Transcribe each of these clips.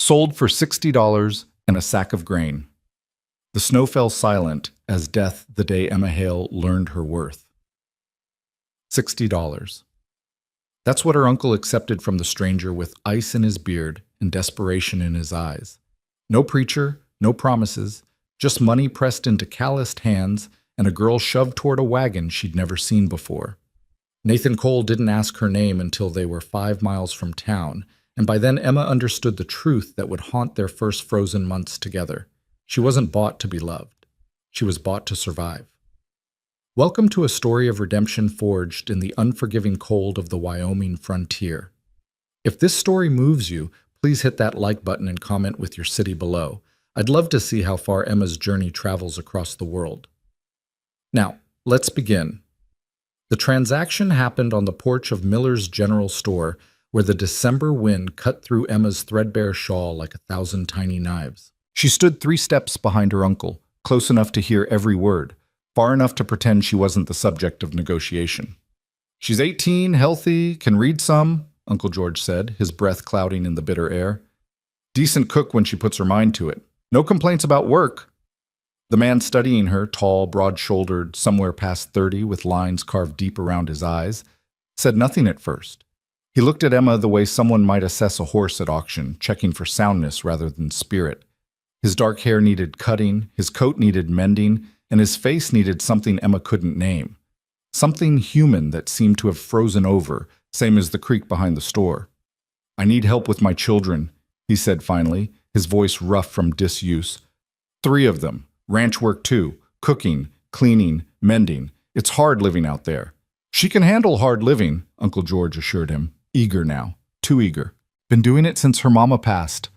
Sold for $60 and a sack of grain. The snow fell silent as death the day Emma Hale learned her worth. $60. That's what her uncle accepted from the stranger with ice in his beard and desperation in his eyes. No preacher, no promises, just money pressed into calloused hands and a girl shoved toward a wagon she'd never seen before. Nathan Cole didn't ask her name until they were 5 miles from town, and by then Emma understood the truth that would haunt their first frozen months together. She wasn't bought to be loved. She was bought to survive. Welcome to a story of redemption forged in the unforgiving cold of the Wyoming frontier. If this story moves you, please hit that like button and comment with your city below. I'd love to see how far Emma's journey travels across the world. Now, let's begin. The transaction happened on the porch of Miller's General Store, where the December wind cut through Emma's threadbare shawl like 1,000 tiny knives. She stood 3 steps behind her uncle, close enough to hear every word, far enough to pretend she wasn't the subject of negotiation. "She's 18, healthy, can read some," Uncle George said, his breath clouding in the bitter air. "Decent cook when she puts her mind to it. No complaints about work." The man studying her, tall, broad-shouldered, somewhere past 30 with lines carved deep around his eyes, said nothing at first. He looked at Emma the way someone might assess a horse at auction, checking for soundness rather than spirit. His dark hair needed cutting, his coat needed mending, and his face needed something Emma couldn't name. Something human that seemed to have frozen over, same as the creek behind the store. "I need help with my children," he said finally, his voice rough from disuse. "3 of them. Ranch work too. Cooking, cleaning, mending. It's hard living out there." "She can handle hard living," Uncle George assured him, eager now, too eager. "Been doing it since her mama passed."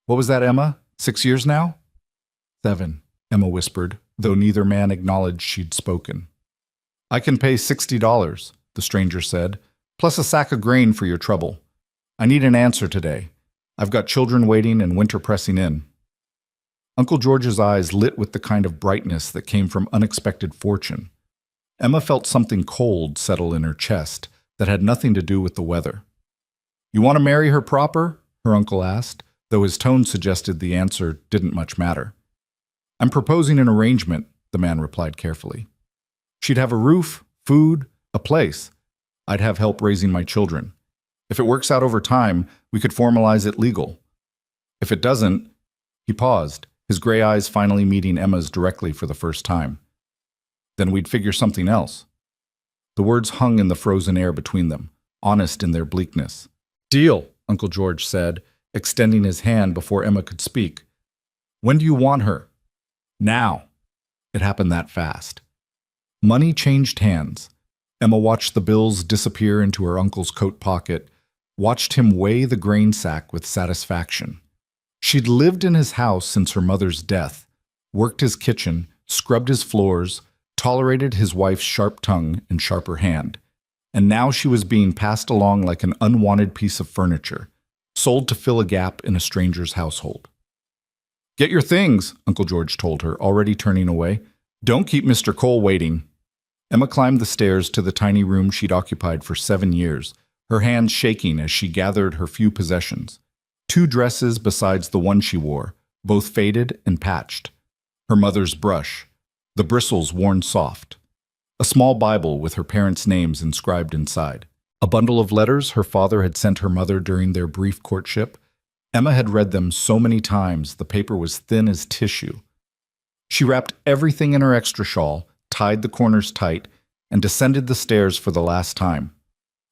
"What was that, Emma? 6 years now?" "7, Emma whispered, though neither man acknowledged she'd spoken. "I can pay $60, the stranger said, "plus a sack of grain for your trouble. I need an answer today. I've got children waiting and winter pressing in." Uncle George's eyes lit with the kind of brightness that came from unexpected fortune. Emma felt something cold settle in her chest that had nothing to do with the weather. "You want to marry her proper?" her uncle asked, though his tone suggested the answer didn't much matter. "I'm proposing an arrangement," the man replied carefully. "She'd have a roof, food, a place. I'd have help raising my children. If it works out over time, we could formalize it legal. If it doesn't—" He paused, his gray eyes finally meeting Emma's directly for the first time. "Then we'd figure something else." The words hung in the frozen air between them, honest in their bleakness. "Deal," Uncle George said, extending his hand before Emma could speak. "When do you want her?" "Now." It happened that fast. Money changed hands. Emma watched the bills disappear into her uncle's coat pocket, watched him weigh the grain sack with satisfaction. She'd lived in his house since her mother's death, worked his kitchen, scrubbed his floors, tolerated his wife's sharp tongue and sharper hand, and now she was being passed along like an unwanted piece of furniture, sold to fill a gap in a stranger's household. "Get your things," Uncle George told her, already turning away. "Don't keep Mr. Cole waiting." Emma climbed the stairs to the tiny room she'd occupied for 7 years, her hands shaking as she gathered her few possessions. 2 dresses besides the one she wore, both faded and patched. Her mother's brush, the bristles worn soft. A small Bible with her parents' names inscribed inside. A bundle of letters her father had sent her mother during their brief courtship. Emma had read them so many times the paper was thin as tissue. She wrapped everything in her extra shawl, tied the corners tight, and descended the stairs for the last time.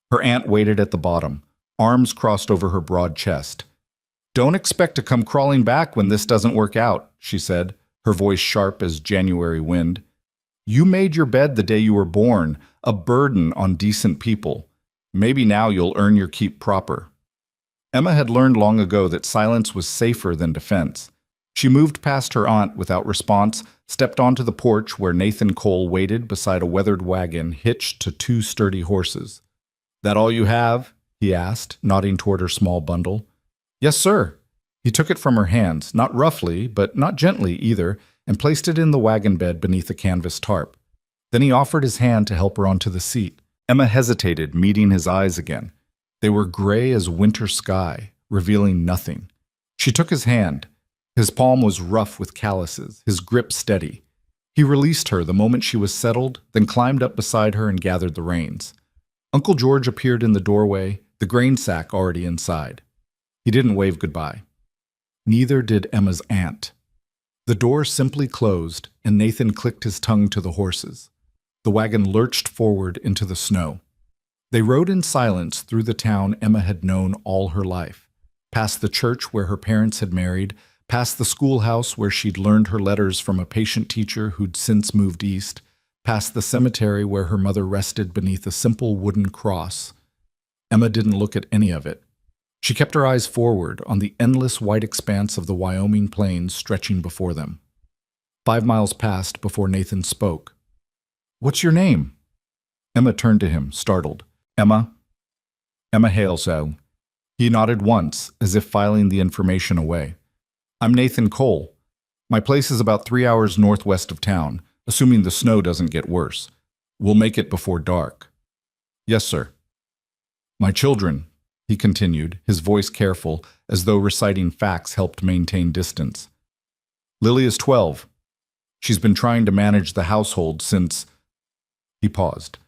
Her aunt waited at the bottom, arms crossed over her broad chest. "Don't expect to come crawling back when this doesn't work out," she said, her voice sharp as January wind. "You made your bed the day you were born, a burden on decent people. Maybe now you'll earn your keep proper." Emma had learned long ago that silence was safer than defense. She moved past her aunt without response, stepped onto the porch where Nathan Cole waited beside a weathered wagon hitched to 2 sturdy horses. "That all you have?" he asked, nodding toward her small bundle. "Yes, sir." He took it from her hands, not roughly, but not gently either, and placed it in the wagon bed beneath a canvas tarp. Then he offered his hand to help her onto the seat. Emma hesitated, meeting his eyes again. They were gray as winter sky, revealing nothing. She took his hand. His palm was rough with calluses, his grip steady. He released her the moment she was settled, then climbed up beside her and gathered the reins. Uncle George appeared in the doorway, the grain sack already inside. He didn't wave goodbye. Neither did Emma's aunt. The door simply closed, and Nathan clicked his tongue to the horses. The wagon lurched forward into the snow. They rode in silence through the town Emma had known all her life, past the church where her parents had married, past the schoolhouse where she'd learned her letters from a patient teacher who'd since moved east, past the cemetery where her mother rested beneath a simple wooden cross. Emma didn't look at any of it. She kept her eyes forward on the endless white expanse of the Wyoming plains stretching before them. 5 miles passed before Nathan spoke. "What's your name?" Emma turned to him, startled. Emma Halesell." He nodded once, as if filing the information away. "I'm Nathan Cole. My place is about 3 hours northwest of town, assuming the snow doesn't get worse. We'll make it before dark." "Yes, sir." "My children," he continued, his voice careful, as though reciting facts helped maintain distance. "Lily is 12. She's been trying to manage the household since—" He paused.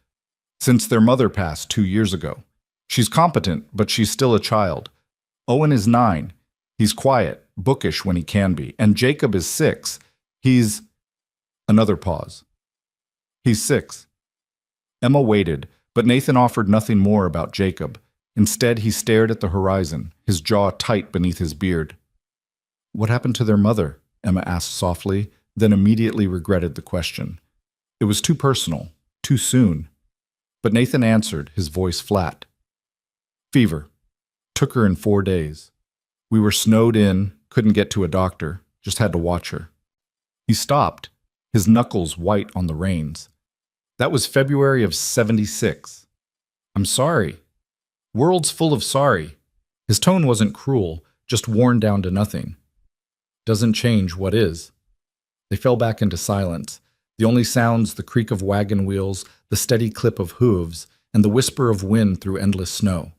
"Since their mother passed 2 years ago. She's competent, but she's still a child. Owen is 9. He's quiet, bookish when he can be. And Jacob is 6. He's—" Another pause. "He's 6. Emma waited, but Nathan offered nothing more about Jacob. Instead, he stared at the horizon, his jaw tight beneath his beard. "What happened to their mother?" Emma asked softly, then immediately regretted the question. It was too personal, too soon. But Nathan answered, his voice flat. "Fever. Took her in 4 days. We were snowed in, couldn't get to a doctor, just had to watch her." He stopped, his knuckles white on the reins. "That was February of 76. I'm sorry. World's full of sorry." His tone wasn't cruel, just worn down to nothing. "Doesn't change what is." They fell back into silence, the only sounds the creak of wagon wheels, the steady clip of hooves, and the whisper of wind through endless snow.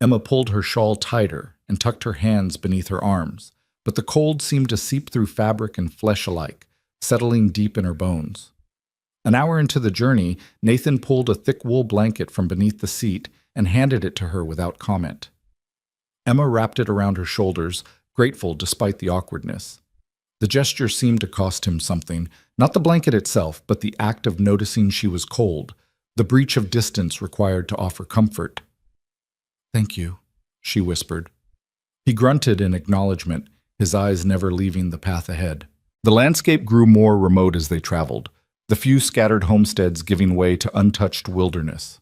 Emma pulled her shawl tighter and tucked her hands beneath her arms, but the cold seemed to seep through fabric and flesh alike, settling deep in her bones. An hour into the journey, Nathan pulled a thick wool blanket from beneath the seat and handed it to her without comment. Emma wrapped it around her shoulders, grateful despite the awkwardness. The gesture seemed to cost him something, not the blanket itself, but the act of noticing she was cold, the breach of distance required to offer comfort. "Thank you," she whispered. He grunted in acknowledgement, his eyes never leaving the path ahead. The landscape grew more remote as they traveled, the few scattered homesteads giving way to untouched wilderness.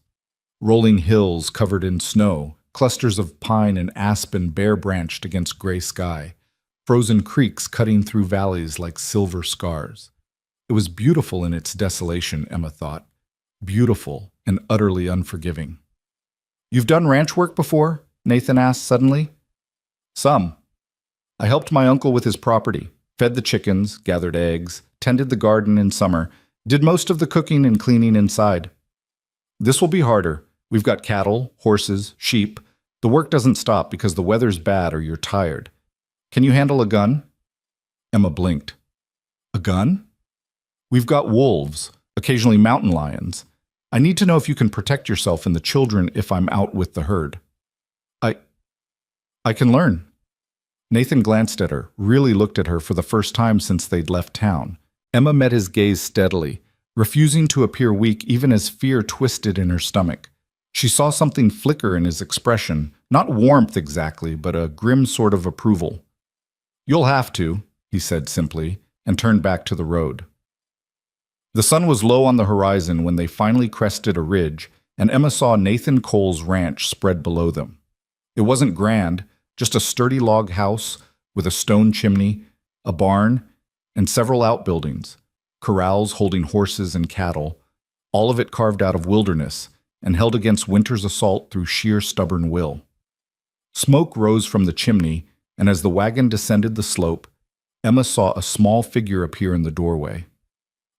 Rolling hills covered in snow, clusters of pine and aspen bare-branched against gray sky, frozen creeks cutting through valleys like silver scars. It was beautiful in its desolation, Emma thought. Beautiful and utterly unforgiving. "You've done ranch work before?" Nathan asked suddenly. "Some. I helped my uncle with his property, fed the chickens, gathered eggs, tended the garden in summer, did most of the cooking and cleaning inside. This will be harder. We've got cattle, horses, sheep. The work doesn't stop because the weather's bad or you're tired. Can you handle a gun?" Emma blinked. "A gun?" "We've got wolves, occasionally mountain lions. I need to know if you can protect yourself and the children if I'm out with the herd." I can learn." Nathan glanced at her, really looked at her for the first time since they'd left town. Emma met his gaze steadily, refusing to appear weak even as fear twisted in her stomach. She saw something flicker in his expression, not warmth exactly, but a grim sort of approval. "You'll have to," he said simply, and turned back to the road. The sun was low on the horizon when they finally crested a ridge, and Emma saw Nathan Cole's ranch spread below them. It wasn't grand, just a sturdy log house with a stone chimney, a barn, and several outbuildings, corrals holding horses and cattle, all of it carved out of wilderness and held against winter's assault through sheer stubborn will. Smoke rose from the chimney, and as the wagon descended the slope, Emma saw a small figure appear in the doorway.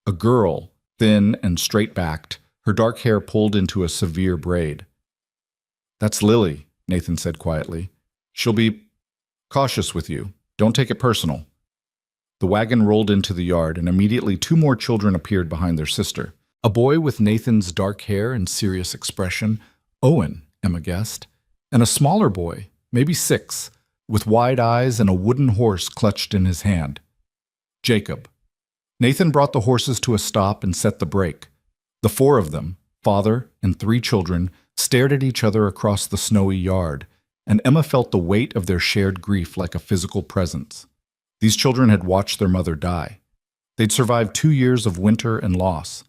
A girl, thin and straight-backed, her dark hair pulled into a severe braid. "That's Lily," Nathan said quietly. "She'll be—" Cautious with you. Don't take it personal. The wagon rolled into the yard, and immediately 2 more children appeared behind their sister. A boy with Nathan's dark hair and serious expression, Owen, Emma guessed, and a smaller boy, maybe 6, with wide eyes and a wooden horse clutched in his hand. Jacob. Nathan brought the horses to a stop and set the brake. The 4 of them, father and 3 children, stared at each other across the snowy yard, and Emma felt the weight of their shared grief like a physical presence. These children had watched their mother die. They'd survived 2 years of winter and loss.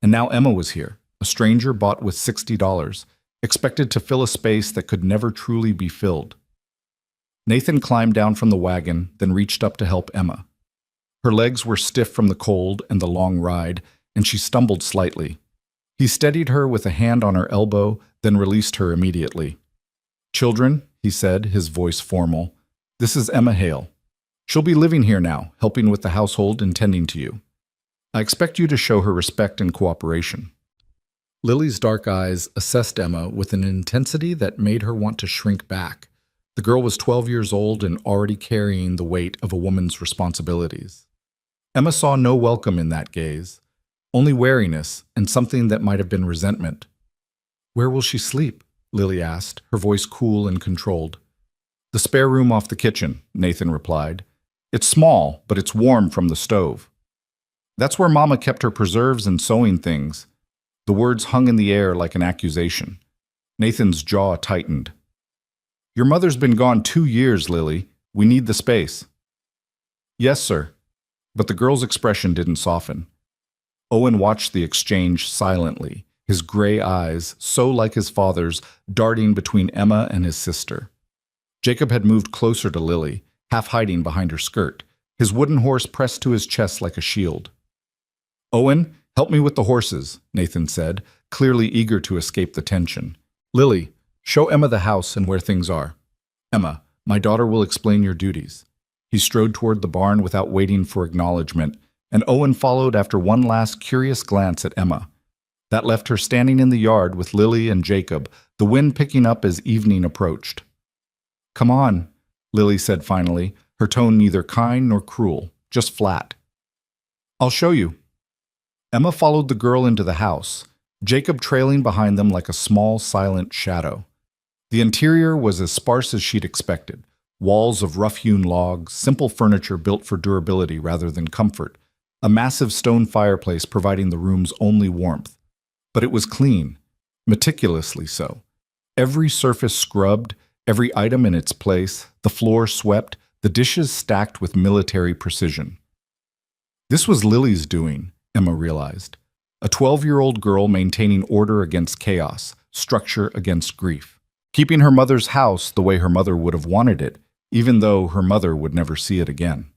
And now Emma was here, a stranger bought with $60, expected to fill a space that could never truly be filled. Nathan climbed down from the wagon, then reached up to help Emma. Her legs were stiff from the cold and the long ride, and she stumbled slightly. He steadied her with a hand on her elbow, then released her immediately. "Children," he said, his voice formal, "this is Emma Hale. She'll be living here now, helping with the household and tending to you. I expect you to show her respect and cooperation." Lily's dark eyes assessed Emma with an intensity that made her want to shrink back. The girl was 12 years old and already carrying the weight of a woman's responsibilities. Emma saw no welcome in that gaze, only wariness and something that might have been resentment. "Where will she sleep?" Lily asked, her voice cool and controlled. "The spare room off the kitchen," Nathan replied. "It's small, but it's warm from the stove. That's where Mama kept her preserves and sewing things." The words hung in the air like an accusation. Nathan's jaw tightened. "Your mother's been gone 2 years, Lily. We need the space." "Yes, sir." But the girl's expression didn't soften. Owen watched the exchange silently, his gray eyes, so like his father's, darting between Emma and his sister. Jacob had moved closer to Lily, half hiding behind her skirt, his wooden horse pressed to his chest like a shield. "Owen, help me with the horses," Nathan said, clearly eager to escape the tension. "Lily, show Emma the house and where things are. Emma, my daughter will explain your duties." He strode toward the barn without waiting for acknowledgement, and Owen followed after one last curious glance at Emma. That left her standing in the yard with Lily and Jacob, the wind picking up as evening approached. "Come on," Lily said finally, her tone neither kind nor cruel, just flat. "I'll show you." Emma followed the girl into the house, Jacob trailing behind them like a small, silent shadow. The interior was as sparse as she'd expected. Walls of rough-hewn logs, simple furniture built for durability rather than comfort, a massive stone fireplace providing the room's only warmth. But it was clean, meticulously so. Every surface scrubbed, every item in its place, the floor swept, the dishes stacked with military precision. This was Lily's doing, Emma realized. A 12-year-old girl maintaining order against chaos, structure against grief. Keeping her mother's house the way her mother would have wanted it, even though her mother would never see it again.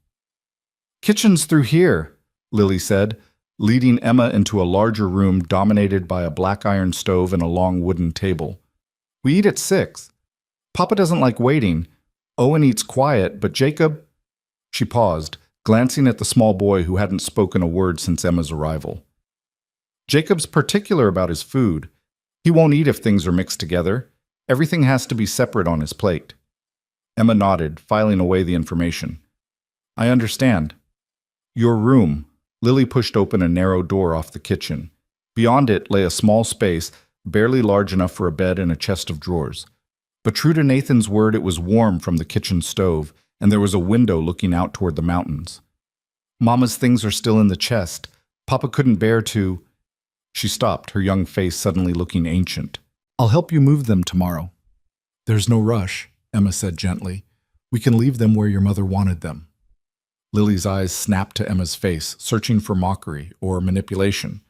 "Kitchen's through here," Lily said, leading Emma into a larger room dominated by a black iron stove and a long wooden table. "We eat at 6. Papa doesn't like waiting. Owen eats quiet, but Jacob—" She paused, glancing at the small boy who hadn't spoken a word since Emma's arrival. "Jacob's particular about his food. He won't eat if things are mixed together. Everything has to be separate on his plate." Emma nodded, filing away the information. "I understand." "Your room." Lily pushed open a narrow door off the kitchen. Beyond it lay a small space, barely large enough for a bed and a chest of drawers. But true to Nathan's word, it was warm from the kitchen stove, and there was a window looking out toward the mountains. "Mama's things are still in the chest. Papa couldn't bear to—" She stopped, her young face suddenly looking ancient. "I'll help you move them tomorrow." "There's no rush," Emma said gently. "We can leave them where your mother wanted them." Lily's eyes snapped to Emma's face, searching for mockery or manipulation.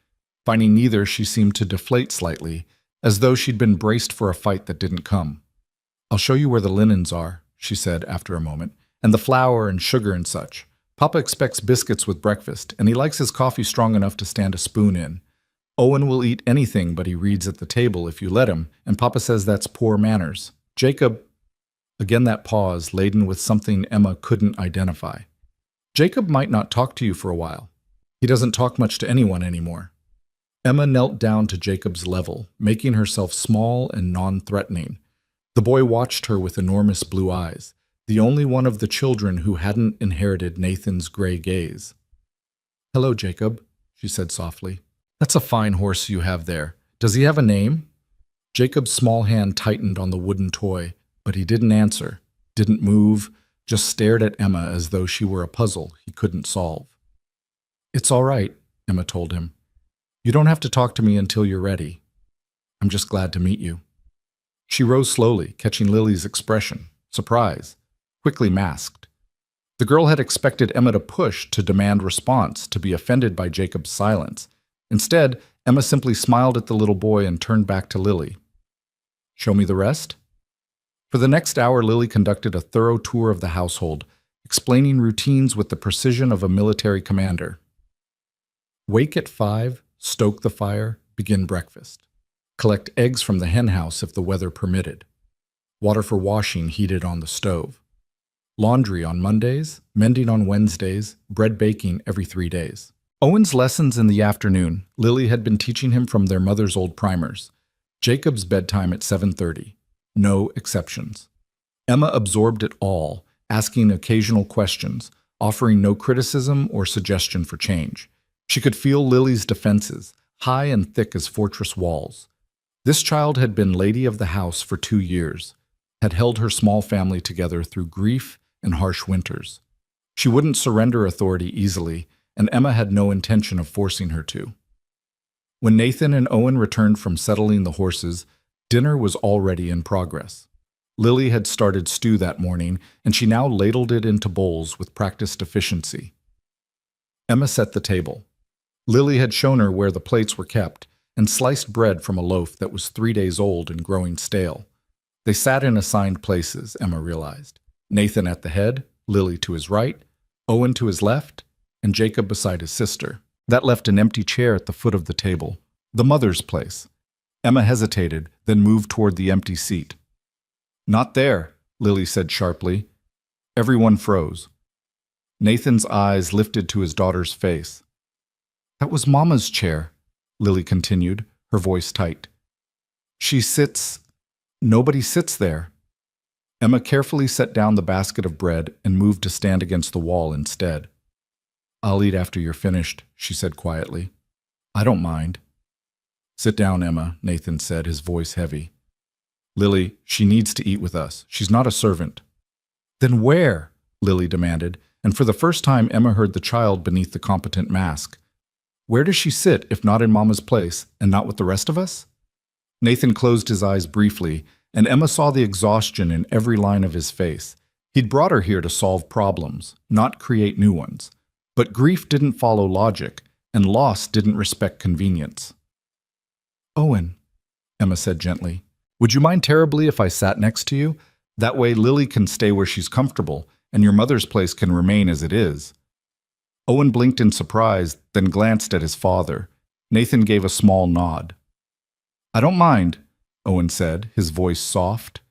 Finding neither, she seemed to deflate slightly, as though she'd been braced for a fight that didn't come. "I'll show you where the linens are," she said after a moment, "and the flour and sugar and such. Papa expects biscuits with breakfast, and he likes his coffee strong enough to stand a spoon in. Owen will eat anything but he reads at the table if you let him, and Papa says that's poor manners. Jacob—" Again that pause, laden with something Emma couldn't identify. "Jacob might not talk to you for a while. He doesn't talk much to anyone anymore." Emma knelt down to Jacob's level, making herself small and non-threatening. The boy watched her with enormous blue eyes. the only one of the children who hadn't inherited Nathan's gray gaze. "Hello, Jacob," she said softly. "That's a fine horse you have there. Does he have a name?" Jacob's small hand tightened on the wooden toy, but he didn't answer, didn't move, just stared at Emma as though she were a puzzle he couldn't solve. "It's all right," Emma told him. "You don't have to talk to me until you're ready. I'm just glad to meet you." She rose slowly, catching Lily's expression, surprise, quickly masked. The girl had expected Emma to push, to demand response, to be offended by Jacob's silence. Instead, Emma simply smiled at the little boy and turned back to Lily. "Show me the rest?" For the next hour, Lily conducted a thorough tour of the household, explaining routines with the precision of a military commander. Wake at 5, stoke the fire, begin breakfast. Collect eggs from the hen house if the weather permitted. Water for washing heated on the stove. Laundry on Mondays, mending on Wednesdays, bread baking every 3 days. Owen's lessons in the afternoon, Lily had been teaching him from their mother's old primers. Jacob's bedtime at 7:30. No exceptions. Emma absorbed it all, asking occasional questions, offering no criticism or suggestion for change. She could feel Lily's defenses, high and thick as fortress walls. This child had been lady of the house for 2 years, had held her small family together through grief and harsh winters. She wouldn't surrender authority easily, and Emma had no intention of forcing her to. When Nathan and Owen returned from settling the horses, dinner was already in progress. Lily had started stew that morning, and she now ladled it into bowls with practiced efficiency. Emma set the table. Lily had shown her where the plates were kept, and sliced bread from a loaf that was 3 days old and growing stale. They sat in assigned places, Emma realized. Nathan at the head, Lily to his right, Owen to his left, and Jacob beside his sister. That left an empty chair at the foot of the table, the mother's place. Emma hesitated, then moved toward the empty seat. "Not there," Lily said sharply. Everyone froze. Nathan's eyes lifted to his daughter's face. "That was Mama's chair," Lily continued, her voice tight. Nobody sits there." Emma carefully set down the basket of bread and moved to stand against the wall instead. "I'll eat after you're finished," she said quietly. "I don't mind." "Sit down, Emma," Nathan said, his voice heavy. "Lily, she needs to eat with us. She's not a servant." "Then where?" Lily demanded, and for the first time Emma heard the child beneath the competent mask. "Where does she sit if not in Mama's place, and not with the rest of us?" Nathan closed his eyes briefly, and Emma saw the exhaustion in every line of his face. He'd brought her here to solve problems, not create new ones. But grief didn't follow logic, and loss didn't respect convenience. "Owen," Emma said gently, "would you mind terribly if I sat next to you? That way Lily can stay where she's comfortable, and your mother's place can remain as it is." Owen blinked in surprise, then glanced at his father. Nathan gave a small nod. "I don't mind," Owen said, his voice soft.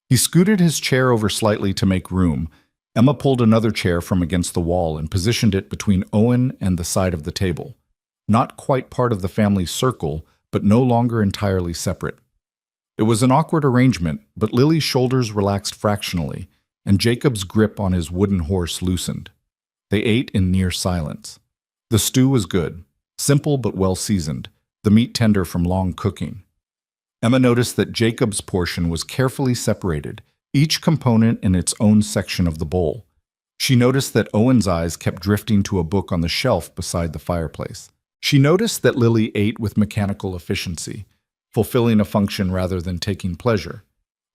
He scooted his chair over slightly to make room. Emma pulled another chair from against the wall and positioned it between Owen and the side of the table. Not quite part of the family circle, but no longer entirely separate. It was an awkward arrangement, but Lily's shoulders relaxed fractionally, and Jacob's grip on his wooden horse loosened. They ate in near silence. The stew was good, simple but well seasoned, the meat tender from long cooking. Emma noticed that Jacob's portion was carefully separated, each component in its own section of the bowl. She noticed that Owen's eyes kept drifting to a book on the shelf beside the fireplace. She noticed that Lily ate with mechanical efficiency, fulfilling a function rather than taking pleasure.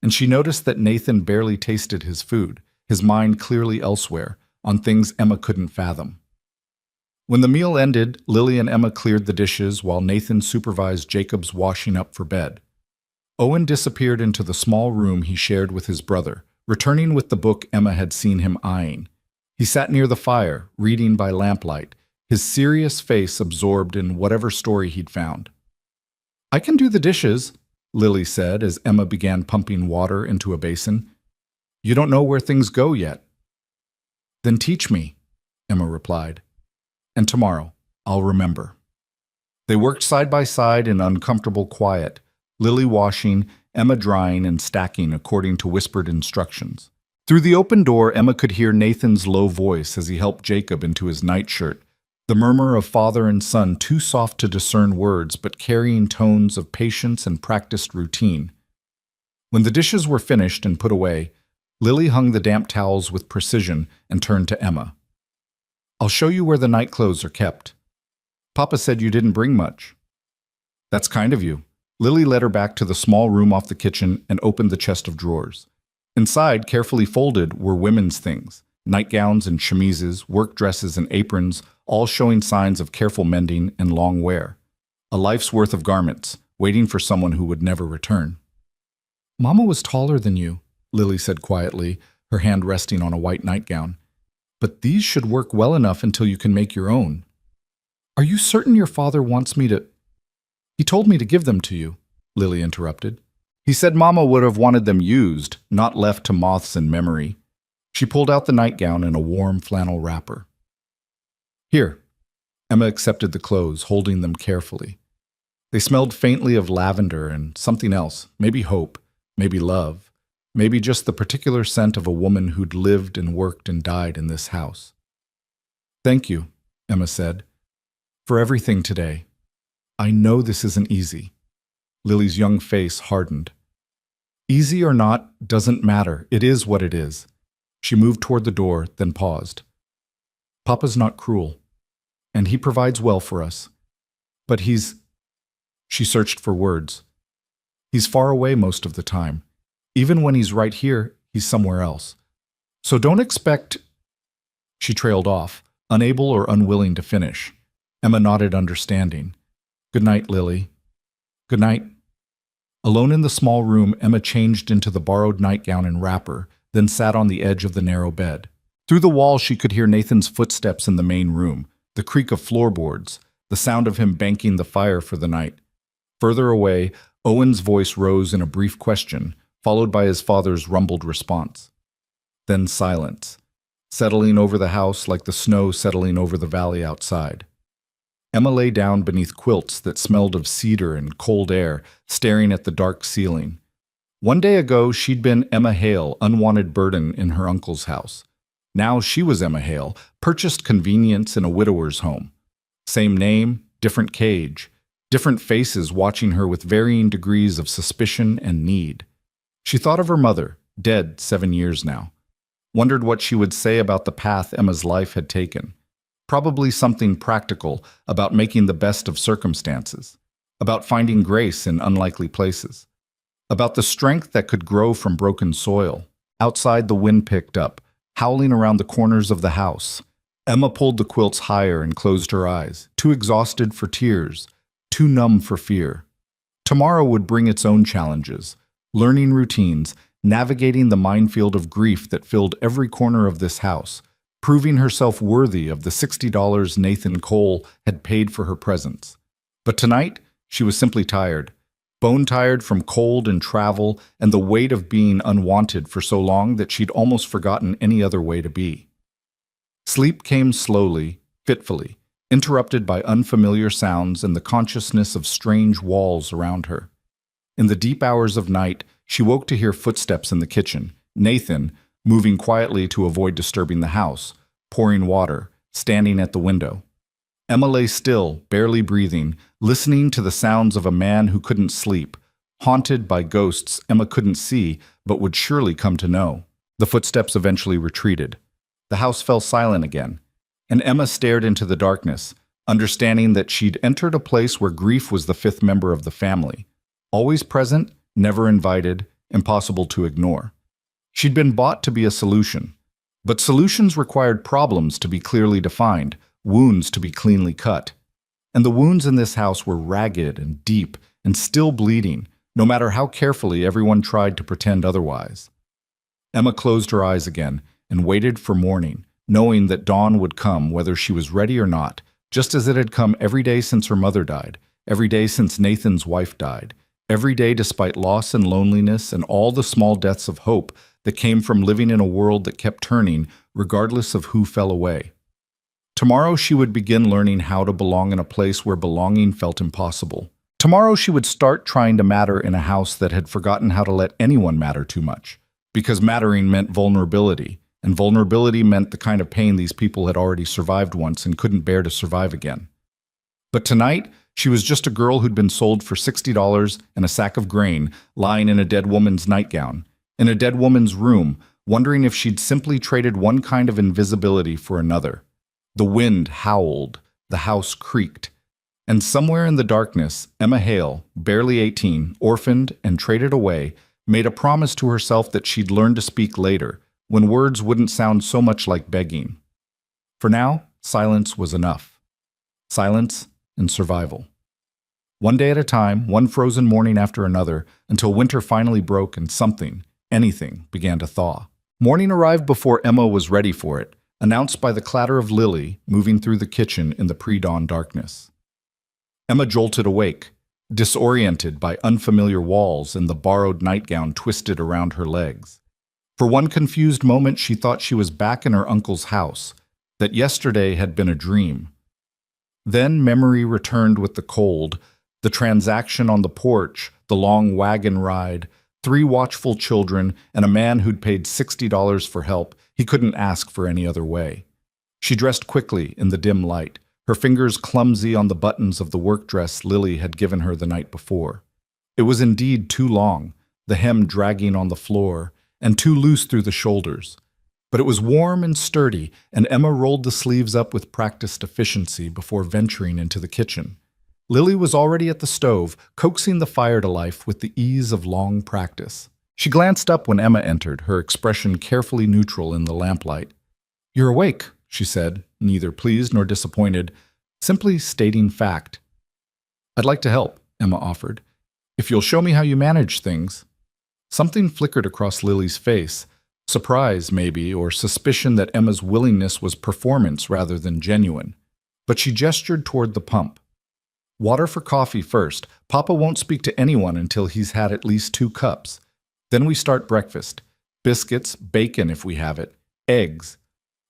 And she noticed that Nathan barely tasted his food, his mind clearly elsewhere, on things Emma couldn't fathom. When the meal ended, Lily and Emma cleared the dishes while Nathan supervised Jacob's washing up for bed. Owen disappeared into the small room he shared with his brother, returning with the book Emma had seen him eyeing. He sat near the fire, reading by lamplight, his serious face absorbed in whatever story he'd found. "I can do the dishes," Lily said as Emma began pumping water into a basin. "You don't know where things go yet." "Then teach me," Emma replied. "And tomorrow, I'll remember." They worked side by side in uncomfortable quiet, Lily washing, Emma drying and stacking according to whispered instructions. Through the open door, Emma could hear Nathan's low voice as he helped Jacob into his nightshirt, the murmur of father and son too soft to discern words but carrying tones of patience and practiced routine. When the dishes were finished and put away, Lily hung the damp towels with precision and turned to Emma. "I'll show you where the night clothes are kept. Papa said you didn't bring much." "That's kind of you." Lily led her back to the small room off the kitchen and opened the chest of drawers. Inside, carefully folded, were women's things, nightgowns and chemises, work dresses and aprons, all showing signs of careful mending and long wear. A life's worth of garments, waiting for someone who would never return. "Mama was taller than you," Lily said quietly, her hand resting on a white nightgown. "But these should work well enough until you can make your own." "Are you certain your father wants me to—" "He told me to give them to you," Lily interrupted. "He said Mama would have wanted them used, not left to moths in memory." She pulled out the nightgown and a warm flannel wrapper. "Here." Emma accepted the clothes, holding them carefully. They smelled faintly of lavender and something else, maybe hope, maybe love, maybe just the particular scent of a woman who'd lived and worked and died in this house. "Thank you," Emma said, "for everything today. I know this isn't easy." Lily's young face hardened. "Easy or not doesn't matter. It is what it is." She moved toward the door, then paused. "Papa's not cruel, and he provides well for us. But he's—" She searched for words. "He's far away most of the time. Even when he's right here, he's somewhere else. So don't expect—" She trailed off, unable or unwilling to finish. Emma nodded understanding. "Good night, Lily." "Good night." Alone in the small room, Emma changed into the borrowed nightgown and wrapper, then sat on the edge of the narrow bed. Through the wall, she could hear Nathan's footsteps in the main room, the creak of floorboards, the sound of him banking the fire for the night. Further away, Owen's voice rose in a brief question, followed by his father's rumbled response. Then silence, settling over the house like the snow settling over the valley outside. Emma lay down beneath quilts that smelled of cedar and cold air, staring at the dark ceiling. One day ago, she'd been Emma Hale, unwanted burden in her uncle's house. Now she was Emma Hale, purchased convenience in a widower's home. Same name, different cage, different faces watching her with varying degrees of suspicion and need. She thought of her mother, dead 7 years now. Wondered what she would say about the path Emma's life had taken. Probably something practical about making the best of circumstances, about finding grace in unlikely places, about the strength that could grow from broken soil. Outside, the wind picked up, howling around the corners of the house. Emma pulled the quilts higher and closed her eyes, too exhausted for tears, too numb for fear. Tomorrow would bring its own challenges, learning routines, navigating the minefield of grief that filled every corner of this house, proving herself worthy of the $60 Nathan Cole had paid for her presence. But tonight, she was simply tired, bone-tired from cold and travel and the weight of being unwanted for so long that she'd almost forgotten any other way to be. Sleep came slowly, fitfully, interrupted by unfamiliar sounds and the consciousness of strange walls around her. In the deep hours of night, she woke to hear footsteps in the kitchen. Nathan, moving quietly to avoid disturbing the house, pouring water, standing at the window. Emma lay still, barely breathing, listening to the sounds of a man who couldn't sleep, haunted by ghosts Emma couldn't see but would surely come to know. The footsteps eventually retreated. The house fell silent again, and Emma stared into the darkness, understanding that she'd entered a place where grief was the fifth member of the family. Always present, never invited, impossible to ignore. She'd been bought to be a solution, but solutions required problems to be clearly defined, wounds to be cleanly cut. And the wounds in this house were ragged and deep and still bleeding, no matter how carefully everyone tried to pretend otherwise. Emma closed her eyes again and waited for morning, knowing that dawn would come whether she was ready or not, just as it had come every day since her mother died, every day since Nathan's wife died, every day despite loss and loneliness and all the small deaths of hope that came from living in a world that kept turning, regardless of who fell away. Tomorrow she would begin learning how to belong in a place where belonging felt impossible. Tomorrow she would start trying to matter in a house that had forgotten how to let anyone matter too much. because mattering meant vulnerability, and vulnerability meant the kind of pain these people had already survived once and couldn't bear to survive again. But tonight, she was just a girl who'd been sold for $60 and a sack of grain, lying in a dead woman's nightgown, in a dead woman's room, wondering if she'd simply traded one kind of invisibility for another. The wind howled, the house creaked, and somewhere in the darkness, Emma Hale, barely 18, orphaned and traded away, made a promise to herself that she'd learn to speak later, when words wouldn't sound so much like begging. For now, silence was enough. Silence and survival. One day at a time, one frozen morning after another, until winter finally broke and something, anything, began to thaw. Morning arrived before Emma was ready for it, announced by the clatter of Lily moving through the kitchen in the pre-dawn darkness. Emma jolted awake, disoriented by unfamiliar walls and the borrowed nightgown twisted around her legs. For one confused moment, she thought she was back in her uncle's house, that yesterday had been a dream. Then memory returned with the cold, the transaction on the porch, the long wagon ride, 3 watchful children, and a man who'd paid $60 for help he couldn't ask for any other way. She dressed quickly in the dim light, her fingers clumsy on the buttons of the work dress Lily had given her the night before. It was indeed too long, the hem dragging on the floor, and too loose through the shoulders. But it was warm and sturdy, and Emma rolled the sleeves up with practiced efficiency before venturing into the kitchen. Lily was already at the stove, coaxing the fire to life with the ease of long practice. She glanced up when Emma entered, her expression carefully neutral in the lamplight. "You're awake," she said, neither pleased nor disappointed, simply stating fact. "I'd like to help," Emma offered, "if you'll show me how you manage things." Something flickered across Lily's face, surprise maybe, or suspicion that Emma's willingness was performance rather than genuine. But she gestured toward the pump. "Water for coffee first. Papa won't speak to anyone until he's had at least 2 cups. Then we start breakfast. Biscuits, bacon if we have it, eggs.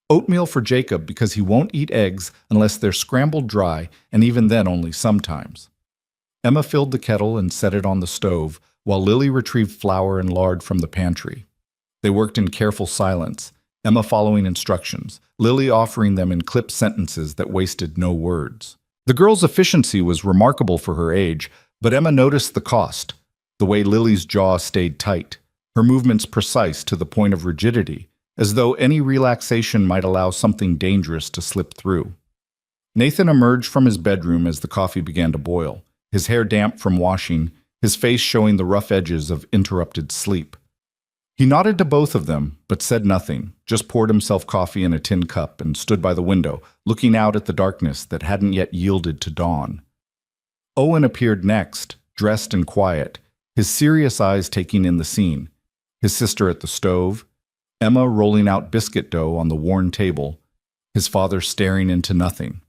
Oatmeal for Jacob because he won't eat eggs unless they're scrambled dry, and even then only sometimes." Emma filled the kettle and set it on the stove, while Lily retrieved flour and lard from the pantry. They worked in careful silence, Emma following instructions, Lily offering them in clipped sentences that wasted no words. The girl's efficiency was remarkable for her age, but Emma noticed the cost, the way Lily's jaw stayed tight, her movements precise to the point of rigidity, as though any relaxation might allow something dangerous to slip through. Nathan emerged from his bedroom as the coffee began to boil, his hair damp from washing, his face showing the rough edges of interrupted sleep. He nodded to both of them, but said nothing, just poured himself coffee in a tin cup and stood by the window, looking out at the darkness that hadn't yet yielded to dawn. Owen appeared next, dressed and quiet, his serious eyes taking in the scene, his sister at the stove, Emma rolling out biscuit dough on the worn table, his father staring into nothing.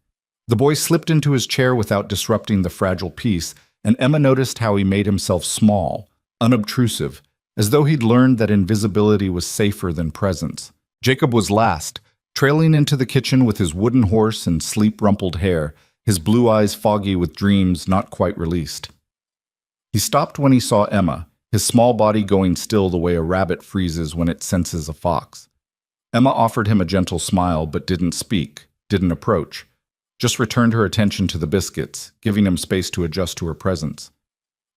The boy slipped into his chair without disrupting the fragile peace, and Emma noticed how he made himself small, unobtrusive, as though he'd learned that invisibility was safer than presence. Jacob was last, trailing into the kitchen with his wooden horse and sleep-rumpled hair, his blue eyes foggy with dreams not quite released. He stopped when he saw Emma, his small body going still the way a rabbit freezes when it senses a fox. Emma offered him a gentle smile but didn't speak, didn't approach, just returned her attention to the biscuits, giving him space to adjust to her presence.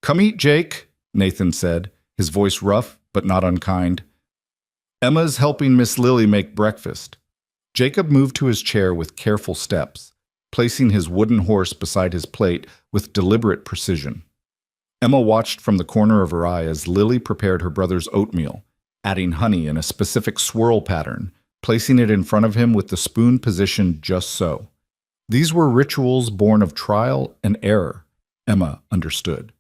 "Come eat, Jake," Nathan said, his voice rough but not unkind. "Emma's helping Miss Lily make breakfast." Jacob moved to his chair with careful steps, placing his wooden horse beside his plate with deliberate precision. Emma watched from the corner of her eye as Lily prepared her brother's oatmeal, adding honey in a specific swirl pattern, placing it in front of him with the spoon positioned just so. These were rituals born of trial and error, Emma understood.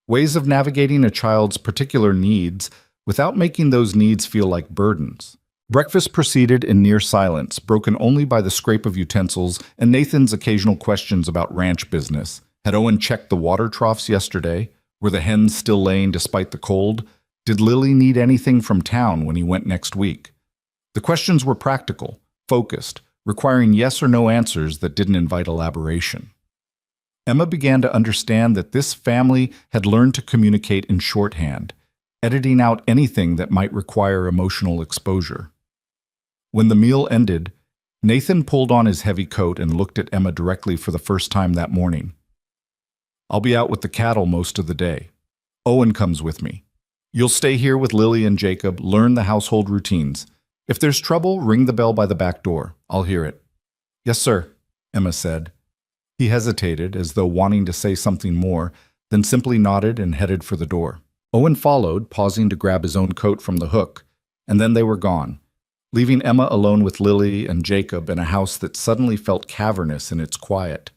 Ways of navigating a child's particular needs without making those needs feel like burdens. Breakfast proceeded in near silence, broken only by the scrape of utensils and Nathan's occasional questions about ranch business. Had Owen checked the water troughs yesterday? Were the hens still laying despite the cold? Did Lily need anything from town when he went next week? The questions were practical, focused, requiring yes or no answers that didn't invite elaboration. Emma began to understand that this family had learned to communicate in shorthand, editing out anything that might require emotional exposure. When the meal ended, Nathan pulled on his heavy coat and looked at Emma directly for the first time that morning. "I'll be out with the cattle most of the day. Owen comes with me. You'll stay here with Lily and Jacob, learn the household routines. If there's trouble, ring the bell by the back door. I'll hear it." "Yes, sir," Emma said. He hesitated, as though wanting to say something more, then simply nodded and headed for the door. Owen followed, pausing to grab his own coat from the hook, and then they were gone, leaving Emma alone with Lily and Jacob in a house that suddenly felt cavernous in its quiet.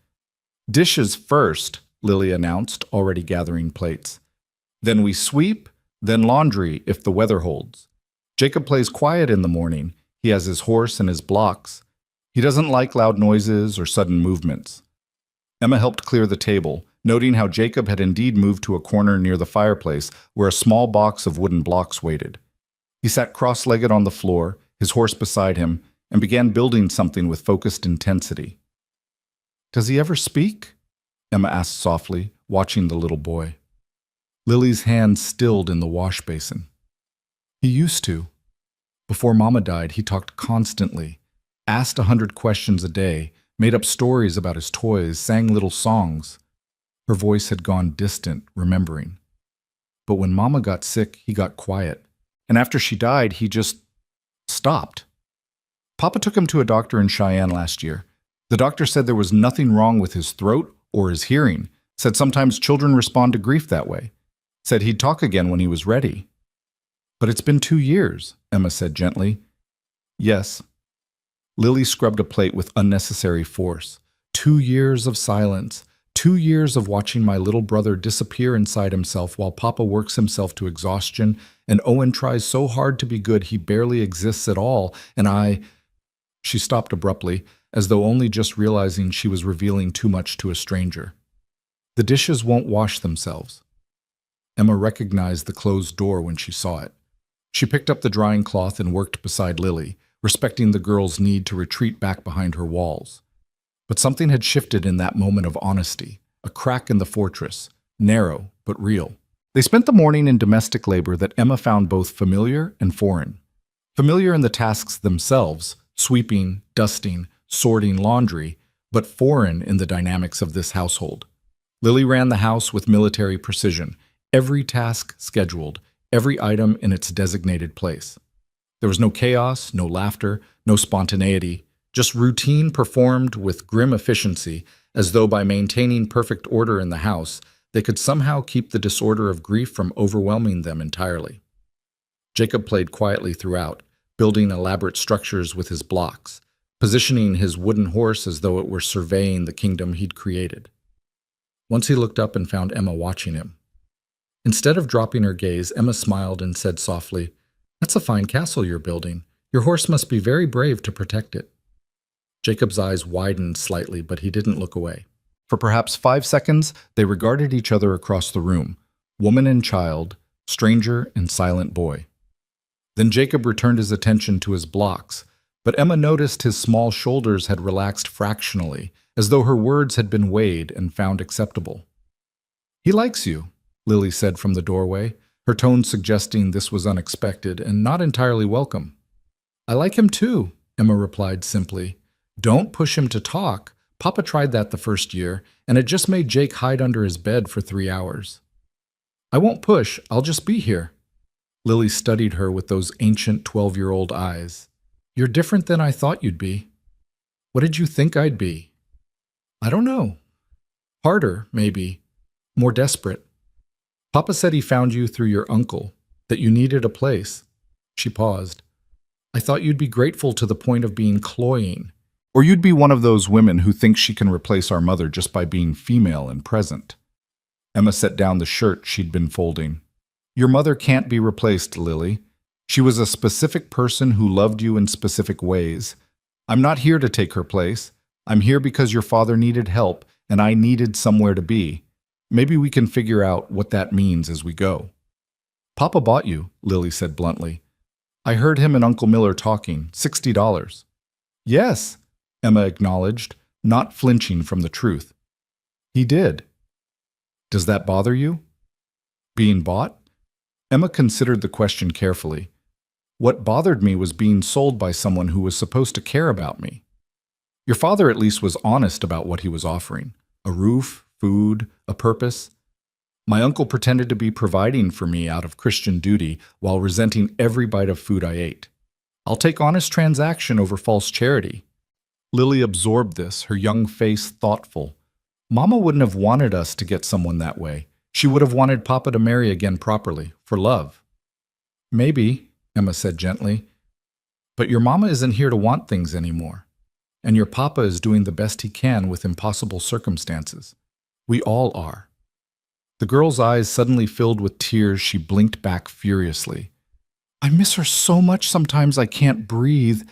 "Dishes first," Lily announced, already gathering plates. "Then we sweep, then laundry if the weather holds. Jacob plays quiet in the morning. He has his horse and his blocks. He doesn't like loud noises or sudden movements." Emma helped clear the table, noting how Jacob had indeed moved to a corner near the fireplace where a small box of wooden blocks waited. He sat cross-legged on the floor, his horse beside him, and began building something with focused intensity. "Does he ever speak?" Emma asked softly, watching the little boy. Lily's hand stilled in the wash basin. "He used to. Before Mama died, he talked constantly, asked 100 questions a day, made up stories about his toys, sang little songs." Her voice had gone distant, remembering. "But when Mama got sick, he got quiet. And after she died, he just stopped. Papa took him to a doctor in Cheyenne last year. The doctor said there was nothing wrong with his throat or his hearing, said sometimes children respond to grief that way, said he'd talk again when he was ready." "But it's been 2 years," Emma said gently. "Yes." Lily scrubbed a plate with unnecessary force. 2 years of silence. 2 years of watching my little brother disappear inside himself while Papa works himself to exhaustion, and Owen tries so hard to be good he barely exists at all, and I— She stopped abruptly, as though only just realizing she was revealing too much to a stranger. "The dishes won't wash themselves." Emma recognized the closed door when she saw it. She picked up the drying cloth and worked beside Lily, respecting the girl's need to retreat back behind her walls. But something had shifted in that moment of honesty, a crack in the fortress, narrow but real. They spent the morning in domestic labor that Emma found both familiar and foreign. Familiar in the tasks themselves, sweeping, dusting, sorting laundry, but foreign in the dynamics of this household. Lily ran the house with military precision, every task scheduled, every item in its designated place. There was no chaos, no laughter, no spontaneity, just routine performed with grim efficiency, as though by maintaining perfect order in the house, they could somehow keep the disorder of grief from overwhelming them entirely. Jacob played quietly throughout, building elaborate structures with his blocks, positioning his wooden horse as though it were surveying the kingdom he'd created. Once he looked up and found Emma watching him. Instead of dropping her gaze, Emma smiled and said softly, "That's a fine castle you're building. Your horse must be very brave to protect it." Jacob's eyes widened slightly, but he didn't look away. For perhaps 5 seconds, they regarded each other across the room, woman and child, stranger and silent boy. Then Jacob returned his attention to his blocks, but Emma noticed his small shoulders had relaxed fractionally, as though her words had been weighed and found acceptable. "He likes you," Lily said from the doorway, her tone suggesting this was unexpected and not entirely welcome. "I like him too," Emma replied simply. "Don't push him to talk. Papa tried that the first year, and it just made Jake hide under his bed for 3 hours." "I won't push. I'll just be here." Lily studied her with those ancient 12-year-old eyes. "You're different than I thought you'd be." "What did you think I'd be?" "I don't know. Harder, maybe. More desperate. Papa said he found you through your uncle, that you needed a place." She paused. "I thought you'd be grateful to the point of being cloying. Or you'd be one of those women who think she can replace our mother just by being female and present." Emma set down the shirt she'd been folding. "Your mother can't be replaced, Lily. She was a specific person who loved you in specific ways. I'm not here to take her place. I'm here because your father needed help, and I needed somewhere to be. Maybe we can figure out what that means as we go." "Papa bought you," Lily said bluntly. "I heard him and Uncle Miller talking. $60. "Yes," Emma acknowledged, not flinching from the truth. "He did." "Does that bother you?" "Being bought?" Emma considered the question carefully. What bothered me was being sold by someone who was supposed to care about me. Your father at least was honest about what he was offering. A roof, food, a purpose. My uncle pretended to be providing for me out of Christian duty while resenting every bite of food I ate. I'll take honest transaction over false charity. Lily absorbed this, her young face thoughtful. Mama wouldn't have wanted us to get someone that way. She would have wanted Papa to marry again properly, for love. Maybe, Emma said gently, but your mama isn't here to want things anymore. And your papa is doing the best he can with impossible circumstances. We all are. The girl's eyes suddenly filled with tears. She blinked back furiously. I miss her so much sometimes I can't breathe,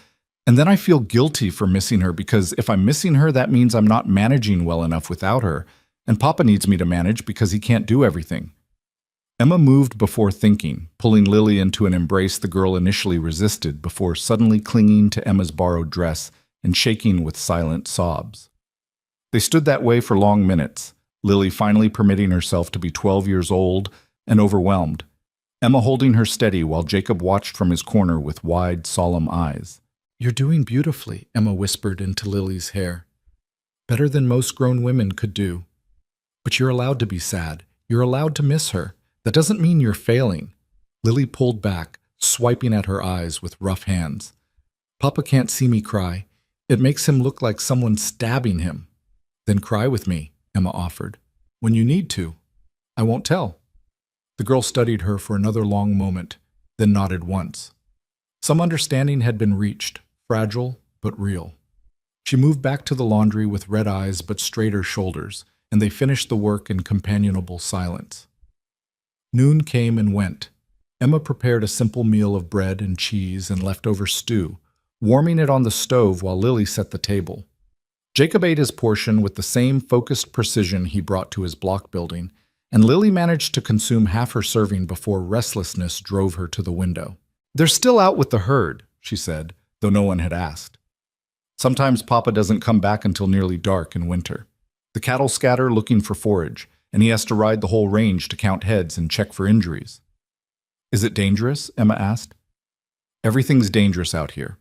and then I feel guilty for missing her because if I'm missing her, that means I'm not managing well enough without her, and Papa needs me to manage because he can't do everything. Emma moved before thinking, pulling Lily into an embrace the girl initially resisted before suddenly clinging to Emma's borrowed dress and shaking with silent sobs. They stood that way for long minutes, Lily finally permitting herself to be 12 years old and overwhelmed, Emma holding her steady while Jacob watched from his corner with wide, solemn eyes. You're doing beautifully, Emma whispered into Lily's hair. Better than most grown women could do. But you're allowed to be sad. You're allowed to miss her. That doesn't mean you're failing. Lily pulled back, swiping at her eyes with rough hands. Papa can't see me cry. It makes him look like someone stabbing him. Then cry with me, Emma offered. When you need to. I won't tell. The girl studied her for another long moment, then nodded once. Some understanding had been reached, fragile but real. She moved back to the laundry with red eyes but straighter shoulders, and they finished the work in companionable silence. Noon came and went. Emma prepared a simple meal of bread and cheese and leftover stew, warming it on the stove while Lily set the table. Jacob ate his portion with the same focused precision he brought to his block building, and Lily managed to consume half her serving before restlessness drove her to the window. They're still out with the herd, she said, though no one had asked. Sometimes Papa doesn't come back until nearly dark in winter. The cattle scatter looking for forage, and he has to ride the whole range to count heads and check for injuries. Is it dangerous? Emma asked. Everything's dangerous out here.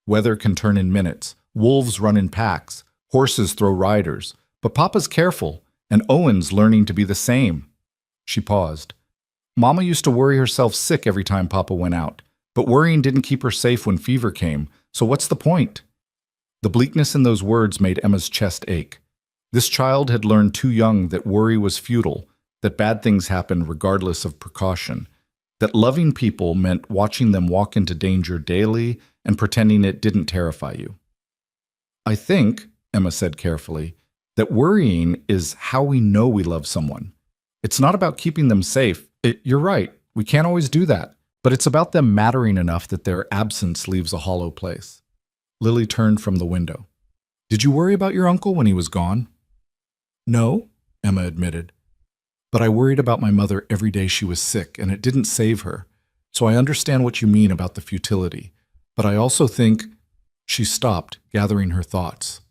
Weather can turn in minutes. Wolves run in packs. Horses throw riders. But Papa's careful, and Owen's learning to be the same. She paused. Mama used to worry herself sick every time Papa went out, but worrying didn't keep her safe when fever came, so what's the point? The bleakness in those words made Emma's chest ache. This child had learned too young that worry was futile, that bad things happened regardless of precaution, that loving people meant watching them walk into danger daily and pretending it didn't terrify you. I think, Emma said carefully, that worrying is how we know we love someone. It's not about keeping them safe. You're right, we can't always do that, but it's about them mattering enough that their absence leaves a hollow place. Lily turned from the window. Did you worry about your uncle when he was gone? No, Emma admitted. But I worried about my mother every day she was sick, and it didn't save her. So I understand what you mean about the futility. But I also think... She stopped, gathering her thoughts.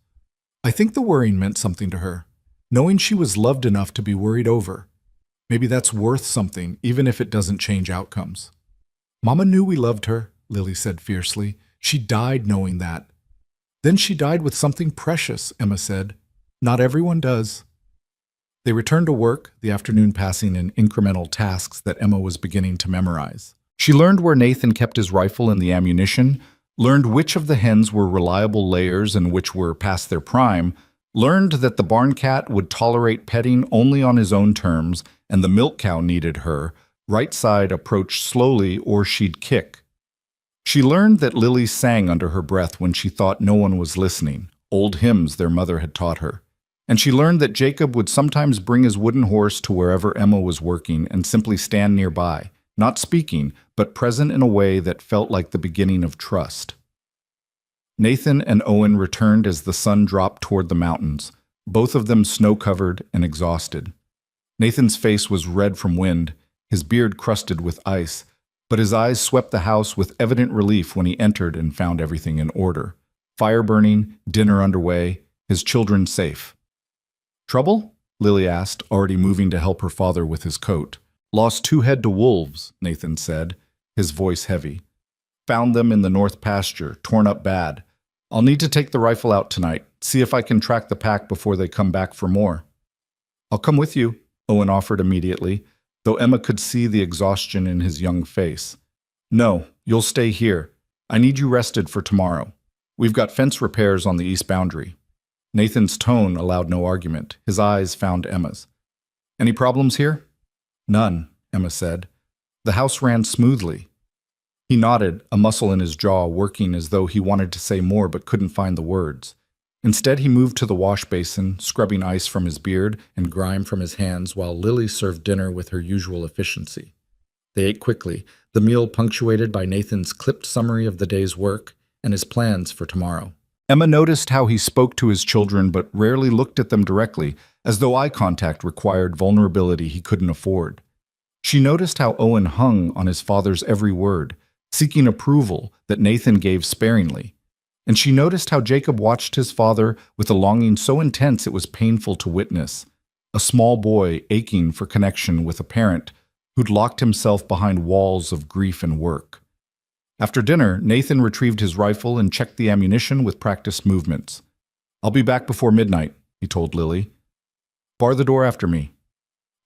I think the worrying meant something to her, knowing she was loved enough to be worried over. Maybe that's worth something, even if it doesn't change outcomes. Mama knew we loved her, Lily said fiercely. She died knowing that. Then she died with something precious, Emma said. Not everyone does. They returned to work, the afternoon passing in incremental tasks that Emma was beginning to memorize. She learned where Nathan kept his rifle and the ammunition, learned which of the hens were reliable layers and which were past their prime, learned that the barn cat would tolerate petting only on his own terms, and the milk cow needed her, right side approached slowly or she'd kick. She learned that Lily sang under her breath when she thought no one was listening, old hymns their mother had taught her. And she learned that Jacob would sometimes bring his wooden horse to wherever Emma was working and simply stand nearby, not speaking, but present in a way that felt like the beginning of trust. Nathan and Owen returned as the sun dropped toward the mountains, both of them snow-covered and exhausted. Nathan's face was red from wind, his beard crusted with ice, but his eyes swept the house with evident relief when he entered and found everything in order. Fire burning, dinner underway, his children safe. Trouble? Lily asked, already moving to help her father with his coat. Lost 2 head to wolves, Nathan said, his voice heavy. Found them in the north pasture, torn up bad. I'll need to take the rifle out tonight, see if I can track the pack before they come back for more. I'll come with you, Owen offered immediately, though Emma could see the exhaustion in his young face. No, you'll stay here. I need you rested for tomorrow. We've got fence repairs on the east boundary. Nathan's tone allowed no argument. His eyes found Emma's. Any problems here? None, Emma said. The house ran smoothly. He nodded, a muscle in his jaw working as though he wanted to say more but couldn't find the words. Instead, he moved to the wash basin, scrubbing ice from his beard and grime from his hands while Lily served dinner with her usual efficiency. They ate quickly, the meal punctuated by Nathan's clipped summary of the day's work and his plans for tomorrow. Emma noticed how he spoke to his children but rarely looked at them directly, as though eye contact required vulnerability he couldn't afford. She noticed how Owen hung on his father's every word, seeking approval that Nathan gave sparingly. And she noticed how Jacob watched his father with a longing so intense it was painful to witness, a small boy aching for connection with a parent who'd locked himself behind walls of grief and work. After dinner, Nathan retrieved his rifle and checked the ammunition with practiced movements. I'll be back before midnight, he told Lily. Bar the door after me.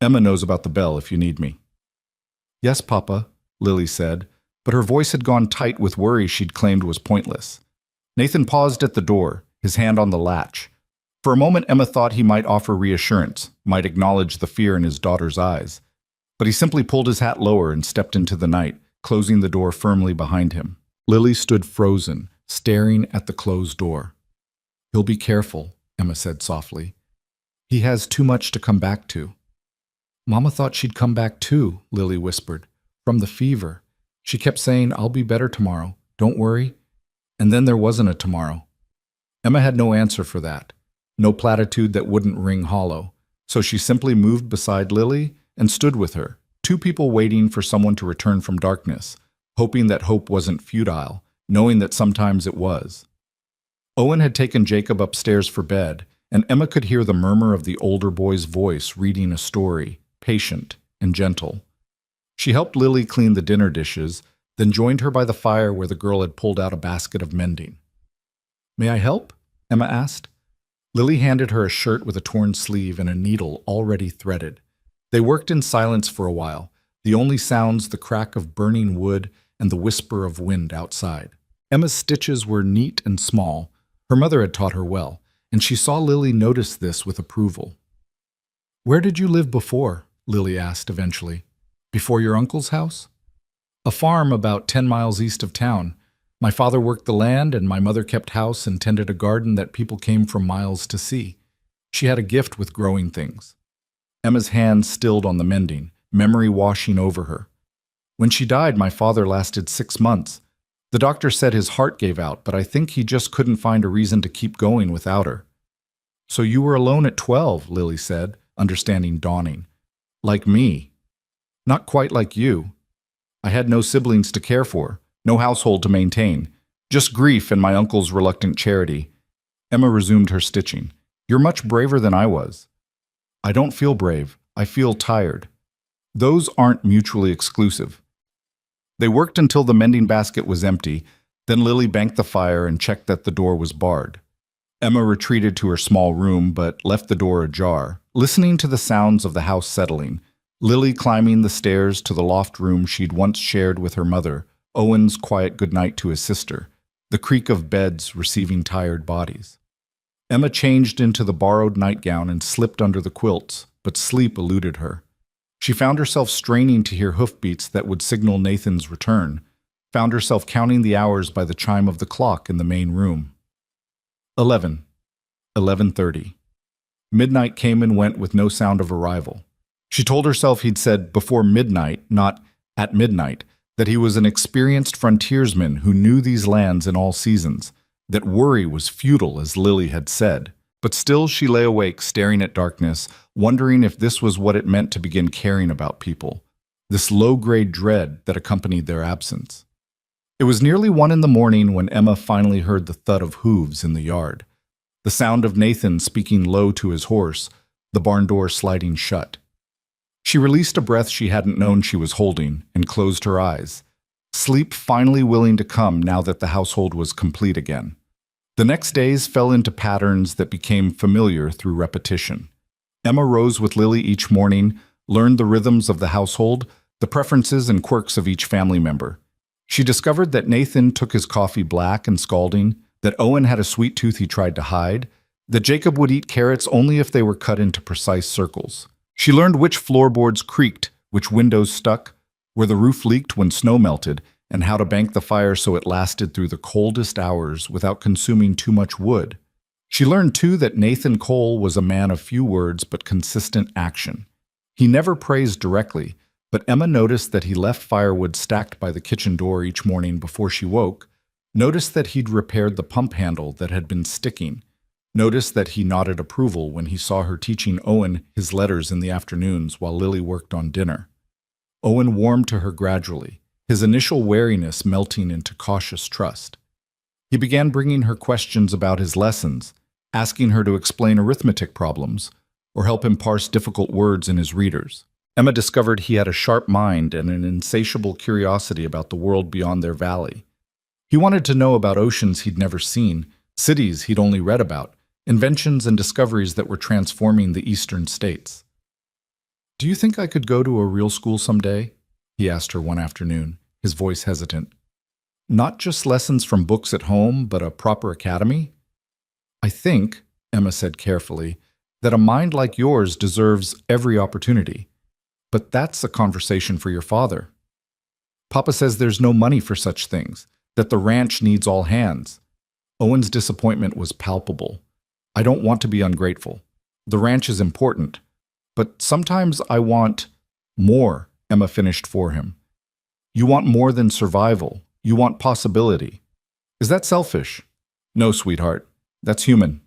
Emma knows about the bell if you need me. Yes, Papa, Lily said, but her voice had gone tight with worry she'd claimed was pointless. Nathan paused at the door, his hand on the latch. For a moment, Emma thought he might offer reassurance, might acknowledge the fear in his daughter's eyes. But he simply pulled his hat lower and stepped into the night, closing the door firmly behind him. Lily stood frozen, staring at the closed door. He'll be careful, Emma said softly. He has too much to come back to. Mama thought she'd come back too, Lily whispered. From the fever. She kept saying, I'll be better tomorrow. Don't worry. And then there wasn't a tomorrow. Emma had no answer for that. No platitude that wouldn't ring hollow. So she simply moved beside Lily and stood with her, 2 people waiting for someone to return from darkness, hoping that hope wasn't futile, knowing that sometimes it was. Owen had taken Jacob upstairs for bed, and Emma could hear the murmur of the older boy's voice reading a story, patient and gentle. She helped Lily clean the dinner dishes, then joined her by the fire where the girl had pulled out a basket of mending. May I help? Emma asked. Lily handed her a shirt with a torn sleeve and a needle already threaded. They worked in silence for a while, the only sounds the crack of burning wood and the whisper of wind outside. Emma's stitches were neat and small. Her mother had taught her well, and she saw Lily notice this with approval. Where did you live before? Lily asked eventually. Before your uncle's house? A farm about 10 miles east of town. My father worked the land and my mother kept house and tended a garden that people came from miles to see. She had a gift with growing things. Emma's hand stilled on the mending, memory washing over her. When she died, my father lasted 6 months. The doctor said his heart gave out, but I think he just couldn't find a reason to keep going without her. So you were alone at 12, Lily said, understanding dawning. Like me. Not quite like you. I had no siblings to care for, no household to maintain, just grief and my uncle's reluctant charity. Emma resumed her stitching. You're much braver than I was. I don't feel brave. I feel tired. Those aren't mutually exclusive. They worked until the mending basket was empty, then Lily banked the fire and checked that the door was barred. Emma retreated to her small room but left the door ajar, listening to the sounds of the house settling, Lily climbing the stairs to the loft room she'd once shared with her mother, Owen's quiet goodnight to his sister, the creak of beds receiving tired bodies. Emma changed into the borrowed nightgown and slipped under the quilts, but sleep eluded her. She found herself straining to hear hoofbeats that would signal Nathan's return, found herself counting the hours by the chime of the clock in the main room. 11. 11:30. Midnight came and went with no sound of arrival. She told herself he'd said before midnight, not at midnight, that he was an experienced frontiersman who knew these lands in all seasons, that worry was futile, as Lily had said. But still she lay awake, staring at darkness, wondering if this was what it meant to begin caring about people, this low-grade dread that accompanied their absence. It was nearly 1 in the morning when Emma finally heard the thud of hooves in the yard, the sound of Nathan speaking low to his horse, the barn door sliding shut. She released a breath she hadn't known she was holding and closed her eyes, sleep finally willing to come now that the household was complete again. The next days fell into patterns that became familiar through repetition. Emma rose with Lily each morning, learned the rhythms of the household, the preferences and quirks of each family member. She discovered that Nathan took his coffee black and scalding, that Owen had a sweet tooth he tried to hide, that Jacob would eat carrots only if they were cut into precise circles. She learned which floorboards creaked, which windows stuck, where the roof leaked when snow melted, and how to bank the fire so it lasted through the coldest hours without consuming too much wood. She learned, too, that Nathan Cole was a man of few words but consistent action. He never praised directly, but Emma noticed that he left firewood stacked by the kitchen door each morning before she woke, noticed that he'd repaired the pump handle that had been sticking, noticed that he nodded approval when he saw her teaching Owen his letters in the afternoons while Lily worked on dinner. Owen warmed to her gradually, his initial wariness melting into cautious trust. He began bringing her questions about his lessons, asking her to explain arithmetic problems or help him parse difficult words in his readers. Emma discovered he had a sharp mind and an insatiable curiosity about the world beyond their valley. He wanted to know about oceans he'd never seen, cities he'd only read about, inventions and discoveries that were transforming the eastern states. "Do you think I could go to a real school someday?" he asked her one afternoon, his voice hesitant. "Not just lessons from books at home, but a proper academy?" "I think," Emma said carefully, "that a mind like yours deserves every opportunity. But that's a conversation for your father. Papa says there's no money for such things, that the ranch needs all hands." Owen's disappointment was palpable. "I don't want to be ungrateful. The ranch is important. But sometimes I want more," Emma finished for him. "You want more than survival. You want possibility. Is that selfish?" "No, sweetheart. That's human."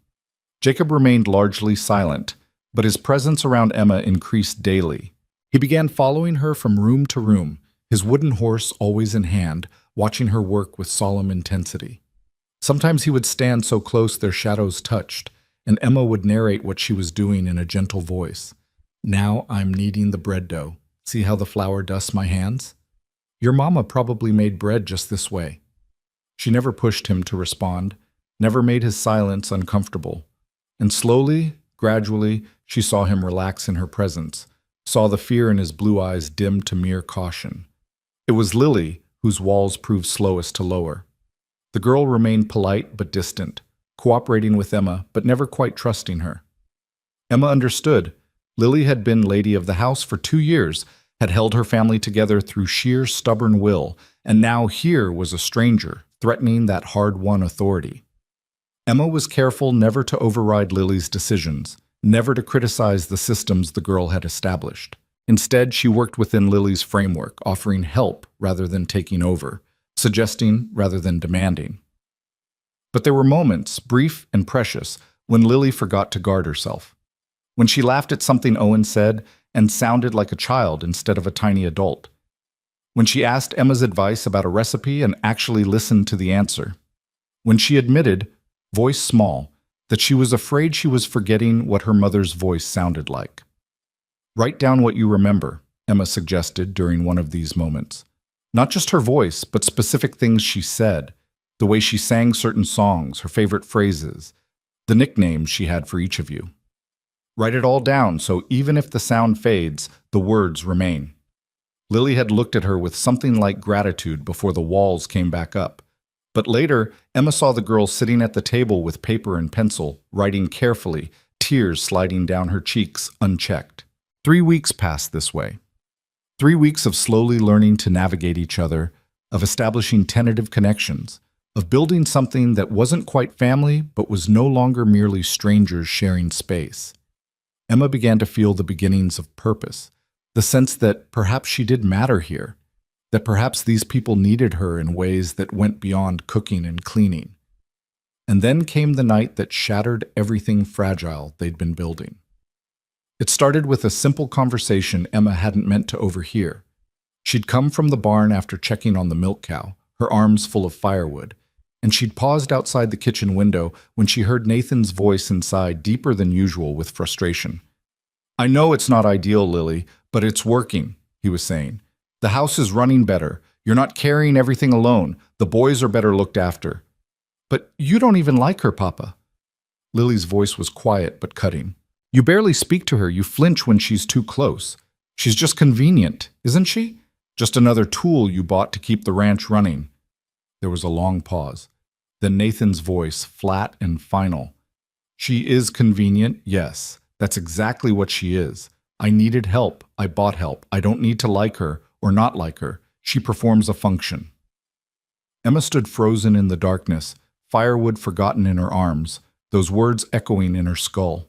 Jacob remained largely silent, but his presence around Emma increased daily. He began following her from room to room, his wooden horse always in hand, watching her work with solemn intensity. Sometimes he would stand so close their shadows touched, and Emma would narrate what she was doing in a gentle voice. "Now I'm kneading the bread dough. See how the flour dusts my hands? Your mama probably made bread just this way." She never pushed him to respond, never made his silence uncomfortable. And slowly, gradually, she saw him relax in her presence, saw the fear in his blue eyes dim to mere caution. It was Lily whose walls proved slowest to lower. The girl remained polite but distant, cooperating with Emma but never quite trusting her. Emma understood. Lily had been lady of the house for 2 years, had held her family together through sheer stubborn will, and now here was a stranger, threatening that hard-won authority. Emma was careful never to override Lily's decisions, never to criticize the systems the girl had established. Instead, she worked within Lily's framework, offering help rather than taking over, suggesting rather than demanding. But there were moments, brief and precious, when Lily forgot to guard herself. When she laughed at something Owen said and sounded like a child instead of a tiny adult. When she asked Emma's advice about a recipe and actually listened to the answer. When she admitted, voice small, that she was afraid she was forgetting what her mother's voice sounded like. "Write down what you remember," Emma suggested during one of these moments. Not just her voice, but specific things she said, the way she sang certain songs, her favorite phrases, the nicknames she had for each of you. Write it all down so even if the sound fades, the words remain. Lily had looked at her with something like gratitude before the walls came back up. But later, Emma saw the girl sitting at the table with paper and pencil, writing carefully, tears sliding down her cheeks unchecked. 3 weeks passed this way. 3 weeks of slowly learning to navigate each other, of establishing tentative connections, of building something that wasn't quite family but was no longer merely strangers sharing space. Emma began to feel the beginnings of purpose, the sense that perhaps she did matter here, that perhaps these people needed her in ways that went beyond cooking and cleaning. And then came the night that shattered everything fragile they'd been building. It started with a simple conversation Emma hadn't meant to overhear. She'd come from the barn after checking on the milk cow, her arms full of firewood, and she'd paused outside the kitchen window when she heard Nathan's voice inside deeper than usual with frustration. "I know it's not ideal, Lily, But it's working, he was saying. The house is running better. You're not carrying everything alone. The boys are better looked after. But you don't even like her, Papa. Lily's voice was quiet but cutting. You barely speak to her. You flinch when she's too close. She's just convenient, isn't she? Just another tool you bought to keep the ranch running. There was a long pause. Then Nathan's voice, flat and final. She is convenient, yes. That's exactly what she is. I needed help. I bought help. I don't need to like her or not like her. She performs a function. Emma stood frozen in the darkness, firewood forgotten in her arms, those words echoing in her skull.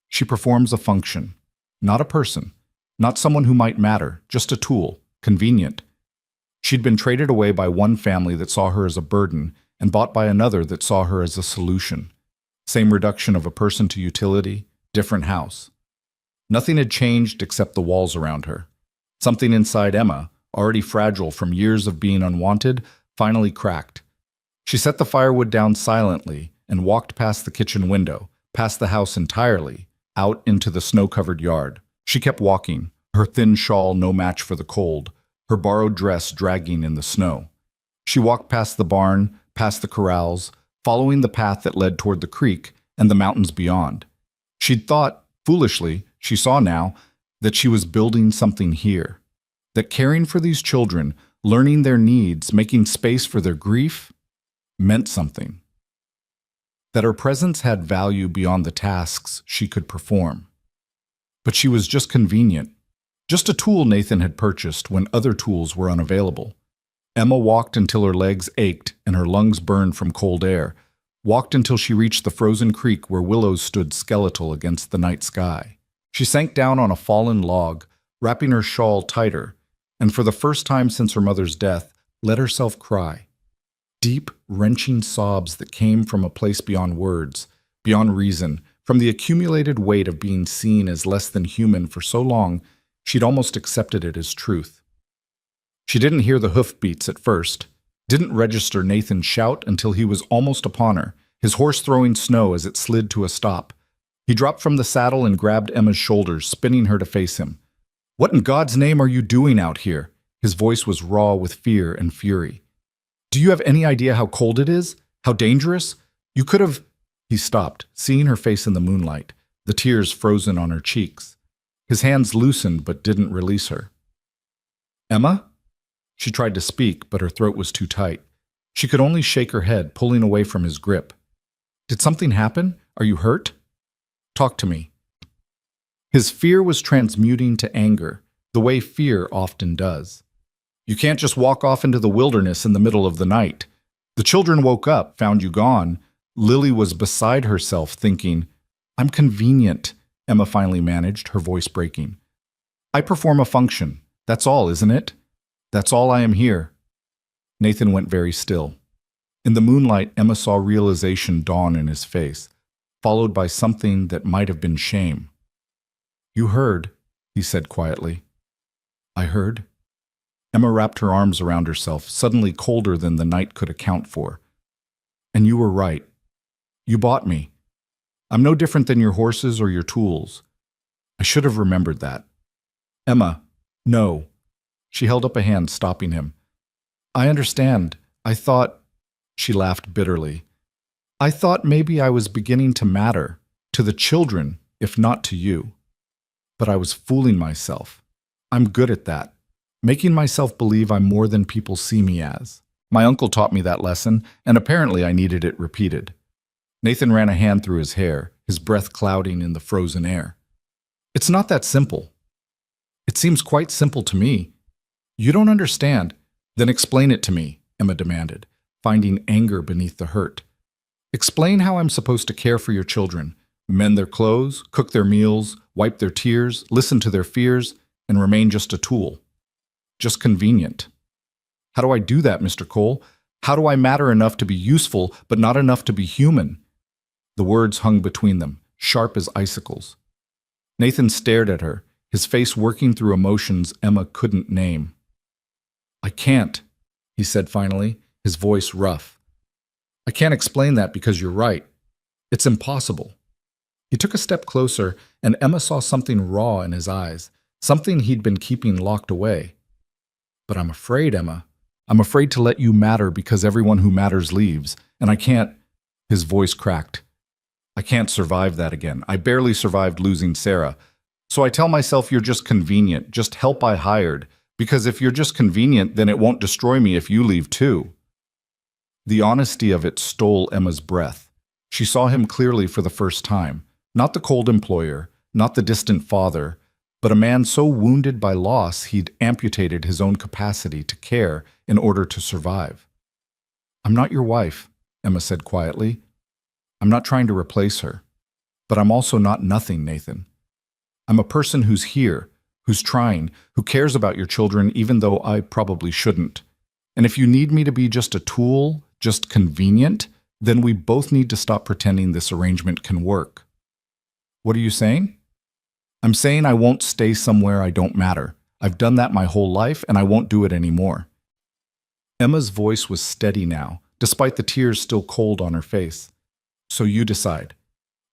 She performs a function. Not a person. Not someone who might matter. Just a tool. Convenient. She'd been traded away by one family that saw her as a burden and bought by another that saw her as a solution. Same reduction of a person to utility, different house. Nothing had changed except the walls around her. Something inside Emma, already fragile from years of being unwanted, finally cracked. She set the firewood down silently and walked past the kitchen window, past the house entirely, out into the snow-covered yard. She kept walking, her thin shawl no match for the cold, her borrowed dress dragging in the snow. She walked past the barn, past the corrals, following the path that led toward the creek and the mountains beyond. She'd thought, foolishly, she saw now, that she was building something here. That caring for these children, learning their needs, making space for their grief, meant something. That her presence had value beyond the tasks she could perform. But she was just convenient. Just a tool Nathan had purchased when other tools were unavailable. Emma walked until her legs ached and her lungs burned from cold air, walked until she reached the frozen creek where willows stood skeletal against the night sky. She sank down on a fallen log, wrapping her shawl tighter, and for the first time since her mother's death, let herself cry. Deep, wrenching sobs that came from a place beyond words, beyond reason, from the accumulated weight of being seen as less than human for so long, she'd almost accepted it as truth. She didn't hear the hoofbeats at first, didn't register Nathan's shout until he was almost upon her, his horse throwing snow as it slid to a stop. He dropped from the saddle and grabbed Emma's shoulders, spinning her to face him. "What in God's name are you doing out here?" His voice was raw with fear and fury. "Do you have any idea how cold it is? How dangerous? You could have—" He stopped, seeing her face in the moonlight, the tears frozen on her cheeks. His hands loosened but didn't release her. "Emma?" She tried to speak, but her throat was too tight. She could only shake her head, pulling away from his grip. "Did something happen? Are you hurt? Talk to me." His fear was transmuting to anger, the way fear often does. "You can't just walk off into the wilderness in the middle of the night. The children woke up, found you gone." Lily was beside herself, thinking, "I'm convenient," Emma finally managed, her voice breaking. "I perform a function. That's all, isn't it? That's all I am here." Nathan went very still. In the moonlight, Emma saw realization dawn in his face, followed by something that might have been shame. "You heard," he said quietly. "I heard." Emma wrapped her arms around herself, suddenly colder than the night could account for. "And you were right. You bought me. I'm no different than your horses or your tools. I should have remembered that." "Emma, no." She held up a hand, stopping him. "I understand. I thought—" She laughed bitterly. "I thought maybe I was beginning to matter, to the children, if not to you. But I was fooling myself. I'm good at that. Making myself believe I'm more than people see me as. My uncle taught me that lesson, and apparently I needed it repeated." Nathan ran a hand through his hair, his breath clouding in the frozen air. "It's not that simple." "It seems quite simple to me." "You don't understand." "Then explain it to me," Emma demanded, finding anger beneath the hurt. "Explain how I'm supposed to care for your children, mend their clothes, cook their meals, wipe their tears, listen to their fears, and remain just a tool. Just convenient. How do I do that, Mr. Cole? How do I matter enough to be useful, but not enough to be human?" The words hung between them, sharp as icicles. Nathan stared at her, his face working through emotions Emma couldn't name. "I can't," he said finally, his voice rough. "I can't explain that because you're right. It's impossible." He took a step closer, and Emma saw something raw in his eyes, something he'd been keeping locked away. But I'm afraid, Emma. I'm afraid to let you matter because everyone who matters leaves, and I can't. His voice cracked. I can't survive that again. I barely survived losing Sarah. So I tell myself you're just convenient, just help I hired, because if you're just convenient, then it won't destroy me if you leave too. The honesty of it stole Emma's breath. She saw him clearly for the first time, not the cold employer, not the distant father, but a man so wounded by loss he'd amputated his own capacity to care in order to survive. I'm not your wife, Emma said quietly. I'm not trying to replace her. But I'm also not nothing, Nathan. I'm a person who's here, who's trying, who cares about your children even though I probably shouldn't. And if you need me to be just a tool, just convenient, then we both need to stop pretending this arrangement can work. What are you saying? I'm saying I won't stay somewhere I don't matter. I've done that my whole life and I won't do it anymore. Emma's voice was steady now, despite the tears still cold on her face. So you decide.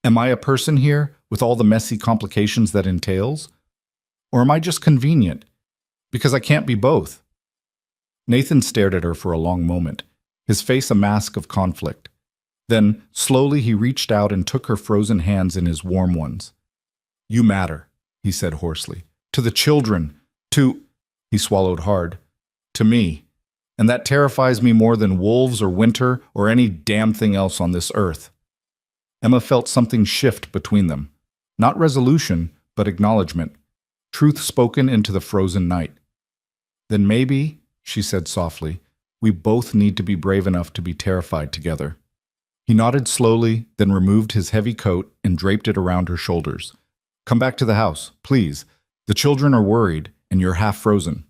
Am I a person here with all the messy complications that entails? Or am I just convenient? Because I can't be both. Nathan stared at her for a long moment, his face a mask of conflict. Then, slowly he reached out and took her frozen hands in his warm ones. You matter, he said hoarsely. To the children. He swallowed hard. To me. And that terrifies me more than wolves or winter or any damn thing else on this earth. Emma felt something shift between them. Not resolution, but acknowledgement. Truth spoken into the frozen night. Then maybe, she said softly, we both need to be brave enough to be terrified together. He nodded slowly, then removed his heavy coat and draped it around her shoulders. Come back to the house, please. The children are worried, and you're half frozen.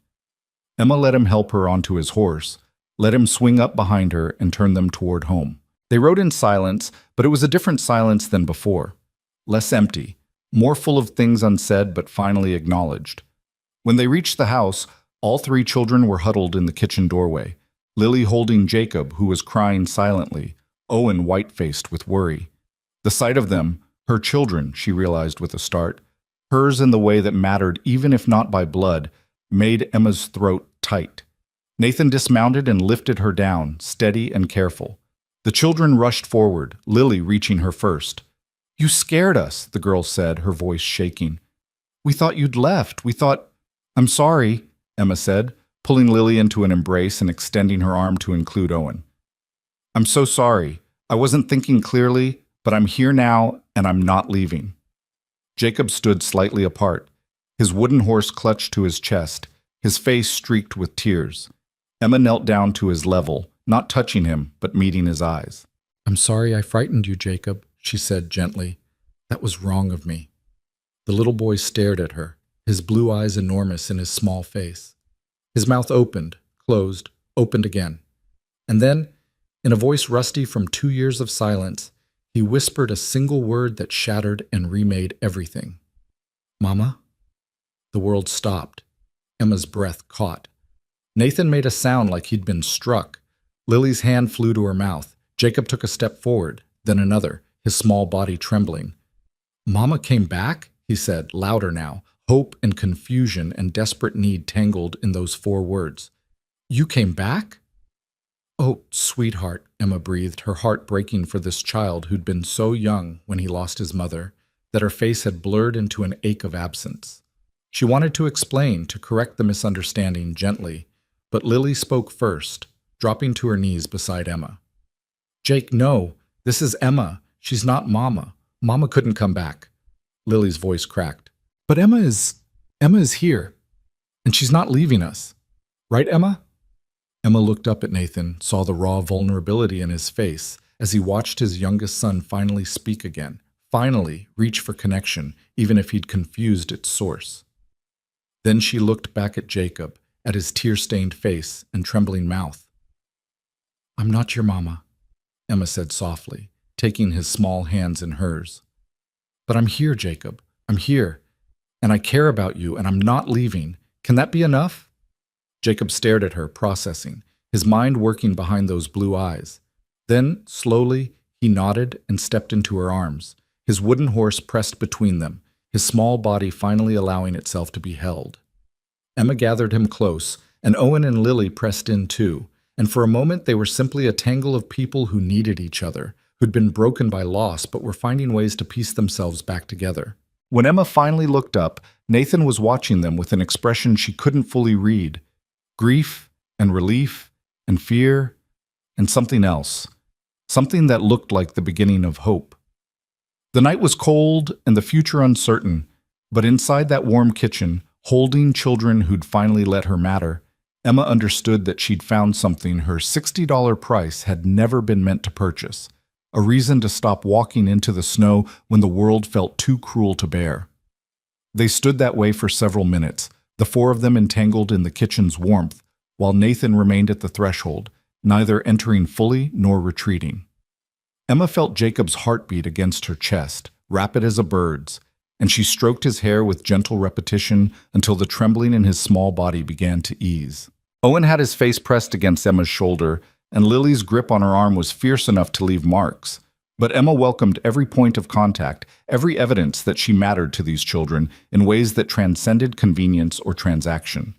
Emma let him help her onto his horse, let him swing up behind her and turn them toward home. They rode in silence, but it was a different silence than before. Less empty, more full of things unsaid but finally acknowledged. When they reached the house, all three children were huddled in the kitchen doorway, Lily holding Jacob, who was crying silently, Owen white-faced with worry. The sight of them, her children, she realized with a start, hers in the way that mattered even if not by blood, made Emma's throat tight. Nathan dismounted and lifted her down, steady and careful. The children rushed forward, Lily reaching her first. You scared us, the girl said, her voice shaking. We thought you'd left. We thought... I'm sorry, Emma said, pulling Lily into an embrace and extending her arm to include Owen. I'm so sorry. I wasn't thinking clearly, but I'm here now and I'm not leaving. Jacob stood slightly apart, his wooden horse clutched to his chest, his face streaked with tears. Emma knelt down to his level, not touching him, but meeting his eyes. I'm sorry I frightened you, Jacob, she said gently. That was wrong of me. The little boy stared at her, his blue eyes enormous in his small face. His mouth opened, closed, opened again. And then, in a voice rusty from 2 years of silence, he whispered a single word that shattered and remade everything. Mama? The world stopped. Emma's breath caught. Nathan made a sound like he'd been struck. Lily's hand flew to her mouth. Jacob took a step forward, then another, his small body trembling. Mama came back? He said, louder now, hope and confusion and desperate need tangled in those 4 words. You came back? Oh, sweetheart, Emma breathed, her heart breaking for this child who'd been so young when he lost his mother, that her face had blurred into an ache of absence. She wanted to explain, to correct the misunderstanding gently, but Lily spoke first, dropping to her knees beside Emma. Jake, no, this is Emma. She's not Mama. Mama couldn't come back. Lily's voice cracked. But Emma is here, and she's not leaving us. Right, Emma? Emma looked up at Nathan, saw the raw vulnerability in his face as he watched his youngest son finally speak again, finally reach for connection, even if he'd confused its source. Then she looked back at Jacob, at his tear-stained face and trembling mouth. I'm not your mama, Emma said softly, taking his small hands in hers. But I'm here, Jacob. I'm here. And I care about you, and I'm not leaving. Can that be enough? Jacob stared at her, processing, his mind working behind those blue eyes. Then, slowly, he nodded and stepped into her arms, his wooden horse pressed between them, his small body finally allowing itself to be held. Emma gathered him close, and Owen and Lily pressed in too, and for a moment they were simply a tangle of people who needed each other, who'd been broken by loss but were finding ways to piece themselves back together. When Emma finally looked up, Nathan was watching them with an expression she couldn't fully read. Grief and relief and fear and something else. Something that looked like the beginning of hope. The night was cold and the future uncertain, but inside that warm kitchen, holding children who'd finally let her matter, Emma understood that she'd found something her $60 price had never been meant to purchase. A reason to stop walking into the snow when the world felt too cruel to bear. They stood that way for several minutes, the four of them entangled in the kitchen's warmth, while Nathan remained at the threshold, neither entering fully nor retreating. Emma felt Jacob's heartbeat against her chest, rapid as a bird's, and she stroked his hair with gentle repetition until the trembling in his small body began to ease. Owen had his face pressed against Emma's shoulder, and Lily's grip on her arm was fierce enough to leave marks. But Emma welcomed every point of contact, every evidence that she mattered to these children in ways that transcended convenience or transaction.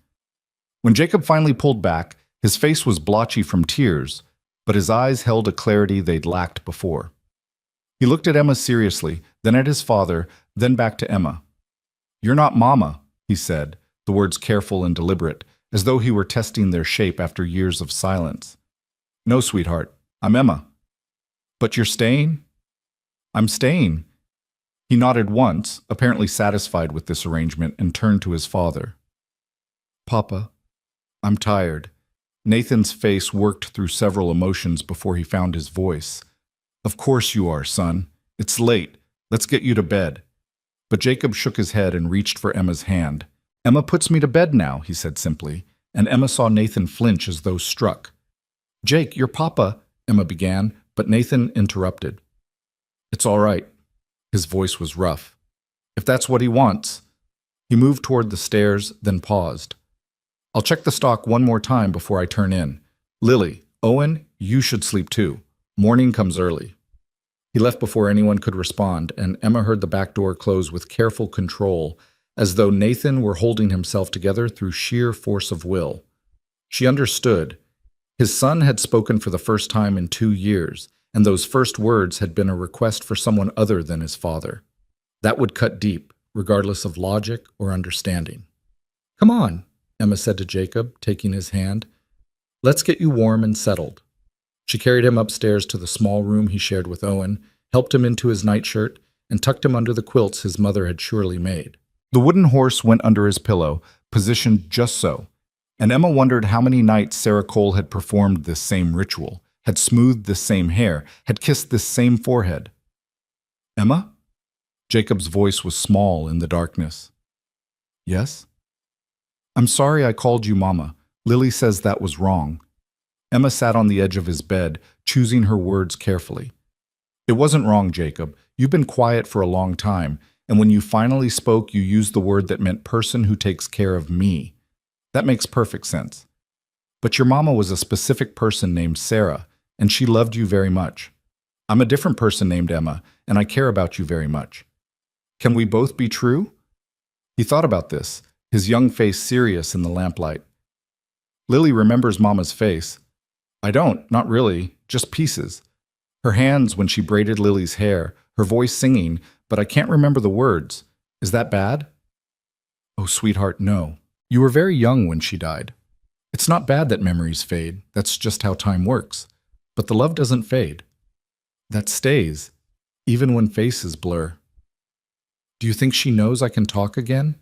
When Jacob finally pulled back, his face was blotchy from tears, but his eyes held a clarity they'd lacked before. He looked at Emma seriously, then at his father, then back to Emma. "You're not Mama," he said, the words careful and deliberate, as though he were testing their shape after years of silence. "No, sweetheart, I'm Emma." "But you're staying?" "I'm staying." He nodded once, apparently satisfied with this arrangement, and turned to his father. "Papa, I'm tired." Nathan's face worked through several emotions before he found his voice. "Of course you are, son. It's late. Let's get you to bed." But Jacob shook his head and reached for Emma's hand. "Emma puts me to bed now," he said simply, and Emma saw Nathan flinch as though struck. "Jake, your papa," Emma began, but Nathan interrupted. "It's all right." His voice was rough. "If that's what he wants." He moved toward the stairs, then paused. "I'll check the stock one more time before I turn in. Lily, Owen, you should sleep too. Morning comes early." He left before anyone could respond, and Emma heard the back door close with careful control, as though Nathan were holding himself together through sheer force of will. She understood. His son had spoken for the first time in 2 years, and those first words had been a request for someone other than his father. That would cut deep, regardless of logic or understanding. "Come on," Emma said to Jacob, taking his hand. "Let's get you warm and settled." She carried him upstairs to the small room he shared with Owen, helped him into his nightshirt, and tucked him under the quilts his mother had surely made. The wooden horse went under his pillow, positioned just so, and Emma wondered how many nights Sarah Cole had performed this same ritual, had smoothed this same hair, had kissed this same forehead. "Emma?" Jacob's voice was small in the darkness. "Yes?" "I'm sorry I called you Mama. Lily says that was wrong." Emma sat on the edge of his bed, choosing her words carefully. "It wasn't wrong, Jacob. You've been quiet for a long time, and when you finally spoke, you used the word that meant person who takes care of me. That makes perfect sense. But your mama was a specific person named Sarah, and she loved you very much. I'm a different person named Emma, and I care about you very much. Can we both be true?" He thought about this, his young face serious in the lamplight. Lily remembers Mama's face. "I don't, not really, just pieces. Her hands when she braided Lily's hair, her voice singing, but I can't remember the words. Is that bad?" "Oh, sweetheart, no. You were very young when she died. It's not bad that memories fade. That's just how time works. But the love doesn't fade. That stays, even when faces blur." "Do you think she knows I can talk again?"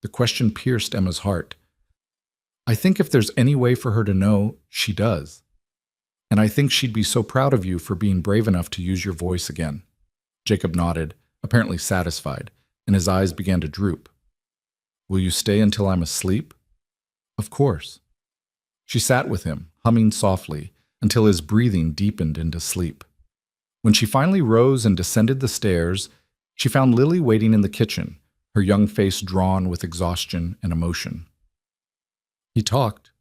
The question pierced Emma's heart. "I think if there's any way for her to know, she does. And I think she'd be so proud of you for being brave enough to use your voice again." Jacob nodded, apparently satisfied, and his eyes began to droop. "Will you stay until I'm asleep?" "Of course." She sat with him, humming softly, until his breathing deepened into sleep. When she finally rose and descended the stairs, she found Lily waiting in the kitchen, her young face drawn with exhaustion and emotion. "He talked,"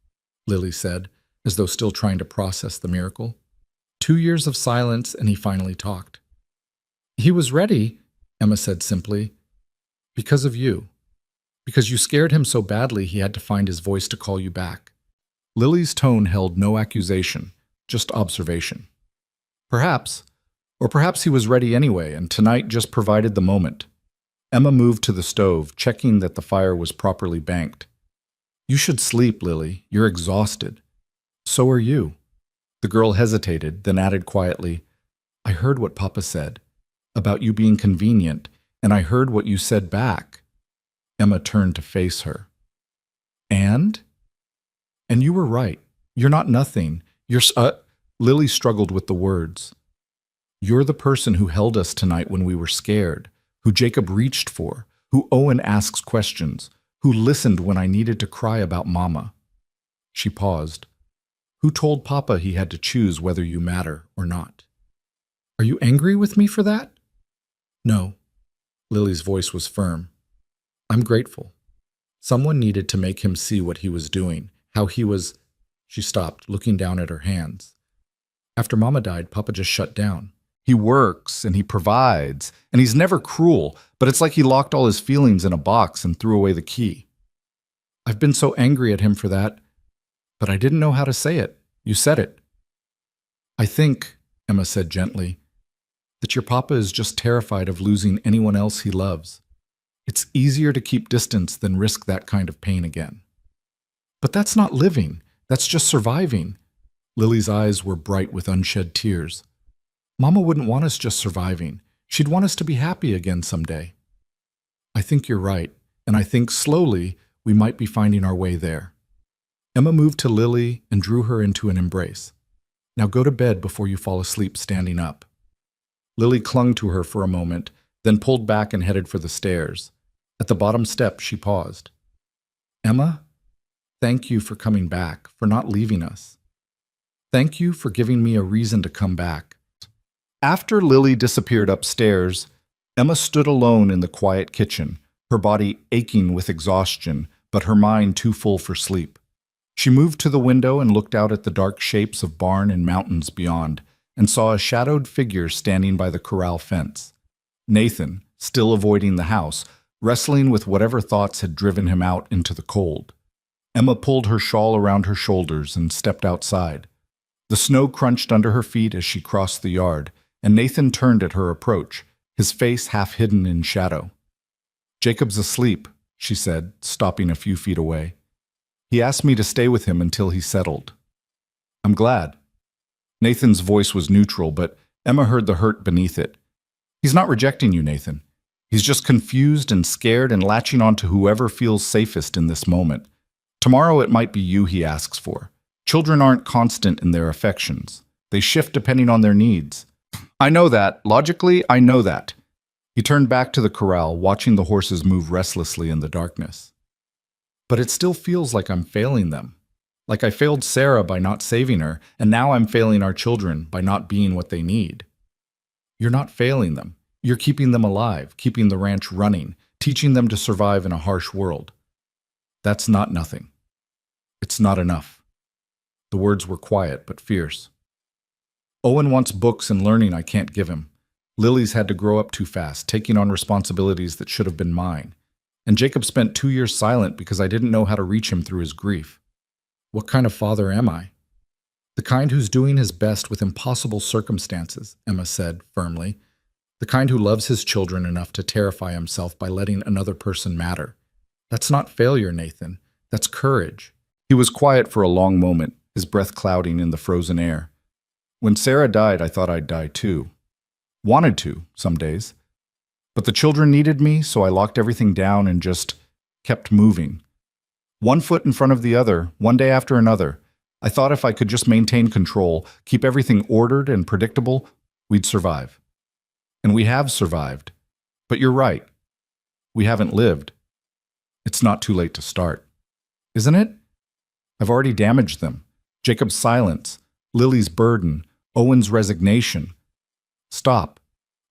Lily said, as though still trying to process the miracle. 2 years of silence, and he finally talked. "He was ready," Emma said simply. Because of you. Because you scared him so badly he had to find his voice to call you back. Lily's tone held no accusation, just observation. Perhaps, or perhaps he was ready anyway, and tonight just provided the moment. Emma moved to the stove, checking that the fire was properly banked. You should sleep, Lily. You're exhausted. So are you. The girl hesitated, then added quietly, I heard what Papa said, about you being convenient, and I heard what you said back. Emma turned to face her. And? And you were right. You're not nothing. Lily struggled with the words. You're the person who held us tonight when we were scared, who Jacob reached for, who Owen asks questions, who listened when I needed to cry about Mama. She paused. Who told Papa he had to choose whether you matter or not? Are you angry with me for that? No. Lily's voice was firm. I'm grateful. Someone needed to make him see what he was doing, how he was... She stopped, looking down at her hands. After Mama died, Papa just shut down. He works, and he provides, and he's never cruel, but it's like he locked all his feelings in a box and threw away the key. I've been so angry at him for that, but I didn't know how to say it. You said it. I think, Emma said gently, that your Papa is just terrified of losing anyone else he loves. It's easier to keep distance than risk that kind of pain again. But that's not living. That's just surviving. Lily's eyes were bright with unshed tears. Mama wouldn't want us just surviving. She'd want us to be happy again someday. I think you're right, and I think slowly we might be finding our way there. Emma moved to Lily and drew her into an embrace. Now go to bed before you fall asleep standing up. Lily clung to her for a moment, then pulled back and headed for the stairs. At the bottom step, she paused. Emma, thank you for coming back, for not leaving us. Thank you for giving me a reason to come back. After Lily disappeared upstairs, Emma stood alone in the quiet kitchen, her body aching with exhaustion, but her mind too full for sleep. She moved to the window and looked out at the dark shapes of barn and mountains beyond, and saw a shadowed figure standing by the corral fence. Nathan, still avoiding the house, wrestling with whatever thoughts had driven him out into the cold. Emma pulled her shawl around her shoulders and stepped outside. The snow crunched under her feet as she crossed the yard, and Nathan turned at her approach, his face half hidden in shadow. Jacob's asleep, she said, stopping a few feet away. He asked me to stay with him until he settled. I'm glad. Nathan's voice was neutral, but Emma heard the hurt beneath it. He's not rejecting you, Nathan. He's just confused and scared and latching on to whoever feels safest in this moment. Tomorrow it might be you he asks for. Children aren't constant in their affections. They shift depending on their needs. I know that. Logically, I know that. He turned back to the corral, watching the horses move restlessly in the darkness. But it still feels like I'm failing them. Like I failed Sarah by not saving her, and now I'm failing our children by not being what they need. You're not failing them. You're keeping them alive, keeping the ranch running, teaching them to survive in a harsh world. That's not nothing. It's not enough. The words were quiet but fierce. Owen wants books and learning I can't give him. Lily's had to grow up too fast, taking on responsibilities that should have been mine. And Jacob spent 2 years silent because I didn't know how to reach him through his grief. What kind of father am I? The kind who's doing his best with impossible circumstances, Emma said firmly. The kind who loves his children enough to terrify himself by letting another person matter. That's not failure, Nathan. That's courage. He was quiet for a long moment, his breath clouding in the frozen air. When Sarah died, I thought I'd die too. Wanted to, some days. But the children needed me, so I locked everything down and just kept moving. One foot in front of the other, one day after another. I thought if I could just maintain control, keep everything ordered and predictable, we'd survive. And we have survived. But you're right. We haven't lived. It's not too late to start. Isn't it? I've already damaged them. Jacob's silence, Lily's burden, Owen's resignation. Stop,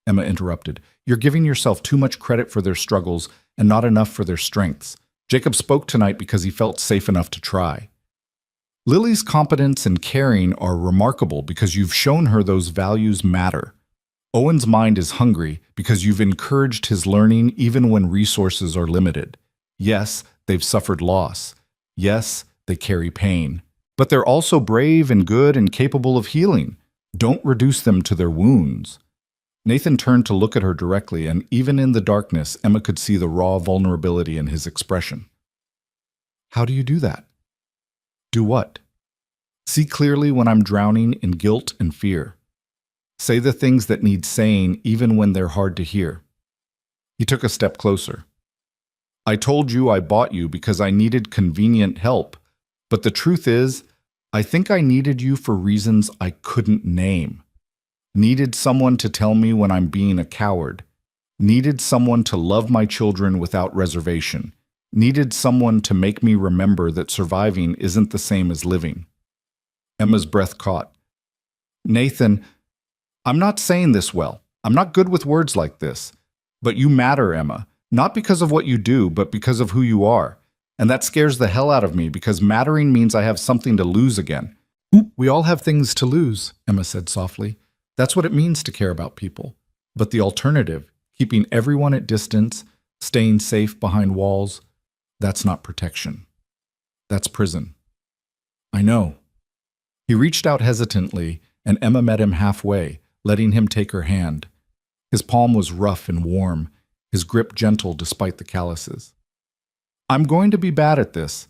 Emma interrupted. You're giving yourself too much credit for their struggles and not enough for their strengths. Jacob spoke tonight because he felt safe enough to try. Lily's competence and caring are remarkable because you've shown her those values matter. Owen's mind is hungry because you've encouraged his learning even when resources are limited. Yes, they've suffered loss. Yes, they carry pain. But they're also brave and good and capable of healing. Don't reduce them to their wounds. Nathan turned to look at her directly, and even in the darkness, Emma could see the raw vulnerability in his expression. How do you do that? Do what? See clearly when I'm drowning in guilt and fear. Say the things that need saying even when they're hard to hear. He took a step closer. I told you I bought you because I needed convenient help, but the truth is, I think I needed you for reasons I couldn't name. Needed someone to tell me when I'm being a coward. Needed someone to love my children without reservation. Needed someone to make me remember that surviving isn't the same as living. Emma's breath caught. Nathan, I'm not saying this well. I'm not good with words like this. But you matter, Emma. Not because of what you do, but because of who you are. And that scares the hell out of me because mattering means I have something to lose again. We all have things to lose, Emma said softly. That's what it means to care about people. But the alternative, keeping everyone at distance, staying safe behind walls, that's not protection. That's prison. I know. He reached out hesitantly, and Emma met him halfway, letting him take her hand. His palm was rough and warm, his grip gentle despite the calluses. I'm going to be bad at this.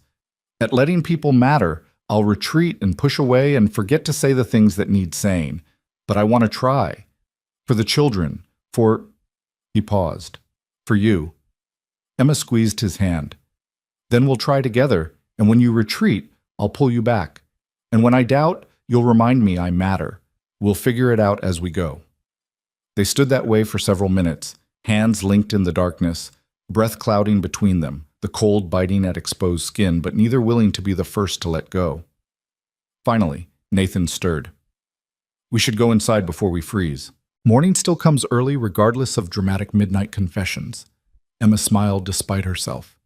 At letting people matter, I'll retreat and push away and forget to say the things that need saying. But I want to try. For the children, for... He paused. For you. Emma squeezed his hand. Then we'll try together, and when you retreat, I'll pull you back. And when I doubt, you'll remind me I matter. We'll figure it out as we go. They stood that way for several minutes, hands linked in the darkness, breath clouding between them, the cold biting at exposed skin, but neither willing to be the first to let go. Finally, Nathan stirred. We should go inside before we freeze. Morning still comes early regardless of dramatic midnight confessions. Emma smiled despite herself.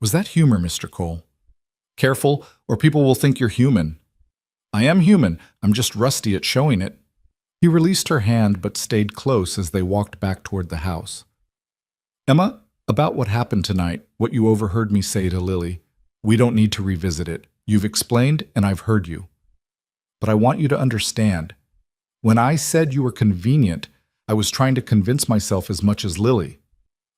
Was that humor, Mr. Cole? Careful, or people will think you're human. I am human, I'm just rusty at showing it. He released her hand but stayed close as they walked back toward the house. Emma, about what happened tonight, what you overheard me say to Lily, we don't need to revisit it. You've explained and I've heard you. But I want you to understand. When I said you were convenient, I was trying to convince myself as much as Lily.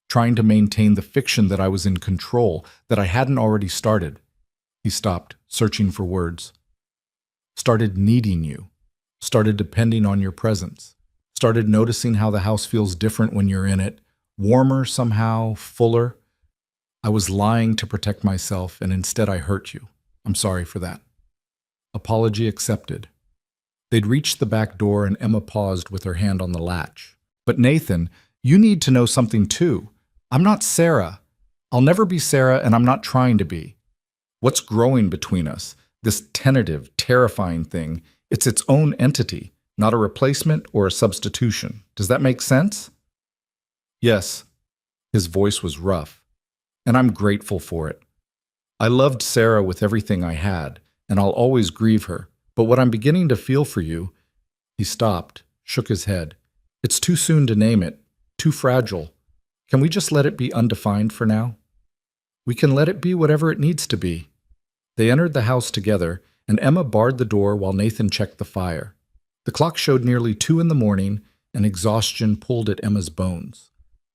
Trying to maintain the fiction that I was in control, that I hadn't already started. He stopped, searching for words. Started needing you. Started depending on your presence. Started noticing how the house feels different when you're in it. Warmer somehow, fuller. I was lying to protect myself, and instead I hurt you. I'm sorry for that. Apology accepted. They'd reached the back door, and Emma paused with her hand on the latch. But Nathan, you need to know something too. I'm not Sarah. I'll never be Sarah, and I'm not trying to be. What's growing between us? This tentative, terrifying thing, it's its own entity, not a replacement or a substitution. Does that make sense? Yes. His voice was rough, and I'm grateful for it. I loved Sarah with everything I had, and I'll always grieve her. But what I'm beginning to feel for you... He stopped, shook his head. It's too soon to name it, too fragile. Can we just let it be undefined for now? We can let it be whatever it needs to be. They entered the house together, and Emma barred the door while Nathan checked the fire. The clock showed nearly 2 in the morning, and exhaustion pulled at Emma's bones.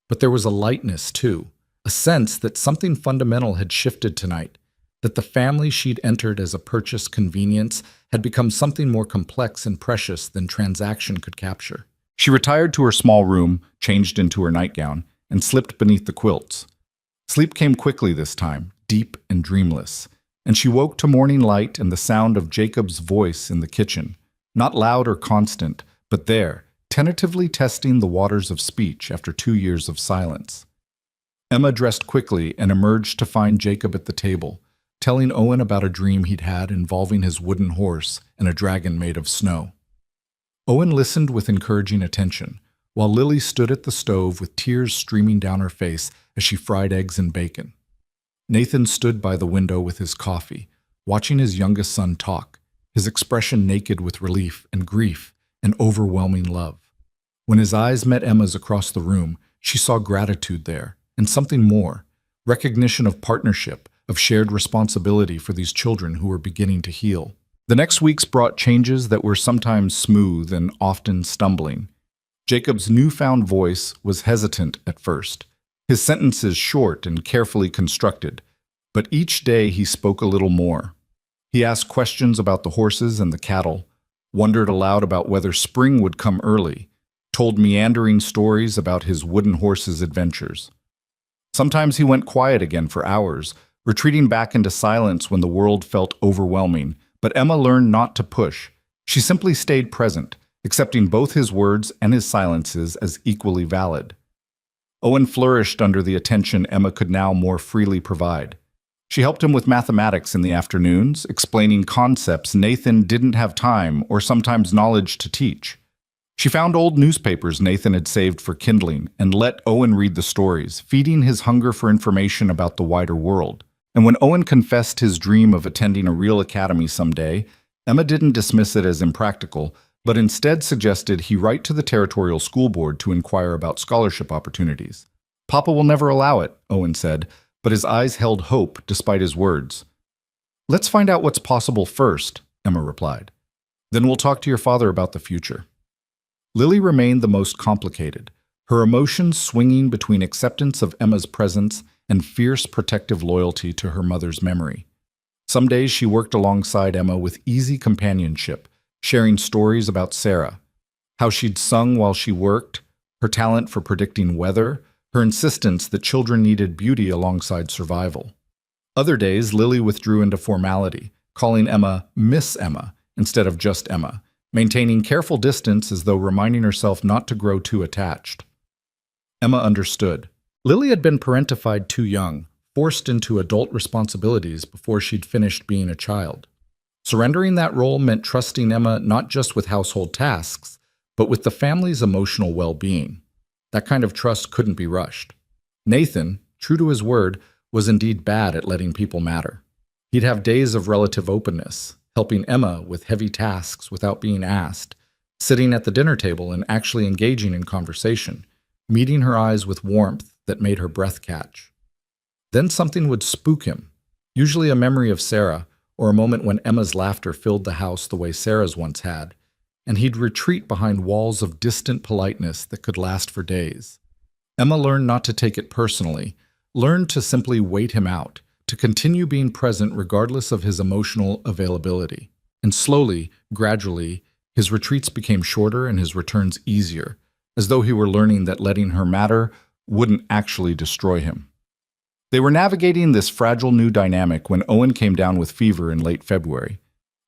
But there was a lightness, too, a sense that something fundamental had shifted tonight, that the family she'd entered as a purchased convenience had become something more complex and precious than transaction could capture. She retired to her small room, changed into her nightgown, and slipped beneath the quilts. Sleep came quickly this time, deep and dreamless, and she woke to morning light and the sound of Jacob's voice in the kitchen, not loud or constant, but there, tentatively testing the waters of speech after 2 years of silence. Emma dressed quickly and emerged to find Jacob at the table, telling Owen about a dream he'd had involving his wooden horse and a dragon made of snow. Owen listened with encouraging attention, while Lily stood at the stove with tears streaming down her face as she fried eggs and bacon. Nathan stood by the window with his coffee, watching his youngest son talk, his expression naked with relief and grief and overwhelming love. When his eyes met Emma's across the room, she saw gratitude there, and something more, recognition of partnership, of shared responsibility for these children who were beginning to heal. The next weeks brought changes that were sometimes smooth and often stumbling. Jacob's newfound voice was hesitant at first, his sentences short and carefully constructed, but each day he spoke a little more. He asked questions about the horses and the cattle, wondered aloud about whether spring would come early, told meandering stories about his wooden horse's adventures. Sometimes he went quiet again for hours, retreating back into silence when the world felt overwhelming, but Emma learned not to push. She simply stayed present, accepting both his words and his silences as equally valid. Owen flourished under the attention Emma could now more freely provide. She helped him with mathematics in the afternoons, explaining concepts Nathan didn't have time or sometimes knowledge to teach. She found old newspapers Nathan had saved for kindling and let Owen read the stories, feeding his hunger for information about the wider world. And when Owen confessed his dream of attending a real academy someday, Emma didn't dismiss it as impractical, but instead suggested he write to the territorial school board to inquire about scholarship opportunities. "Papa will never allow it," Owen said, but his eyes held hope despite his words. "Let's find out what's possible first," Emma replied. "Then we'll talk to your father about the future." Lily remained the most complicated, her emotions swinging between acceptance of Emma's presence and fierce protective loyalty to her mother's memory. Some days she worked alongside Emma with easy companionship, sharing stories about Sarah, how she'd sung while she worked, her talent for predicting weather, her insistence that children needed beauty alongside survival. Other days, Lily withdrew into formality, calling Emma Miss Emma instead of just Emma, maintaining careful distance as though reminding herself not to grow too attached. Emma understood. Lily had been parentified too young, forced into adult responsibilities before she'd finished being a child. Surrendering that role meant trusting Emma not just with household tasks, but with the family's emotional well-being. That kind of trust couldn't be rushed. Nathan, true to his word, was indeed bad at letting people matter. He'd have days of relative openness, helping Emma with heavy tasks without being asked, sitting at the dinner table and actually engaging in conversation, meeting her eyes with warmth that made her breath catch. Then something would spook him, usually a memory of Sarah, or a moment when Emma's laughter filled the house the way Sarah's once had, and he'd retreat behind walls of distant politeness that could last for days. Emma learned not to take it personally, learned to simply wait him out, to continue being present regardless of his emotional availability. And slowly, gradually, his retreats became shorter and his returns easier, as though he were learning that letting her matter wouldn't actually destroy him. They were navigating this fragile new dynamic when Owen came down with fever in late February.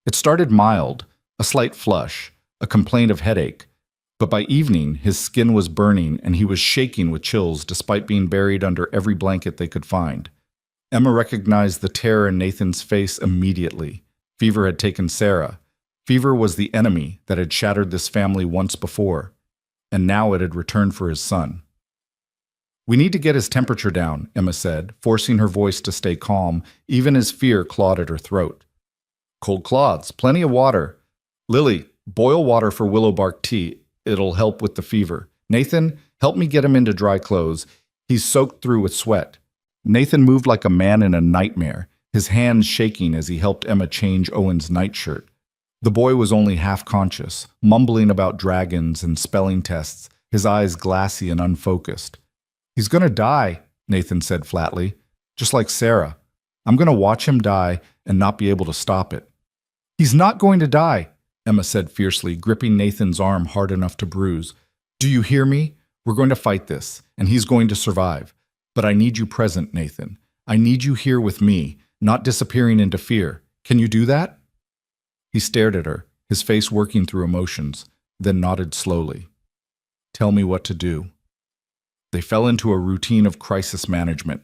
It started mild, a slight flush, a complaint of headache, but by evening his skin was burning and he was shaking with chills despite being buried under every blanket they could find. Emma recognized the terror in Nathan's face immediately. Fever had taken Sarah. Fever was the enemy that had shattered this family once before, and now it had returned for his son. "We need to get his temperature down," Emma said, forcing her voice to stay calm, even as fear clawed at her throat. "Cold cloths, plenty of water. Lily, boil water for willow bark tea. It'll help with the fever. Nathan, help me get him into dry clothes. He's soaked through with sweat." Nathan moved like a man in a nightmare, his hands shaking as he helped Emma change Owen's nightshirt. The boy was only half conscious, mumbling about dragons and spelling tests, his eyes glassy and unfocused. "He's gonna die," Nathan said flatly, "just like Sarah. I'm gonna watch him die and not be able to stop it." "He's not going to die," Emma said fiercely, gripping Nathan's arm hard enough to bruise. "Do you hear me? We're going to fight this, and he's going to survive. But I need you present, Nathan. I need you here with me, not disappearing into fear. Can you do that?" He stared at her, his face working through emotions, then nodded slowly. "Tell me what to do." They fell into a routine of crisis management,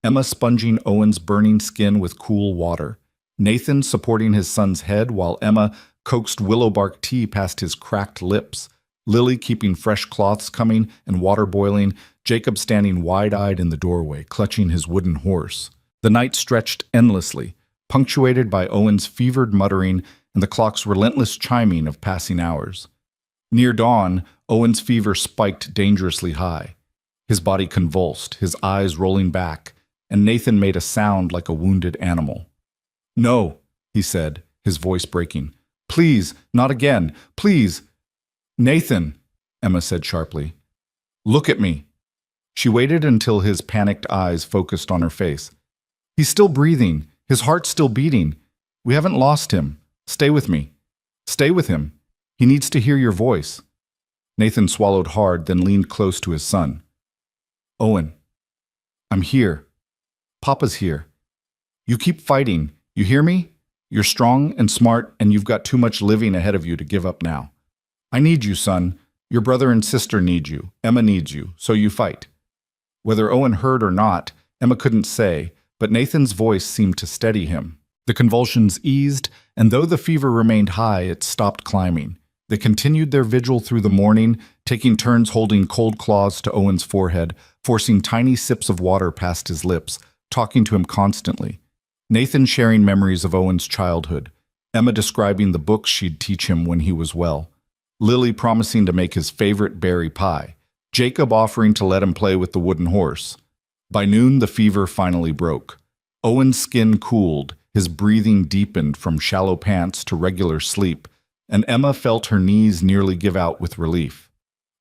Emma sponging Owen's burning skin with cool water, Nathan supporting his son's head while Emma coaxed willow bark tea past his cracked lips, Lily keeping fresh cloths coming and water boiling, Jacob standing wide-eyed in the doorway, clutching his wooden horse. The night stretched endlessly, punctuated by Owen's fevered muttering and the clock's relentless chiming of passing hours. Near dawn, Owen's fever spiked dangerously high. His body convulsed, his eyes rolling back, and Nathan made a sound like a wounded animal. "No," he said, his voice breaking. "Please, not again. Please." "Nathan," Emma said sharply. "Look at me." She waited until his panicked eyes focused on her face. "He's still breathing. His heart's still beating. We haven't lost him. Stay with me. Stay with him. He needs to hear your voice." Nathan swallowed hard, then leaned close to his son. "Owen, I'm here. Papa's here. You keep fighting. You hear me? You're strong and smart, and you've got too much living ahead of you to give up now. I need you, son. Your brother and sister need you. Emma needs you, so you fight." Whether Owen heard or not, Emma couldn't say, but Nathan's voice seemed to steady him. The convulsions eased, and though the fever remained high, it stopped climbing. They continued their vigil through the morning, taking turns holding cold claws to Owen's forehead, forcing tiny sips of water past his lips, talking to him constantly. Nathan sharing memories of Owen's childhood, Emma describing the books she'd teach him when he was well, Lily promising to make his favorite berry pie, Jacob offering to let him play with the wooden horse. By noon, the fever finally broke. Owen's skin cooled, his breathing deepened from shallow pants to regular sleep, and Emma felt her knees nearly give out with relief.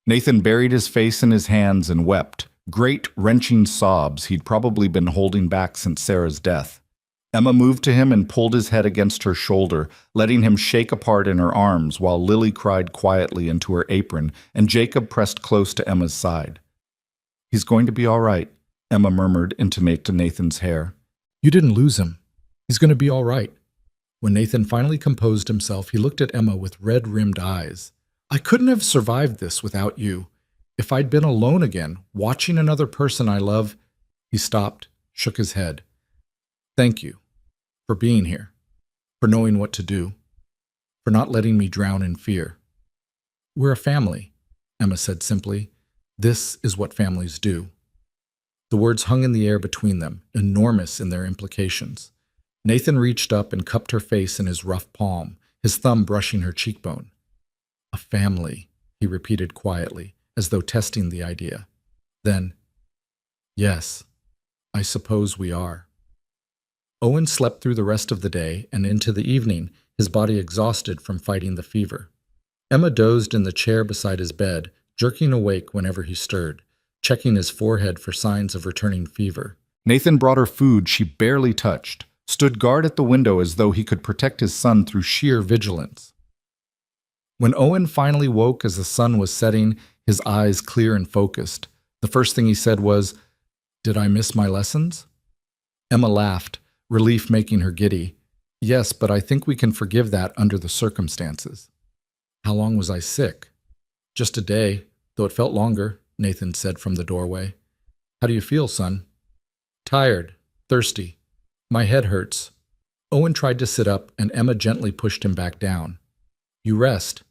Nathan buried his face in his hands and wept, great wrenching sobs he'd probably been holding back since Sarah's death. Emma moved to him and pulled his head against her shoulder, letting him shake apart in her arms while Lily cried quietly into her apron and Jacob pressed close to Emma's side. "He's going to be all right," Emma murmured intimate to Nathan's hair. "You didn't lose him. He's going to be all right." When Nathan finally composed himself, he looked at Emma with red-rimmed eyes. "I couldn't have survived this without you. If I'd been alone again, watching another person I love—" He stopped, shook his head. "Thank you for being here, for knowing what to do, for not letting me drown in fear. We're a family," Emma said simply. "This is what families do." The words hung in the air between them, enormous in their implications. Nathan reached up and cupped her face in his rough palm, his thumb brushing her cheekbone. "A family," he repeated quietly, as though testing the idea. Then, "Yes, I suppose we are." Owen slept through the rest of the day and into the evening, his body exhausted from fighting the fever. Emma dozed in the chair beside his bed, jerking awake whenever he stirred, checking his forehead for signs of returning fever. Nathan brought her food she barely touched, stood guard at the window as though he could protect his son through sheer vigilance. When Owen finally woke as the sun was setting, his eyes clear and focused, the first thing he said was, "Did I miss my lessons?" Emma laughed, relief making her giddy. "Yes, but I think we can forgive that under the circumstances." "How long was I sick?" "Just a day, though it felt longer," Nathan said from the doorway. "How do you feel, son?" "Tired, thirsty. My head hurts." Owen tried to sit up, and Emma gently pushed him back down. "You rest.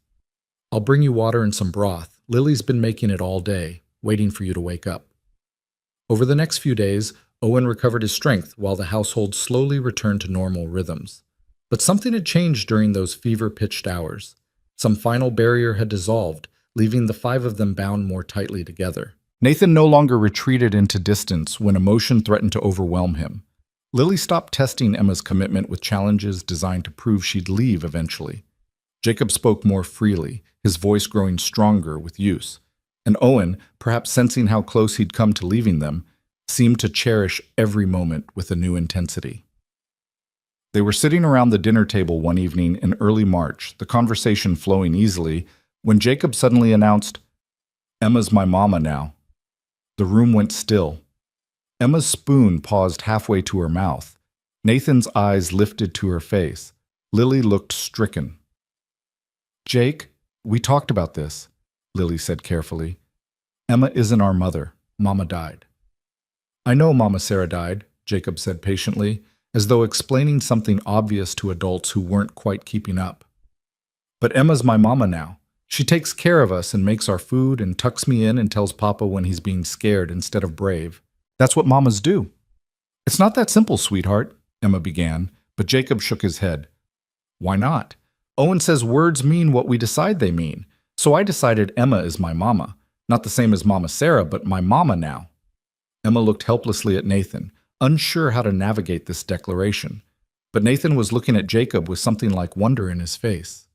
I'll bring you water and some broth. Lily's been making it all day, waiting for you to wake up." Over the next few days, Owen recovered his strength while the household slowly returned to normal rhythms. But something had changed during those fever-pitched hours. Some final barrier had dissolved, leaving the five of them bound more tightly together. Nathan no longer retreated into distance when emotion threatened to overwhelm him. Lily stopped testing Emma's commitment with challenges designed to prove she'd leave eventually. Jacob spoke more freely, his voice growing stronger with use. And Owen, perhaps sensing how close he'd come to leaving them, seemed to cherish every moment with a new intensity. They were sitting around the dinner table one evening in early March, the conversation flowing easily, when Jacob suddenly announced, "Emma's my mama now." The room went still. Emma's spoon paused halfway to her mouth. Nathan's eyes lifted to her face. Lily looked stricken. "Jake, we talked about this," Lily said carefully. "Emma isn't our mother. Mama died." "I know Mama Sarah died," Jacob said patiently, as though explaining something obvious to adults who weren't quite keeping up. "But Emma's my mama now. She takes care of us and makes our food and tucks me in and tells Papa when he's being scared instead of brave. That's what mamas do." "It's not that simple, sweetheart," Emma began, but Jacob shook his head. "Why not? Owen says words mean what we decide they mean. So I decided Emma is my mama. Not the same as Mama Sarah, but my mama now. Emma looked helplessly at Nathan, unsure how to navigate this declaration. But Nathan was looking at Jacob with something like wonder in his face.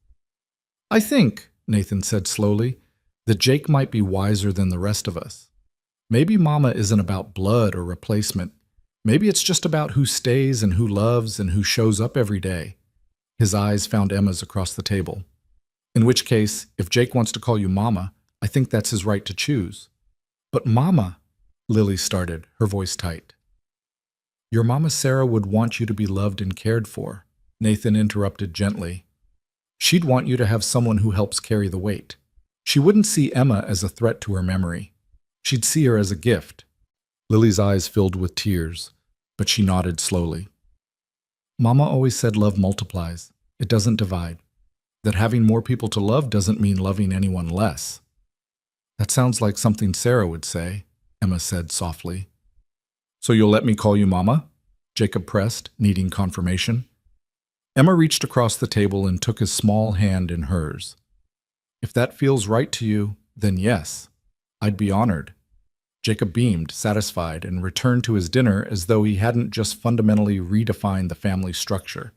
I think, Nathan said slowly, that Jake might be wiser than the rest of us. Maybe mama isn't about blood or replacement. Maybe it's just about who stays and who loves and who shows up every day. His eyes found Emma's across the table. In which case, if Jake wants to call you mama, I think that's his right to choose. But mama, Lily started, her voice tight. Your mama Sarah would want you to be loved and cared for, Nathan interrupted gently. She'd want you to have someone who helps carry the weight. She wouldn't see Emma as a threat to her memory. She'd see her as a gift. Lily's eyes filled with tears, but she nodded slowly. Mama always said love multiplies. It doesn't divide. That having more people to love doesn't mean loving anyone less. That sounds like something Sarah would say, Emma said softly. So you'll let me call you Mama? Jacob pressed, needing confirmation. Emma reached across the table and took his small hand in hers. If that feels right to you, then yes, I'd be honored. Jacob beamed, satisfied, and returned to his dinner as though he hadn't just fundamentally redefined the family structure.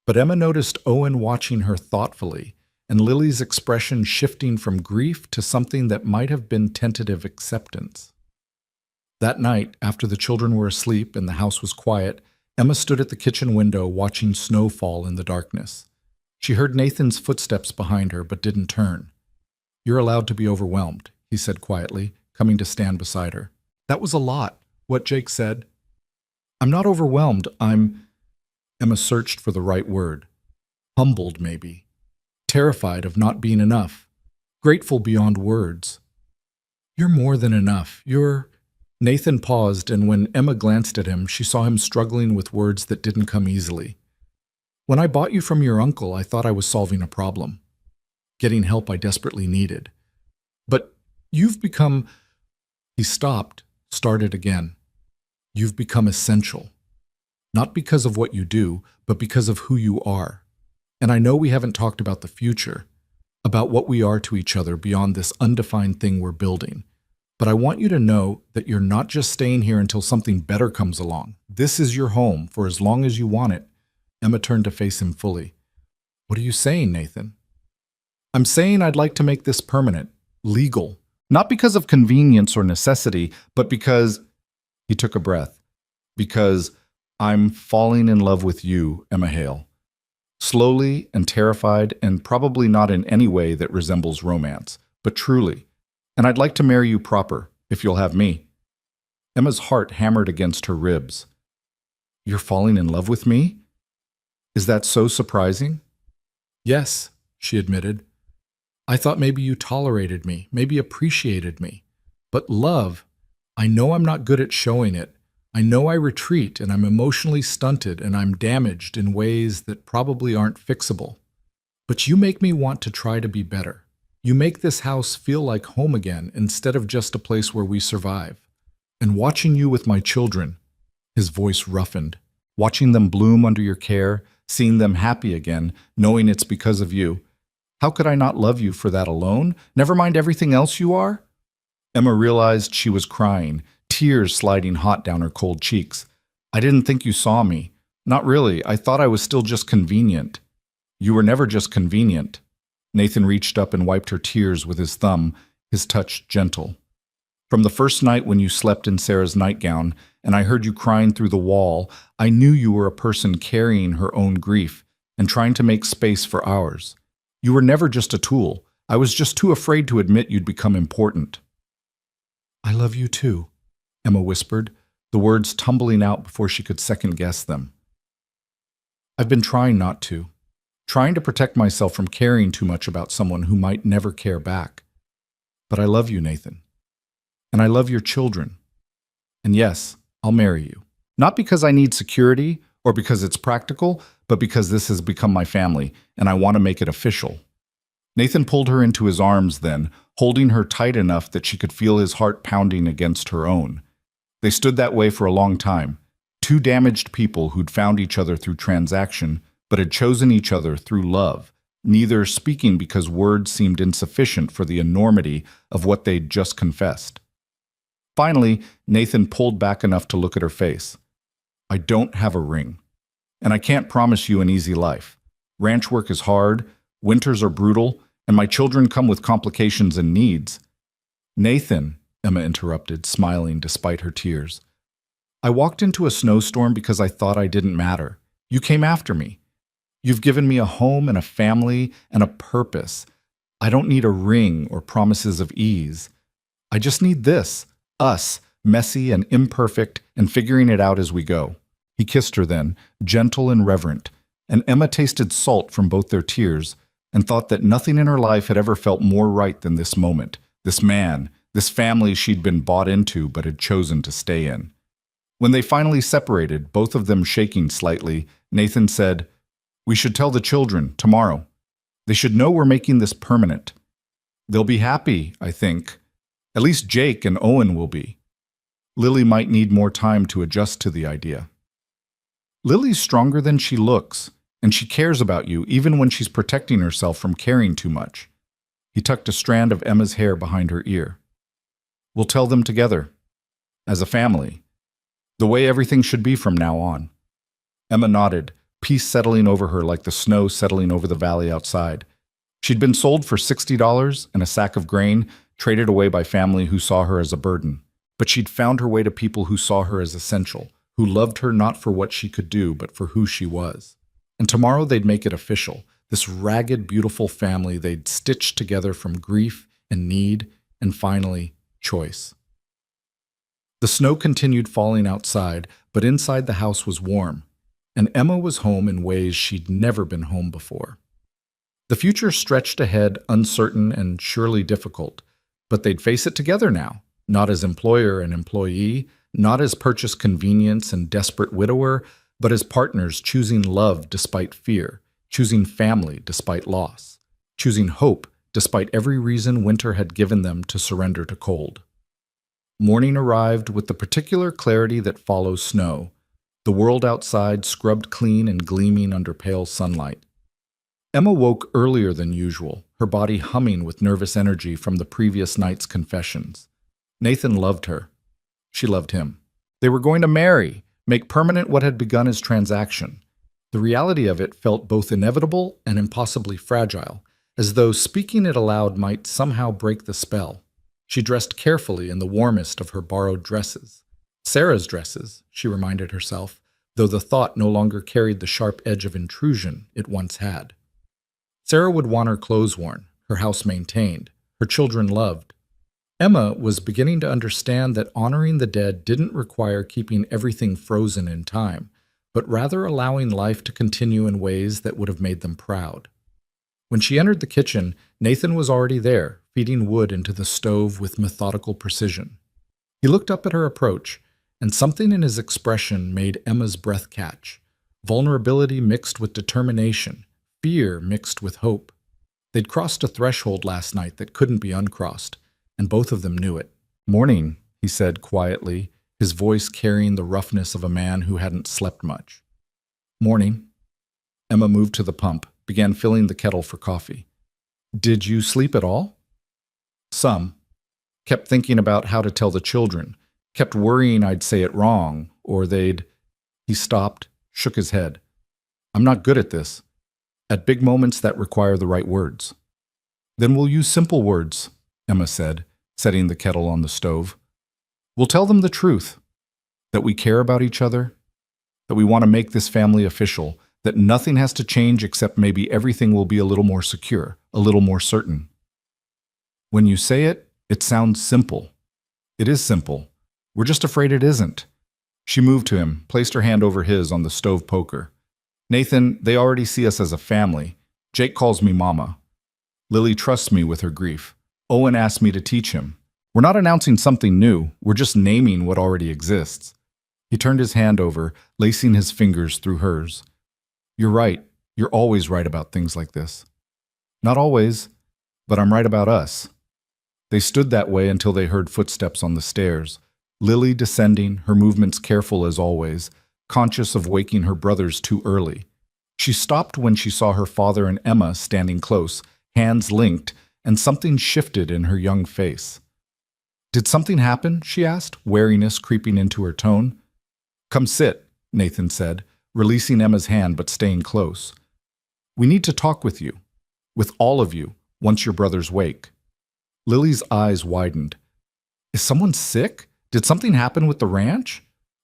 But Emma noticed Owen watching her thoughtfully, and Lily's expression shifting from grief to something that might have been tentative acceptance. That night, after the children were asleep and the house was quiet, Emma stood at the kitchen window watching snow fall in the darkness. She heard Nathan's footsteps behind her but didn't turn. You're allowed to be overwhelmed, he said quietly, coming to stand beside her. That was a lot, what Jake said. I'm not overwhelmed, Emma searched for the right word. Humbled, maybe. Terrified of not being enough. Grateful beyond words. You're more than enough. Nathan paused, and when Emma glanced at him, she saw him struggling with words that didn't come easily. When I bought you from your uncle, I thought I was solving a problem. Getting help I desperately needed. But you've become... He stopped, started again. You've become essential. Not because of what you do, but because of who you are. And I know we haven't talked about the future, about what we are to each other beyond this undefined thing we're building. But I want you to know that you're not just staying here until something better comes along. This is your home for as long as you want it. Emma turned to face him fully. What are you saying, Nathan? I'm saying I'd like to make this permanent, legal. Not because of convenience or necessity, but because... He took a breath. Because I'm falling in love with you, Emma Hale. Slowly and terrified, and probably not in any way that resembles romance, but truly. And I'd like to marry you proper, if you'll have me. Emma's heart hammered against her ribs. You're falling in love with me? Is that so surprising? Yes, she admitted. I thought maybe you tolerated me, maybe appreciated me. But love, I know I'm not good at showing it. I know I retreat and I'm emotionally stunted and I'm damaged in ways that probably aren't fixable. But you make me want to try to be better. You make this house feel like home again instead of just a place where we survive. And watching you with my children, his voice roughened, watching them bloom under your care, seeing them happy again, knowing it's because of you. How could I not love you for that alone? Never mind everything else you are? Emma realized she was crying, tears sliding hot down her cold cheeks. I didn't think you saw me. Not really. I thought I was still just convenient. You were never just convenient. Nathan reached up and wiped her tears with his thumb, his touch gentle. From the first night when you slept in Sarah's nightgown, and I heard you crying through the wall, I knew you were a person carrying her own grief and trying to make space for ours. You were never just a tool. I was just too afraid to admit you'd become important. I love you too, Emma whispered, the words tumbling out before she could second-guess them. I've been trying not to. Trying to protect myself from caring too much about someone who might never care back. But I love you, Nathan. And I love your children. And yes, I'll marry you. Not because I need security or because it's practical, but because this has become my family, and I want to make it official. Nathan pulled her into his arms then, holding her tight enough that she could feel his heart pounding against her own. They stood that way for a long time, two damaged people who'd found each other through transaction, but had chosen each other through love, neither speaking because words seemed insufficient for the enormity of what they'd just confessed. Finally, Nathan pulled back enough to look at her face. I don't have a ring, and I can't promise you an easy life. Ranch work is hard, winters are brutal, and my children come with complications and needs. Nathan, Emma interrupted, smiling despite her tears. I walked into a snowstorm because I thought I didn't matter. You came after me. You've given me a home and a family and a purpose. I don't need a ring or promises of ease. I just need this, us, messy and imperfect, and figuring it out as we go. He kissed her then, gentle and reverent, and Emma tasted salt from both their tears and thought that nothing in her life had ever felt more right than this moment, this man, this family she'd been bought into but had chosen to stay in. When they finally separated, both of them shaking slightly, Nathan said, We should tell the children tomorrow. They should know we're making this permanent. They'll be happy, I think. At least Jake and Owen will be. Lily might need more time to adjust to the idea. Lily's stronger than she looks, and she cares about you even when she's protecting herself from caring too much. He tucked a strand of Emma's hair behind her ear. We'll tell them together, as a family, the way everything should be from now on. Emma nodded, peace settling over her like the snow settling over the valley outside. She'd been sold for $60 and a sack of grain, traded away by family who saw her as a burden. But she'd found her way to people who saw her as essential, who loved her not for what she could do, but for who she was. And tomorrow they'd make it official, this ragged, beautiful family they'd stitched together from grief and need and finally, choice. The snow continued falling outside, but inside the house was warm, and Emma was home in ways she'd never been home before. The future stretched ahead, uncertain and surely difficult, but they'd face it together now, not as employer and employee, not as purchased convenience and desperate widower, but as partners choosing love despite fear, choosing family despite loss, choosing hope despite every reason winter had given them to surrender to cold. Morning arrived with the particular clarity that follows snow, the world outside scrubbed clean and gleaming under pale sunlight. Emma woke earlier than usual, her body humming with nervous energy from the previous night's confessions. Nathan loved her. She loved him. They were going to marry, make permanent what had begun as transaction. The reality of it felt both inevitable and impossibly fragile, as though speaking it aloud might somehow break the spell. She dressed carefully in the warmest of her borrowed dresses. Sarah's dresses, she reminded herself, though the thought no longer carried the sharp edge of intrusion it once had. Sarah would want her clothes worn, her house maintained, her children loved. Emma was beginning to understand that honoring the dead didn't require keeping everything frozen in time, but rather allowing life to continue in ways that would have made them proud. When she entered the kitchen, Nathan was already there, feeding wood into the stove with methodical precision. He looked up at her approach, and something in his expression made Emma's breath catch. Vulnerability mixed with determination, fear mixed with hope. They'd crossed a threshold last night that couldn't be uncrossed, and both of them knew it. "Morning," he said quietly, his voice carrying the roughness of a man who hadn't slept much. "Morning." Emma moved to the pump, began filling the kettle for coffee. "Did you sleep at all?" "Some. Kept thinking about how to tell the children. Kept worrying I'd say it wrong, or they'd—" He stopped, shook his head. "I'm not good at this. At big moments that require the right words." "Then we'll use simple words," Emma said, setting the kettle on the stove. "We'll tell them the truth, that we care about each other, that we want to make this family official, that nothing has to change except maybe everything will be a little more secure, a little more certain." "When you say it, it sounds simple." "It is simple. We're just afraid it isn't." She moved to him, placed her hand over his on the stove poker. "Nathan, they already see us as a family. Jake calls me Mama. Lily trusts me with her grief. Owen asked me to teach him. We're not announcing something new, we're just naming what already exists." He turned his hand over, lacing his fingers through hers. "You're right. You're always right about things like this." "Not always, but I'm right about us." They stood that way until they heard footsteps on the stairs. Lily descending, her movements careful as always, conscious of waking her brothers too early. She stopped when she saw her father and Emma standing close, hands linked, and something shifted in her young face. "Did something happen?" she asked, wariness creeping into her tone. "Come sit," Nathan said, releasing Emma's hand but staying close. "We need to talk with you, with all of you, once your brothers wake." Lily's eyes widened. "Is someone sick? Did something happen with the ranch?"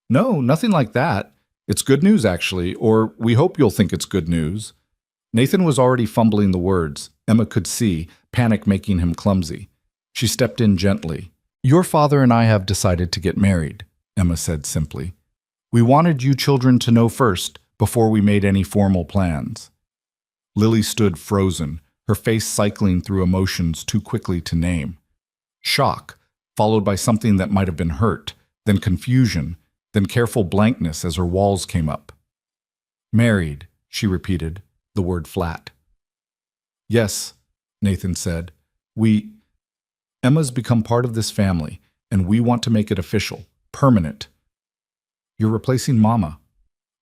"No, nothing like that. It's good news, actually, or we hope you'll think it's good news." Nathan was already fumbling the words. Emma could see, panic making him clumsy. She stepped in gently. "Your father and I have decided to get married," Emma said simply. "We wanted you children to know first, before we made any formal plans." Lily stood frozen, her face cycling through emotions too quickly to name. Shock, followed by something that might have been hurt, then confusion, then careful blankness as her walls came up. "Married," she repeated, the word flat. "Yes," Nathan said. Emma's become part of this family, and we want to make it official, permanent." "You're replacing Mama."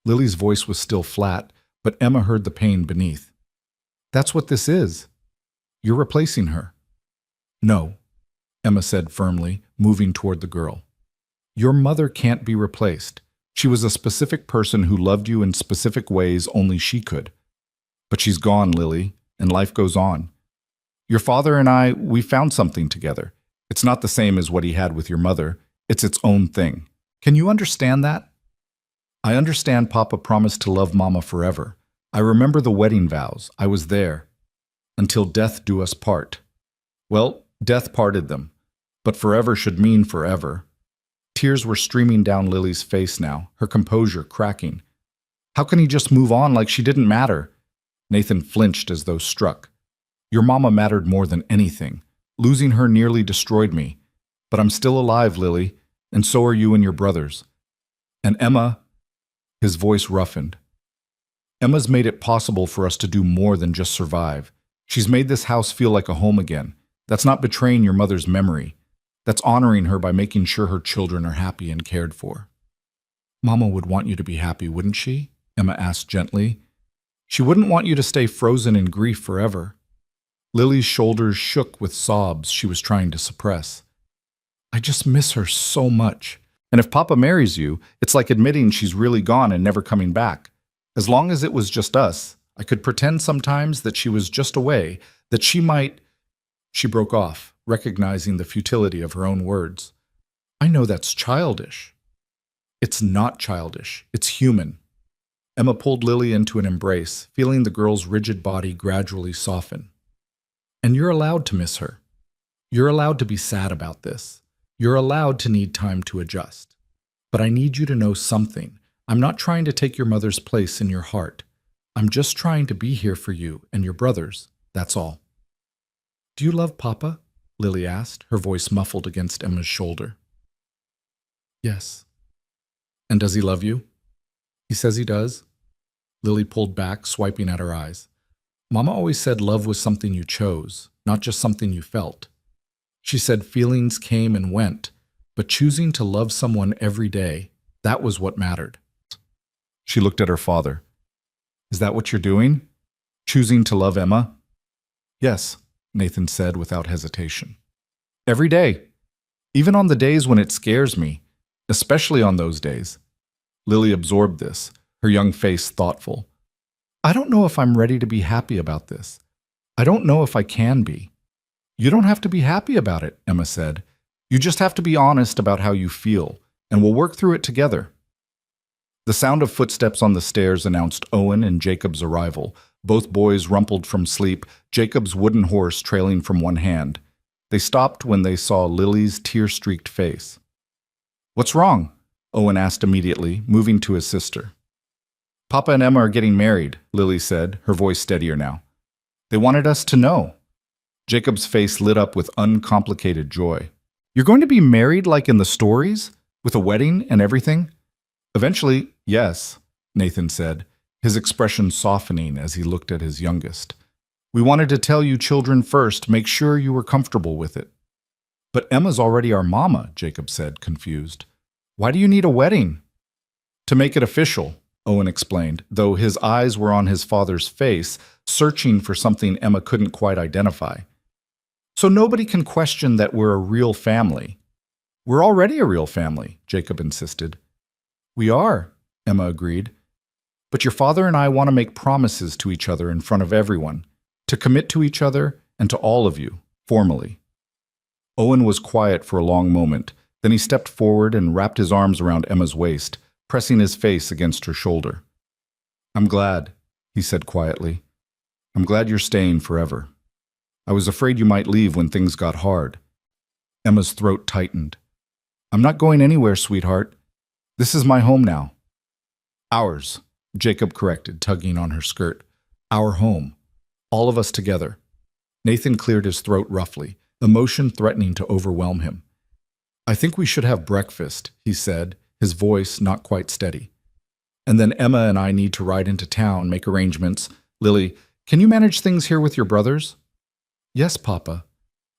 Lily's voice was still flat, but Emma heard the pain beneath. "That's what this is. You're replacing her." "No," Emma said firmly, moving toward the girl. "Your mother can't be replaced. She was a specific person who loved you in specific ways only she could. But she's gone, Lily, and life goes on. Your father and I, we found something together. It's not the same as what he had with your mother. It's its own thing. Can you understand that?" "I understand Papa promised to love Mama forever. I remember the wedding vows. I was there. Until death do us part. Well, death parted them. But forever should mean forever." Tears were streaming down Lily's face now, her composure cracking. "How can he just move on like she didn't matter?" Nathan flinched as though struck. "Your mama mattered more than anything. Losing her nearly destroyed me. But I'm still alive, Lily, and so are you and your brothers. And Emma," his voice roughened. "Emma's made it possible for us to do more than just survive. She's made this house feel like a home again. That's not betraying your mother's memory. That's honoring her by making sure her children are happy and cared for." "Mama would want you to be happy, wouldn't she?" Emma asked gently. "She wouldn't want you to stay frozen in grief forever." Lily's shoulders shook with sobs she was trying to suppress. "I just miss her so much. And if Papa marries you, it's like admitting she's really gone and never coming back. As long as it was just us, I could pretend sometimes that she was just away, that she might—" She broke off, recognizing the futility of her own words. "I know that's childish." "It's not childish. It's human." Emma pulled Lily into an embrace, feeling the girl's rigid body gradually soften. "And you're allowed to miss her. You're allowed to be sad about this. You're allowed to need time to adjust. But I need you to know something. I'm not trying to take your mother's place in your heart. I'm just trying to be here for you and your brothers, that's all." "Do you love Papa?" Lily asked, her voice muffled against Emma's shoulder. "Yes." "And does he love you?" "He says he does." Lily pulled back, swiping at her eyes. "Mama always said love was something you chose, not just something you felt. She said feelings came and went, but choosing to love someone every day, that was what mattered." She looked at her father. "Is that what you're doing? Choosing to love Emma?" "Yes," Nathan said without hesitation. "Every day. Even on the days when it scares me. Especially on those days." Lily absorbed this, her young face thoughtful. "I don't know if I'm ready to be happy about this. I don't know if I can be." "You don't have to be happy about it," Emma said. "You just have to be honest about how you feel, and we'll work through it together." The sound of footsteps on the stairs announced Owen and Jacob's arrival. Both boys rumpled from sleep, Jacob's wooden horse trailing from one hand. They stopped when they saw Lily's tear-streaked face. "What's wrong?" Owen asked immediately, moving to his sister. "Papa and Emma are getting married," Lily said, her voice steadier now. "They wanted us to know." Jacob's face lit up with uncomplicated joy. "You're going to be married like in the stories? With a wedding and everything?" "Eventually, yes," Nathan said, his expression softening as he looked at his youngest. "We wanted to tell you children first, make sure you were comfortable with it." "But Emma's already our mama," Jacob said, confused. "Why do you need a wedding?" "To make it official," Owen explained, though his eyes were on his father's face, searching for something Emma couldn't quite identify. So nobody can question that we're a real family. We're already a real family, Jacob insisted. We are, Emma agreed. But your father and I want to make promises to each other in front of everyone, to commit to each other and to all of you, formally. Owen was quiet for a long moment. Then he stepped forward and wrapped his arms around Emma's waist, pressing his face against her shoulder. I'm glad, he said quietly. I'm glad you're staying forever. I was afraid you might leave when things got hard. Emma's throat tightened. I'm not going anywhere, sweetheart. This is my home now. Ours, Jacob corrected, tugging on her skirt. Our home. All of us together. Nathan cleared his throat roughly, emotion threatening to overwhelm him. I think we should have breakfast, he said, his voice not quite steady. And then Emma and I need to ride into town, make arrangements. Lily, can you manage things here with your brothers? Yes, Papa.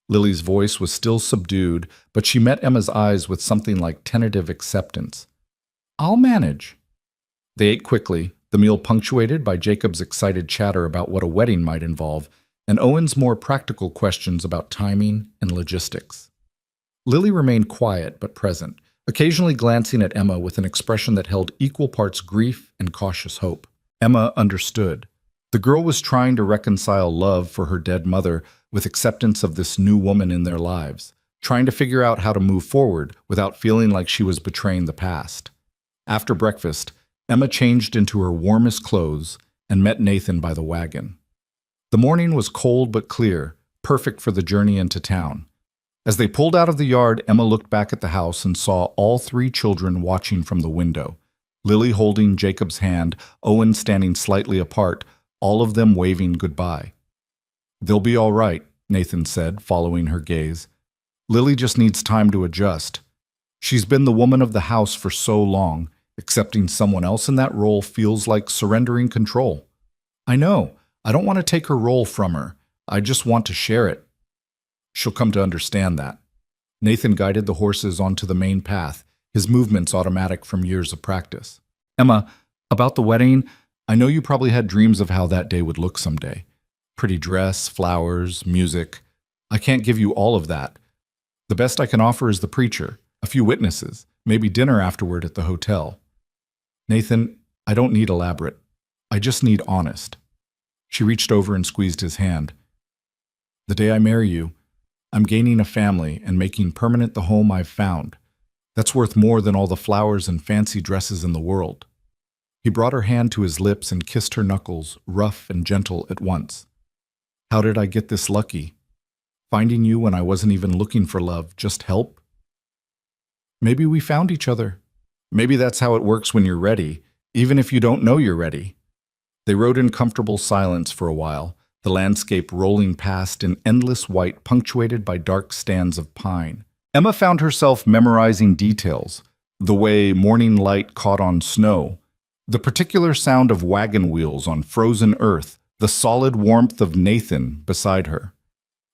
Lily's voice was still subdued, but she met Emma's eyes with something like tentative acceptance. I'll manage. They ate quickly, the meal punctuated by Jacob's excited chatter about what a wedding might involve, and Owen's more practical questions about timing and logistics. Lily remained quiet but present, occasionally glancing at Emma with an expression that held equal parts grief and cautious hope. Emma understood. The girl was trying to reconcile love for her dead mother with acceptance of this new woman in their lives, trying to figure out how to move forward without feeling like she was betraying the past. After breakfast, Emma changed into her warmest clothes and met Nathan by the wagon. The morning was cold but clear, perfect for the journey into town. As they pulled out of the yard, Emma looked back at the house and saw all three children watching from the window, Lily holding Jacob's hand, Owen standing slightly apart, all of them waving goodbye. They'll be all right, Nathan said, following her gaze. Lily just needs time to adjust. She's been the woman of the house for so long. Accepting someone else in that role feels like surrendering control. I know. I don't want to take her role from her. I just want to share it. She'll come to understand that. Nathan guided the horses onto the main path, his movements automatic from years of practice. Emma, about the wedding, I know you probably had dreams of how that day would look someday. Pretty dress, flowers, music. I can't give you all of that. The best I can offer is the preacher, a few witnesses, maybe dinner afterward at the hotel. Nathan, I don't need elaborate. I just need honest. She reached over and squeezed his hand. The day I marry you, I'm gaining a family and making permanent the home I've found. That's worth more than all the flowers and fancy dresses in the world. He brought her hand to his lips and kissed her knuckles, rough and gentle at once. How did I get this lucky? Finding you when I wasn't even looking for love, just help? Maybe we found each other. Maybe that's how it works when you're ready, even if you don't know you're ready. They rode in comfortable silence for a while, the landscape rolling past in endless white punctuated by dark stands of pine. Emma found herself memorizing details, the way morning light caught on snow, the particular sound of wagon wheels on frozen earth, the solid warmth of Nathan beside her.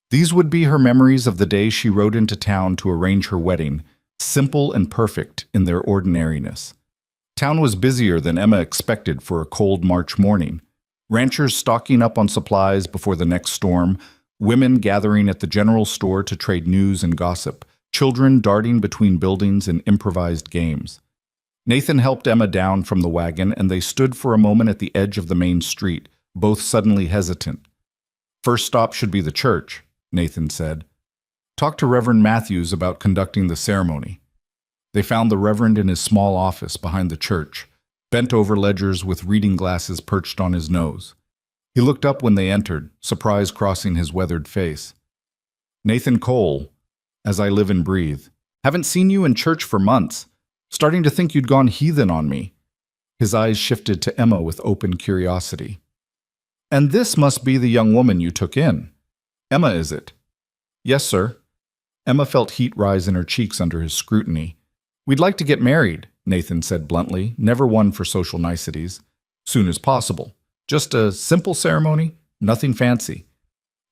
These would be her memories of the day she rode into town to arrange her wedding, simple and perfect in their ordinariness. Town was busier than Emma expected for a cold March morning. Ranchers stocking up on supplies before the next storm, women gathering at the general store to trade news and gossip, children darting between buildings in improvised games. Nathan helped Emma down from the wagon, and they stood for a moment at the edge of the main street, both suddenly hesitant. First stop should be the church, Nathan said. Talk to Reverend Matthews about conducting the ceremony. They found the Reverend in his small office behind the church, bent over ledgers with reading glasses perched on his nose. He looked up when they entered, surprise crossing his weathered face. Nathan Cole, as I live and breathe. Haven't seen you in church for months. Starting to think you'd gone heathen on me. His eyes shifted to Emma with open curiosity. And this must be the young woman you took in. Emma, is it? Yes, sir. Emma felt heat rise in her cheeks under his scrutiny. We'd like to get married, Nathan said bluntly, never one for social niceties. Soon as possible. Just a simple ceremony, nothing fancy.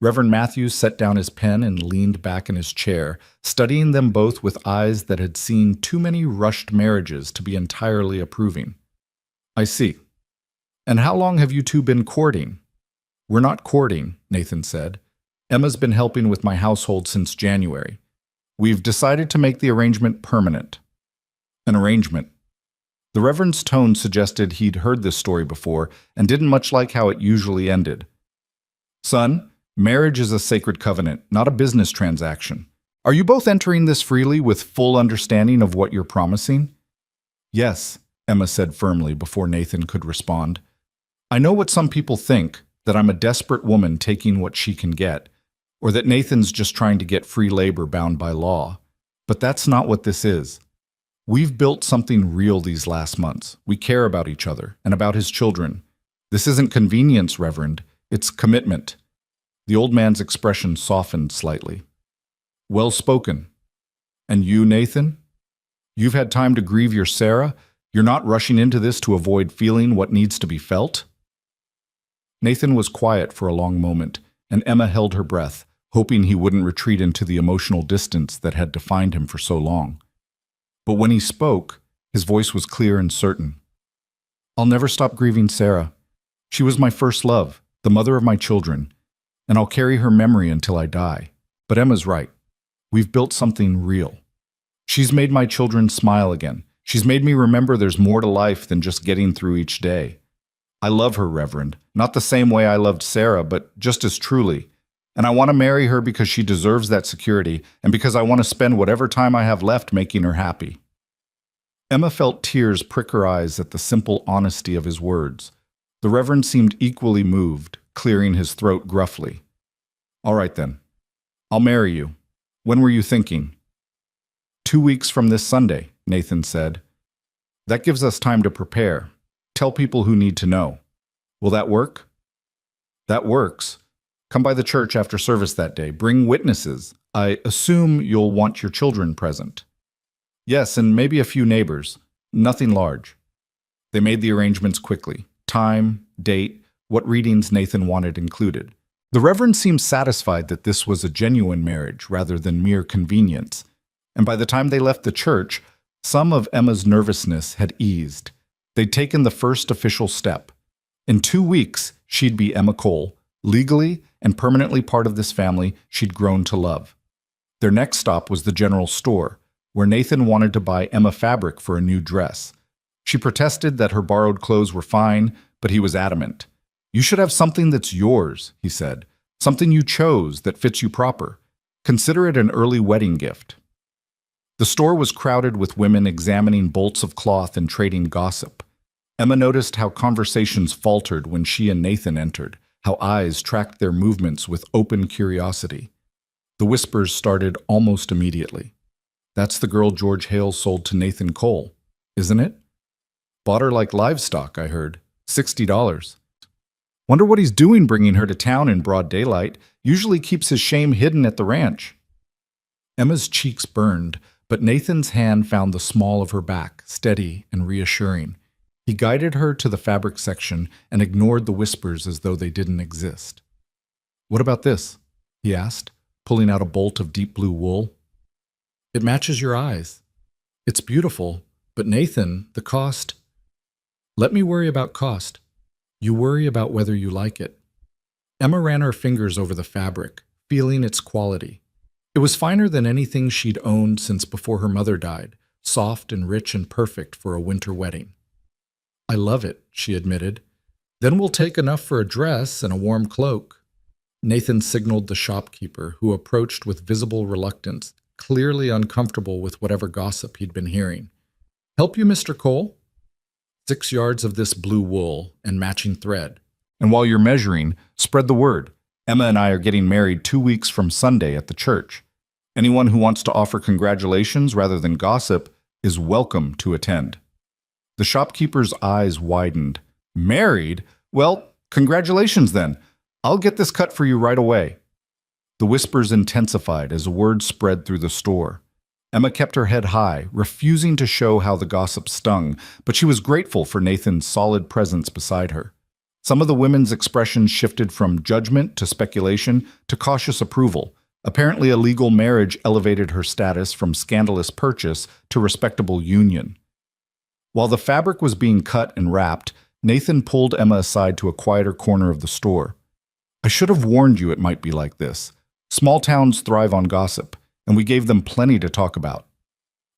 Reverend Matthews set down his pen and leaned back in his chair, studying them both with eyes that had seen too many rushed marriages to be entirely approving. I see. And how long have you two been courting? We're not courting, Nathan said. Emma's been helping with my household since January. We've decided to make the arrangement permanent. An arrangement. The Reverend's tone suggested he'd heard this story before and didn't much like how it usually ended. Son, marriage is a sacred covenant, not a business transaction. Are you both entering this freely with full understanding of what you're promising? Yes, Emma said firmly before Nathan could respond. I know what some people think, that I'm a desperate woman taking what she can get, or that Nathan's just trying to get free labor bound by law. But that's not what this is. We've built something real these last months. We care about each other and about his children. This isn't convenience, Reverend. It's commitment. The old man's expression softened slightly. Well spoken. And you, Nathan? You've had time to grieve your Sarah? You're not rushing into this to avoid feeling what needs to be felt? Nathan was quiet for a long moment, and Emma held her breath, hoping he wouldn't retreat into the emotional distance that had defined him for so long. But when he spoke, his voice was clear and certain. I'll never stop grieving Sarah. She was my first love, the mother of my children, and I'll carry her memory until I die. But Emma's right. We've built something real. She's made my children smile again. She's made me remember there's more to life than just getting through each day. I love her, Reverend, not the same way I loved Sarah, but just as truly. And I want to marry her because she deserves that security and because I want to spend whatever time I have left making her happy. Emma felt tears prick her eyes at the simple honesty of his words. The Reverend seemed equally moved, clearing his throat gruffly. All right then. I'll marry you. When were you thinking? 2 weeks from this Sunday, Nathan said. That gives us time to prepare. Tell people who need to know. Will that work? That works. Come by the church after service that day. Bring witnesses. I assume you'll want your children present. Yes, and maybe a few neighbors. Nothing large. They made the arrangements quickly. Time, date, what readings Nathan wanted included. The Reverend seemed satisfied that this was a genuine marriage rather than mere convenience. And by the time they left the church, some of Emma's nervousness had eased. They'd taken the first official step. In 2 weeks, she'd be Emma Cole, legally and permanently part of this family she'd grown to love. Their next stop was the general store, where Nathan wanted to buy Emma fabric for a new dress. She protested that her borrowed clothes were fine, but he was adamant. You should have something that's yours, he said. Something you chose that fits you proper. Consider it an early wedding gift. The store was crowded with women examining bolts of cloth and trading gossip. Emma noticed how conversations faltered when she and Nathan entered, how eyes tracked their movements with open curiosity. The whispers started almost immediately. That's the girl George Hale sold to Nathan Cole, isn't it? Bought her like livestock, I heard. $60. Wonder what he's doing bringing her to town in broad daylight. Usually keeps his shame hidden at the ranch. Emma's cheeks burned, but Nathan's hand found the small of her back, steady and reassuring. He guided her to the fabric section and ignored the whispers as though they didn't exist. What about this? He asked, pulling out a bolt of deep blue wool. It matches your eyes. It's beautiful, but Nathan, the cost... Let me worry about cost. You worry about whether you like it. Emma ran her fingers over the fabric, feeling its quality. It was finer than anything she'd owned since before her mother died, soft and rich and perfect for a winter wedding. I love it, she admitted. Then we'll take enough for a dress and a warm cloak. Nathan signaled the shopkeeper, who approached with visible reluctance, clearly uncomfortable with whatever gossip he'd been hearing. Help you, Mr. Cole? 6 yards of this blue wool and matching thread. And while you're measuring, spread the word. Emma and I are getting married 2 weeks from Sunday at the church. Anyone who wants to offer congratulations rather than gossip is welcome to attend. The shopkeeper's eyes widened. Married? Well, congratulations then. I'll get this cut for you right away. The whispers intensified as word spread through the store. Emma kept her head high, refusing to show how the gossip stung, but she was grateful for Nathan's solid presence beside her. Some of the women's expressions shifted from judgment to speculation to cautious approval. Apparently, a legal marriage elevated her status from scandalous purchase to respectable union. While the fabric was being cut and wrapped, Nathan pulled Emma aside to a quieter corner of the store. I should have warned you it might be like this. Small towns thrive on gossip, and we gave them plenty to talk about.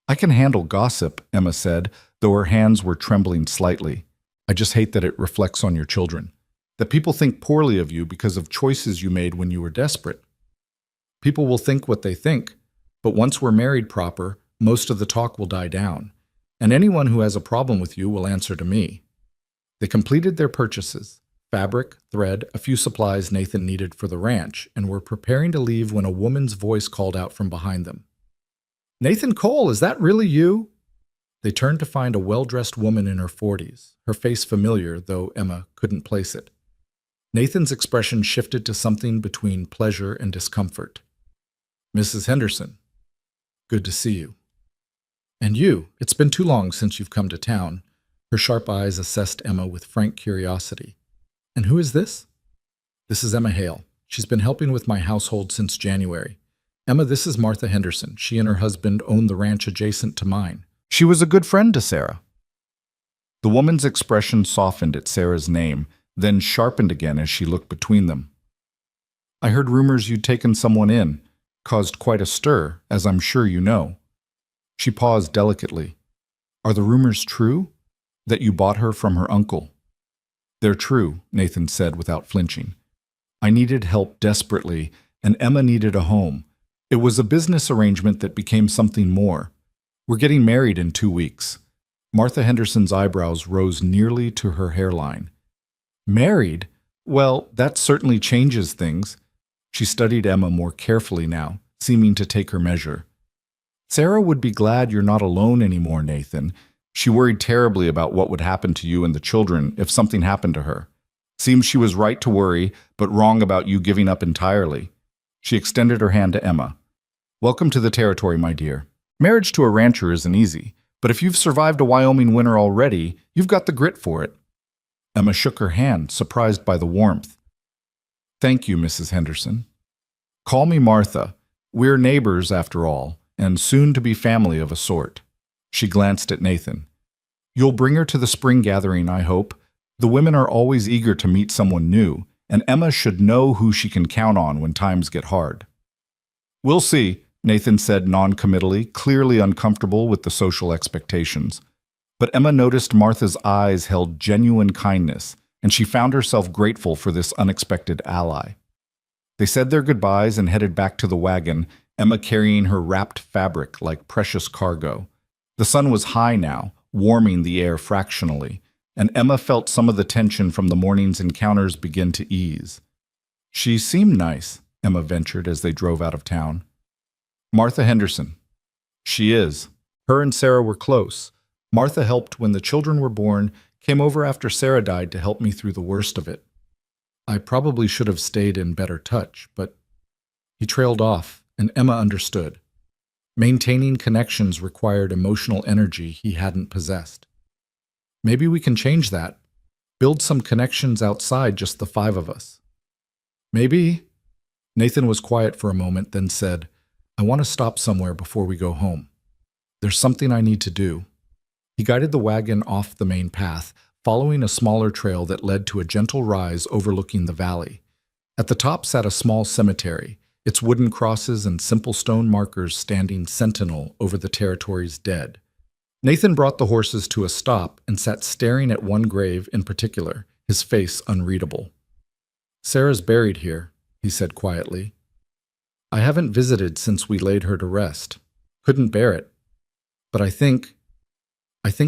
I can handle gossip, Emma said, though her hands were trembling slightly. I just hate that it reflects on your children. That people think poorly of you because of choices you made when you were desperate. People will think what they think, but once we're married proper, most of the talk will die down, and anyone who has a problem with you will answer to me. They completed their purchases, fabric, thread, a few supplies Nathan needed for the ranch, and were preparing to leave when a woman's voice called out from behind them. "Nathan Cole, is that really you?" They turned to find a well-dressed woman in her 40s, her face familiar, though Emma couldn't place it. Nathan's expression shifted to something between pleasure and discomfort. "Mrs. Henderson, good to see you." "And you, it's been too long since you've come to town." Her sharp eyes assessed Emma with frank curiosity. "And who is this?" "This is Emma Hale. She's been helping with my household since January. Emma, this is Martha Henderson. She and her husband own the ranch adjacent to mine. She was a good friend to Sarah." The woman's expression softened at Sarah's name, then sharpened again as she looked between them. "I heard rumors you'd taken someone in. Caused quite a stir, as I'm sure you know." She paused delicately. "Are the rumors true? That you bought her from her uncle?" "They're true," Nathan said without flinching. "I needed help desperately, and Emma needed a home. It was a business arrangement that became something more. We're getting married in 2 weeks." Martha Henderson's eyebrows rose nearly to her hairline. "Married? Well, that certainly changes things." She studied Emma more carefully now, seeming to take her measure. "Sarah would be glad you're not alone anymore, Nathan. She worried terribly about what would happen to you and the children if something happened to her. Seems she was right to worry, but wrong about you giving up entirely." She extended her hand to Emma. "Welcome to the territory, my dear. Marriage to a rancher isn't easy, but if you've survived a Wyoming winter already, you've got the grit for it." Emma shook her hand, surprised by the warmth. "Thank you, Mrs. Henderson. Call me Martha. We're neighbors, after all, and soon to be family of a sort." She glanced at Nathan. "You'll bring her to the spring gathering, I hope. The women are always eager to meet someone new, and Emma should know who she can count on when times get hard." "We'll see," Nathan said non-committally, clearly uncomfortable with the social expectations. But Emma noticed Martha's eyes held genuine kindness, and she found herself grateful for this unexpected ally. They said their goodbyes and headed back to the wagon, Emma carrying her wrapped fabric like precious cargo. The sun was high now, warming the air fractionally, and Emma felt some of the tension from the morning's encounters begin to ease. "She seemed nice," Emma ventured as they drove out of town. "Martha Henderson." "She is. Her and Sarah were close. Martha helped when the children were born, came over after Sarah died to help me through the worst of it. I probably should have stayed in better touch, but..." He trailed off, and Emma understood. Maintaining connections required emotional energy he hadn't possessed. "Maybe we can change that. Build some connections outside just the 5 of us." "Maybe." Nathan was quiet for a moment, then said, "I want to stop somewhere before we go home. There's something I need to do." He guided the wagon off the main path, following a smaller trail that led to a gentle rise overlooking the valley. At the top sat a small cemetery, its wooden crosses and simple stone markers standing sentinel over the territory's dead. Nathan brought the horses to a stop and sat staring at one grave in particular, his face unreadable. "Sarah's buried here," he said quietly. "I haven't visited since we laid her to rest. Couldn't bear it. But I think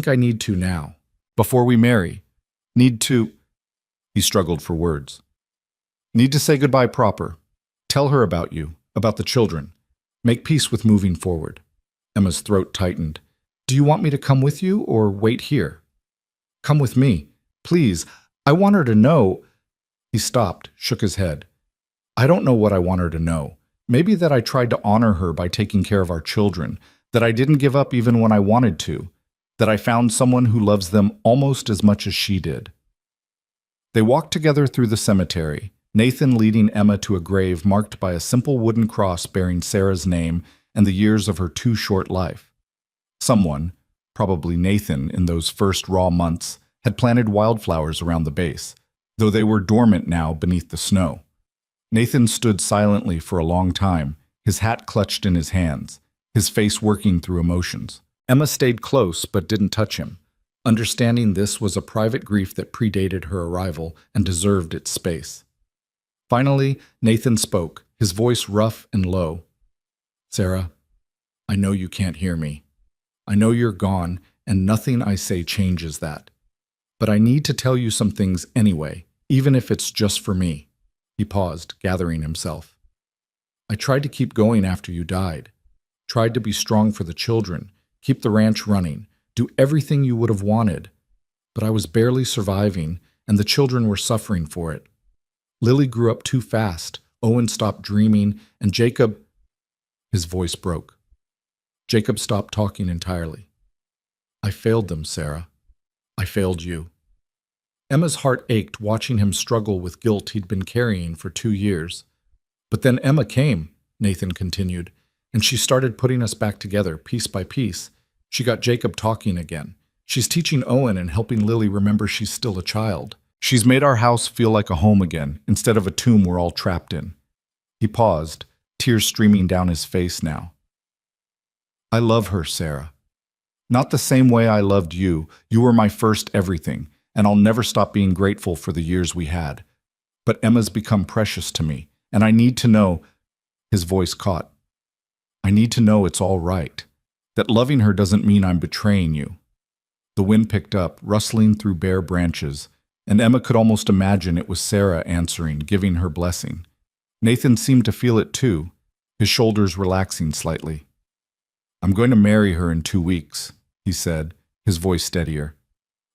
I need to now. Before we marry. Need to..." He struggled for words. "Need to say goodbye proper. Tell her about you, about the children. Make peace with moving forward." Emma's throat tightened. "Do you want me to come with you or wait here?" "Come with me. Please. I want her to know..." He stopped, shook his head. "I don't know what I want her to know. Maybe that I tried to honor her by taking care of our children, that I didn't give up even when I wanted to, that I found someone who loves them almost as much as she did." They walked together through the cemetery, Nathan leading Emma to a grave marked by a simple wooden cross bearing Sarah's name and the years of her too short life. Someone, Probably Nathan, in those first raw months, had planted wildflowers around the base, though they were dormant now beneath the snow. Nathan stood silently for a long time, his hat clutched in his hands, his face working through emotions. Emma stayed close but didn't touch him, understanding this was a private grief that predated her arrival and deserved its space. Finally, Nathan spoke, his voice rough and low. "Sarah, I know you can't hear me. I know you're gone, and nothing I say changes that. But I need to tell you some things anyway, even if it's just for me." He paused, gathering himself. "I tried to keep going after you died. Tried to be strong for the children, keep the ranch running, do everything you would have wanted. But I was barely surviving, and the children were suffering for it. Lily grew up too fast, Owen stopped dreaming, and Jacob—" His voice broke. Jacob stopped talking entirely. "I failed them, Sarah. I failed you." Emma's heart ached watching him struggle with guilt he'd been carrying for 2 years. "But then Emma came," Nathan continued, "and she started putting us back together, piece by piece. She got Jacob talking again. She's teaching Owen and helping Lily remember she's still a child. She's made our house feel like a home again, instead of a tomb we're all trapped in." He paused, tears streaming down his face now. "I love her, Sarah. Not the same way I loved you. You were my first everything, and I'll never stop being grateful for the years we had. But Emma's become precious to me, and I need to know—" His voice caught. "I need to know it's all right. That loving her doesn't mean I'm betraying you." The wind picked up, rustling through bare branches, and Emma could almost imagine it was Sarah answering, giving her blessing. Nathan seemed to feel it too, his shoulders relaxing slightly. "I'm going to marry her in 2 weeks," he said, his voice steadier.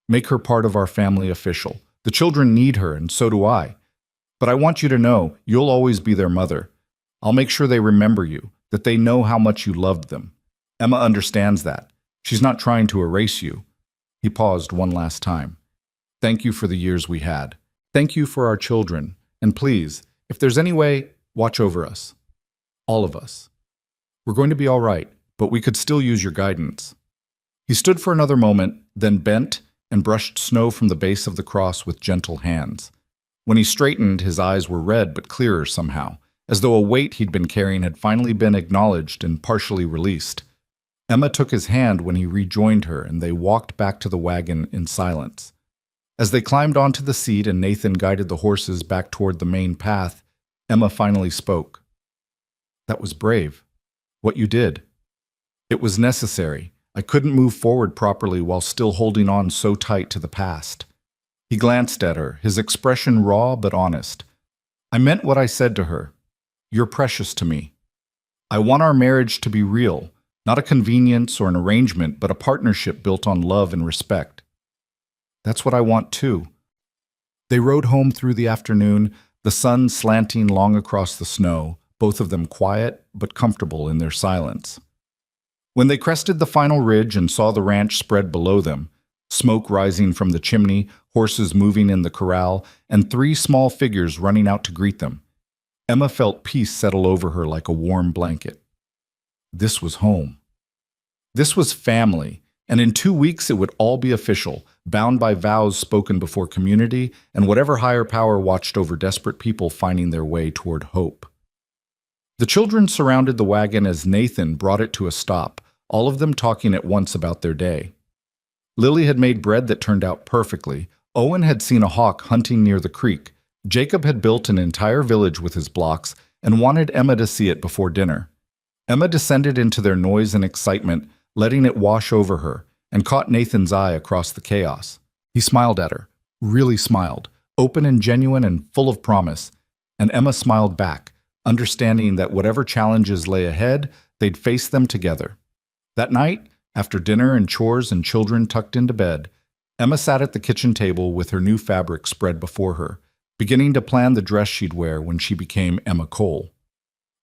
"Make her part of our family official. The children need her, and so do I. But I want you to know you'll always be their mother. I'll make sure they remember you, that they know how much you loved them. Emma understands that. She's not trying to erase you." He paused one last time. "Thank you for the years we had. Thank you for our children. And please, if there's any way, watch over us. All of us. We're going to be all right, but we could still use your guidance." He stood for another moment, then bent and brushed snow from the base of the cross with gentle hands. When he straightened, his eyes were red but clearer somehow, as though a weight he'd been carrying had finally been acknowledged and partially released. Emma took his hand when he rejoined her, and they walked back to the wagon in silence. As they climbed onto the seat and Nathan guided the horses back toward the main path, Emma finally spoke. "That was brave. What you did. It was necessary. I couldn't move forward properly while still holding on so tight to the past." He glanced at her, his expression raw but honest. "I meant what I said to her. You're precious to me. I want our marriage to be real, not a convenience or an arrangement, but a partnership built on love and respect. That's what I want too." They rode home through the afternoon, the sun slanting long across the snow, both of them quiet but comfortable in their silence. When they crested the final ridge and saw the ranch spread below them, smoke rising from the chimney, horses moving in the corral, and 3 small figures running out to greet them, Emma felt peace settle over her like a warm blanket. This was home. This was family, and in 2 weeks it would all be official, bound by vows spoken before community and whatever higher power watched over desperate people finding their way toward hope. The children surrounded the wagon as Nathan brought it to a stop, all of them talking at once about their day. Lily had made bread that turned out perfectly. Owen had seen a hawk hunting near the creek. Jacob had built an entire village with his blocks and wanted Emma to see it before dinner. Emma descended into their noise and excitement, letting it wash over her, and caught Nathan's eye across the chaos. He smiled at her, really smiled, open and genuine and full of promise, and Emma smiled back, understanding that whatever challenges lay ahead, they'd face them together. That night, after dinner and chores and children tucked into bed, Emma sat at the kitchen table with her new fabric spread before her, beginning to plan the dress she'd wear when she became Emma Cole.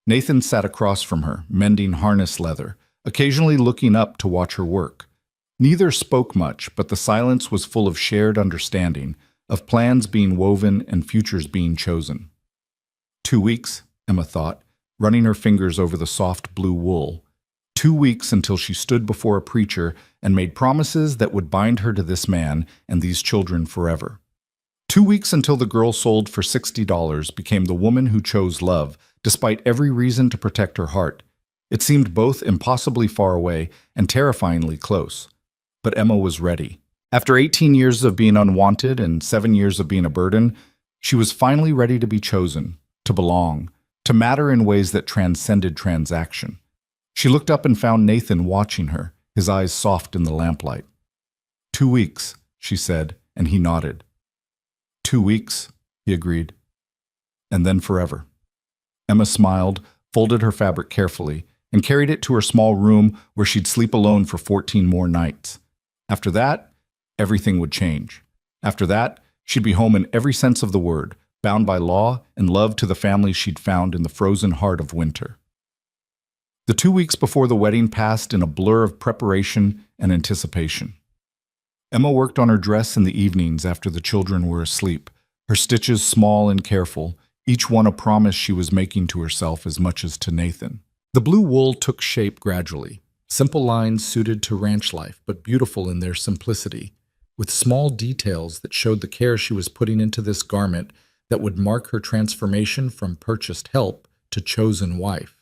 Nathan sat across from her, mending harness leather, occasionally looking up to watch her work. Neither spoke much, but the silence was full of shared understanding, of plans being woven and futures being chosen. 2 weeks, Emma thought, running her fingers over the soft blue wool. 2 weeks until she stood before a preacher and made promises that would bind her to this man and these children forever. 2 weeks until the girl sold for $60 became the woman who chose love, despite every reason to protect her heart. It seemed both impossibly far away and terrifyingly close. But Emma was ready. After 18 years of being unwanted and 7 years of being a burden, she was finally ready to be chosen, to belong, to matter in ways that transcended transaction. She looked up and found Nathan watching her, his eyes soft in the lamplight. 2 weeks, she said, and he nodded. 2 weeks, he agreed. And then forever. Emma smiled, folded her fabric carefully, and carried it to her small room where she'd sleep alone for 14 more nights. After that, everything would change. After that, she'd be home in every sense of the word, bound by law and love to the family she'd found in the frozen heart of winter. The 2 weeks before the wedding passed in a blur of preparation and anticipation. Emma worked on her dress in the evenings after the children were asleep, her stitches small and careful, each one a promise she was making to herself as much as to Nathan. The blue wool took shape gradually, simple lines suited to ranch life, but beautiful in their simplicity, with small details that showed the care she was putting into this garment that would mark her transformation from purchased help to chosen wife.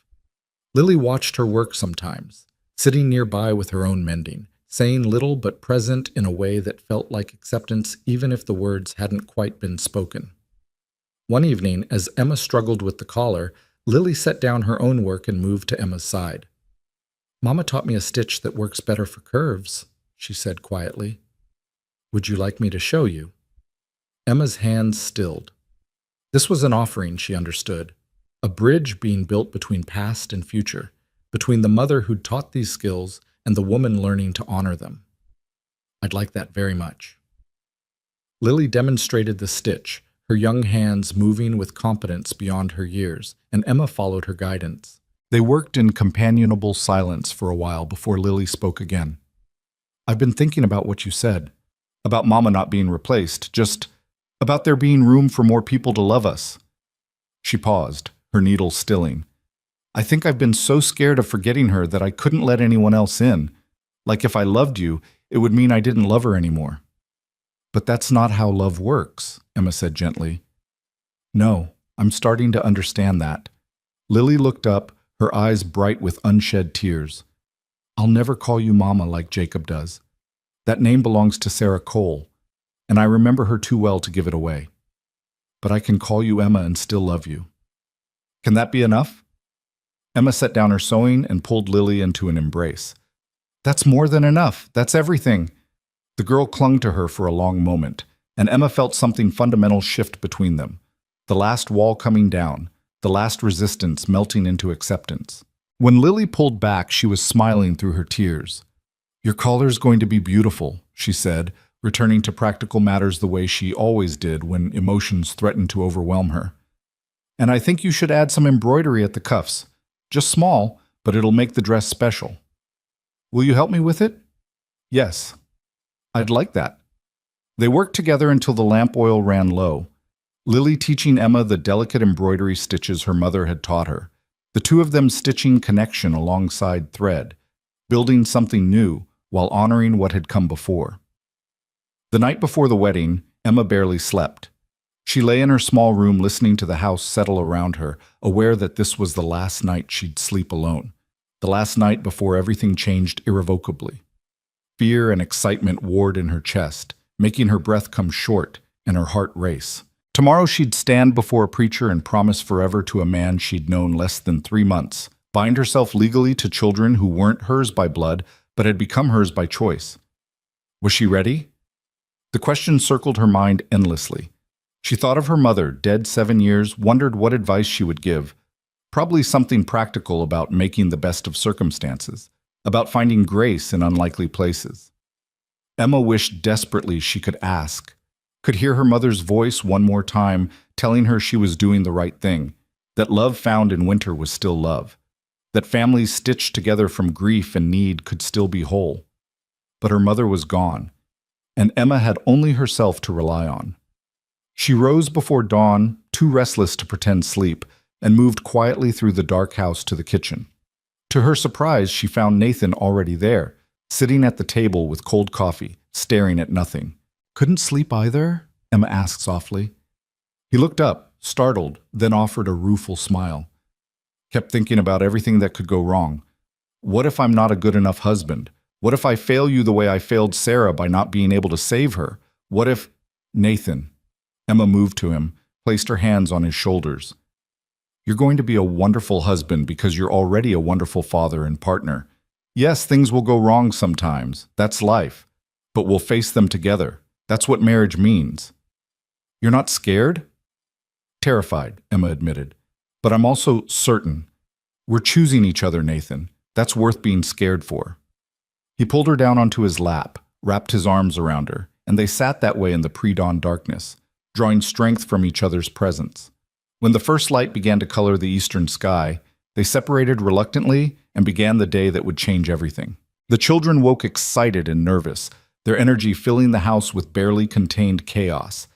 Lily watched her work sometimes, sitting nearby with her own mending, saying little but present in a way that felt like acceptance even if the words hadn't quite been spoken. One evening, as Emma struggled with the collar, Lily set down her own work and moved to Emma's side. "Mama taught me a stitch that works better for curves," she said quietly. "Would you like me to show you?" Emma's hands stilled. This was an offering, she understood, a bridge being built between past and future, between the mother who'd taught these skills and the woman learning to honor them. "I'd like that very much." Lily demonstrated the stitch, her young hands moving with competence beyond her years, and Emma followed her guidance. They worked in companionable silence for a while before Lily spoke again. "I've been thinking about what you said, about Mama not being replaced, just about there being room for more people to love us." She paused, her needle stilling. "I think I've been so scared of forgetting her that I couldn't let anyone else in. Like if I loved you, it would mean I didn't love her anymore." "But that's not how love works," Emma said gently. "No, I'm starting to understand that." Lily looked up, her eyes bright with unshed tears. "I'll never call you Mama like Jacob does. That name belongs to Sarah Cole, and I remember her too well to give it away. But I can call you Emma and still love you. Can that be enough?" Emma set down her sewing and pulled Lily into an embrace. "That's more than enough. That's everything." The girl clung to her for a long moment, and Emma felt something fundamental shift between them. The last wall coming down, the last resistance melting into acceptance. When Lily pulled back, she was smiling through her tears. "Your collar's going to be beautiful," she said, returning to practical matters the way she always did when emotions threatened to overwhelm her. "And I think you should add some embroidery at the cuffs. Just small, but it'll make the dress special. Will you help me with it?" "Yes. I'd like that." They worked together until the lamp oil ran low, Lily teaching Emma the delicate embroidery stitches her mother had taught her, the two of them stitching connection alongside thread, building something new while honoring what had come before. The night before the wedding, Emma barely slept. She lay in her small room listening to the house settle around her, aware that this was the last night she'd sleep alone, the last night before everything changed irrevocably. Fear and excitement warred in her chest, making her breath come short and her heart race. Tomorrow she'd stand before a preacher and promise forever to a man she'd known less than 3 months, bind herself legally to children who weren't hers by blood, but had become hers by choice. Was she ready? The question circled her mind endlessly. She thought of her mother, dead 7 years, wondered what advice she would give. Probably something practical about making the best of circumstances, about finding grace in unlikely places. Emma wished desperately she could ask, could hear her mother's voice one more time, telling her she was doing the right thing, that love found in winter was still love, that families stitched together from grief and need could still be whole. But her mother was gone, and Emma had only herself to rely on. She rose before dawn, too restless to pretend sleep, and moved quietly through the dark house to the kitchen. To her surprise, she found Nathan already there, sitting at the table with cold coffee, staring at nothing. "Couldn't sleep either?" Emma asked softly. He looked up, startled, then offered a rueful smile. "Kept thinking about everything that could go wrong. What if I'm not a good enough husband? What if I fail you the way I failed Sarah by not being able to save her? What if—" "Nathan." Emma moved to him, placed her hands on his shoulders. "You're going to be a wonderful husband because you're already a wonderful father and partner. Yes, things will go wrong sometimes. That's life. But we'll face them together. That's what marriage means." "You're not scared?" "Terrified," Emma admitted. "But I'm also certain. We're choosing each other, Nathan. That's worth being scared for." He pulled her down onto his lap, wrapped his arms around her, and they sat that way in the pre-dawn darkness, drawing strength from each other's presence. When the first light began to color the eastern sky, they separated reluctantly and began the day that would change everything. The children woke excited and nervous, their energy filling the house with barely contained chaos.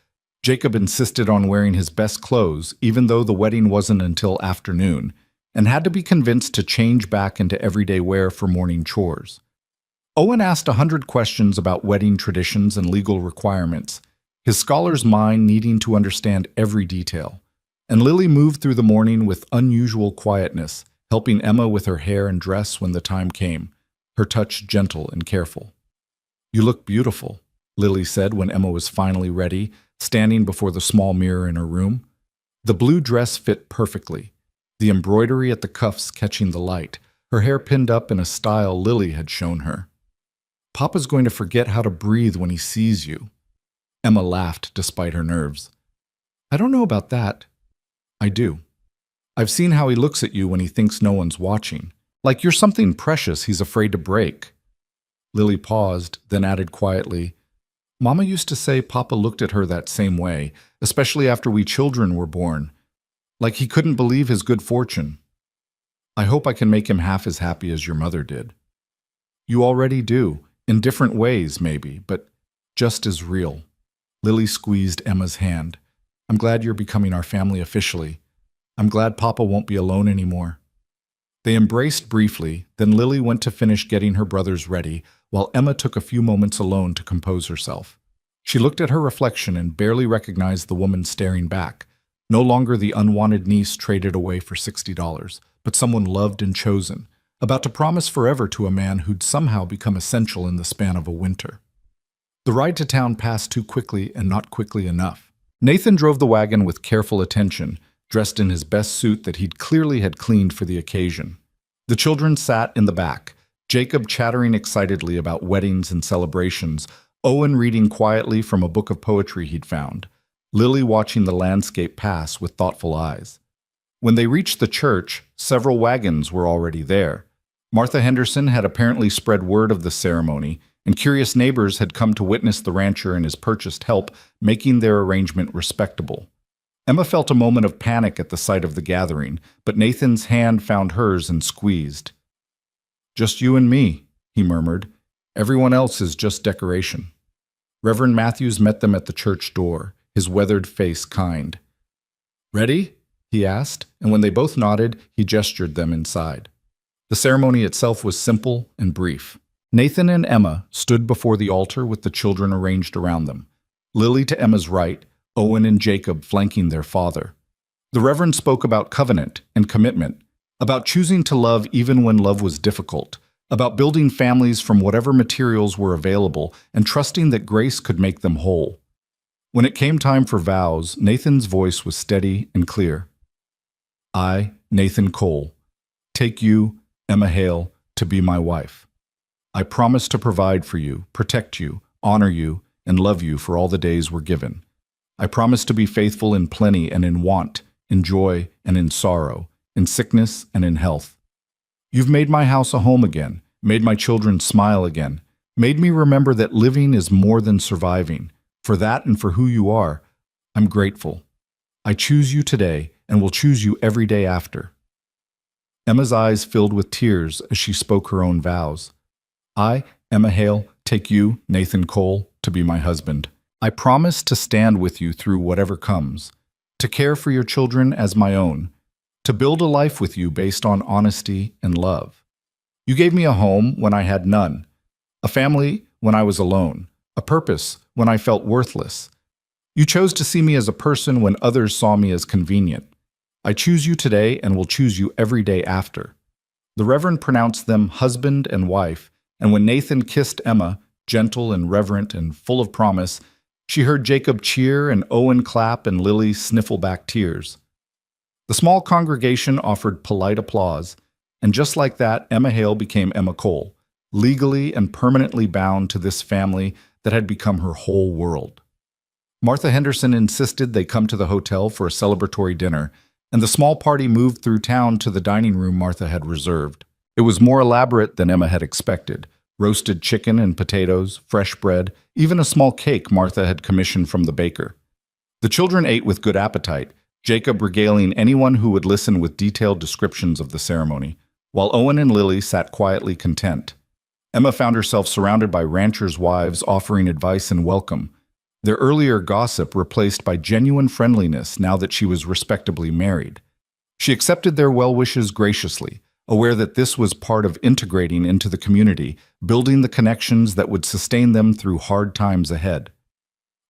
Jacob insisted on wearing his best clothes, even though the wedding wasn't until afternoon, and had to be convinced to change back into everyday wear for morning chores. Owen asked 100 questions about wedding traditions and legal requirements, his scholar's mind needing to understand every detail. And Lily moved through the morning with unusual quietness, helping Emma with her hair and dress when the time came, her touch gentle and careful. "You look beautiful," Lily said when Emma was finally ready, standing before the small mirror in her room. The blue dress fit perfectly, the embroidery at the cuffs catching the light, her hair pinned up in a style Lily had shown her. "Papa's going to forget how to breathe when he sees you." Emma laughed despite her nerves. "I don't know about that." "I do. I've seen how he looks at you when he thinks no one's watching. Like you're something precious he's afraid to break." Lily paused, then added quietly, "Mama used to say Papa looked at her that same way, especially after we children were born. Like he couldn't believe his good fortune. I hope I can make him half as happy as your mother did." "You already do, in different ways maybe, but just as real." Lily squeezed Emma's hand. "I'm glad you're becoming our family officially. I'm glad Papa won't be alone anymore." They embraced briefly, then Lily went to finish getting her brothers ready, while Emma took a few moments alone to compose herself. She looked at her reflection and barely recognized the woman staring back, no longer the unwanted niece traded away for $60, but someone loved and chosen, about to promise forever to a man who'd somehow become essential in the span of a winter. The ride to town passed too quickly and not quickly enough. Nathan drove the wagon with careful attention, dressed in his best suit that he'd clearly had cleaned for the occasion. The children sat in the back, Jacob chattering excitedly about weddings and celebrations, Owen reading quietly from a book of poetry he'd found, Lily watching the landscape pass with thoughtful eyes. When they reached the church, several wagons were already there. Martha Henderson had apparently spread word of the ceremony, and curious neighbors had come to witness the rancher and his purchased help, making their arrangement respectable. Emma felt a moment of panic at the sight of the gathering, but Nathan's hand found hers and squeezed. "Just you and me," he murmured. "Everyone else is just decoration." Reverend Matthews met them at the church door, his weathered face kind. "Ready?" he asked, and when they both nodded, he gestured them inside. The ceremony itself was simple and brief. Nathan and Emma stood before the altar with the children arranged around them, Lily to Emma's right, Owen and Jacob flanking their father. The Reverend spoke about covenant and commitment, about choosing to love even when love was difficult, about building families from whatever materials were available and trusting that grace could make them whole. When it came time for vows, Nathan's voice was steady and clear. "I, Nathan Cole, take you, Emma Hale, to be my wife. I promise to provide for you, protect you, honor you, and love you for all the days we're given. I promise to be faithful in plenty and in want, in joy and in sorrow, in sickness and in health. You've made my house a home again, made my children smile again, made me remember that living is more than surviving. For that and for who you are, I'm grateful. I choose you today and will choose you every day after." Emma's eyes filled with tears as she spoke her own vows. "I, Emma Hale, take you, Nathan Cole, to be my husband. I promise to stand with you through whatever comes, to care for your children as my own, to build a life with you based on honesty and love. You gave me a home when I had none, a family when I was alone, a purpose when I felt worthless. You chose to see me as a person when others saw me as convenient. I choose you today and will choose you every day after." The Reverend pronounced them husband and wife, and when Nathan kissed Emma, gentle and reverent and full of promise, she heard Jacob cheer and Owen clap and Lily sniffle back tears. The small congregation offered polite applause, and just like that, Emma Hale became Emma Cole, legally and permanently bound to this family that had become her whole world. Martha Henderson insisted they come to the hotel for a celebratory dinner, and the small party moved through town to the dining room Martha had reserved. It was more elaborate than Emma had expected. Roasted chicken and potatoes, fresh bread, even a small cake Martha had commissioned from the baker. The children ate with good appetite, Jacob regaling anyone who would listen with detailed descriptions of the ceremony, while Owen and Lily sat quietly content. Emma found herself surrounded by ranchers' wives offering advice and welcome, their earlier gossip replaced by genuine friendliness now that she was respectably married. She accepted their well wishes graciously, aware that this was part of integrating into the community, building the connections that would sustain them through hard times ahead.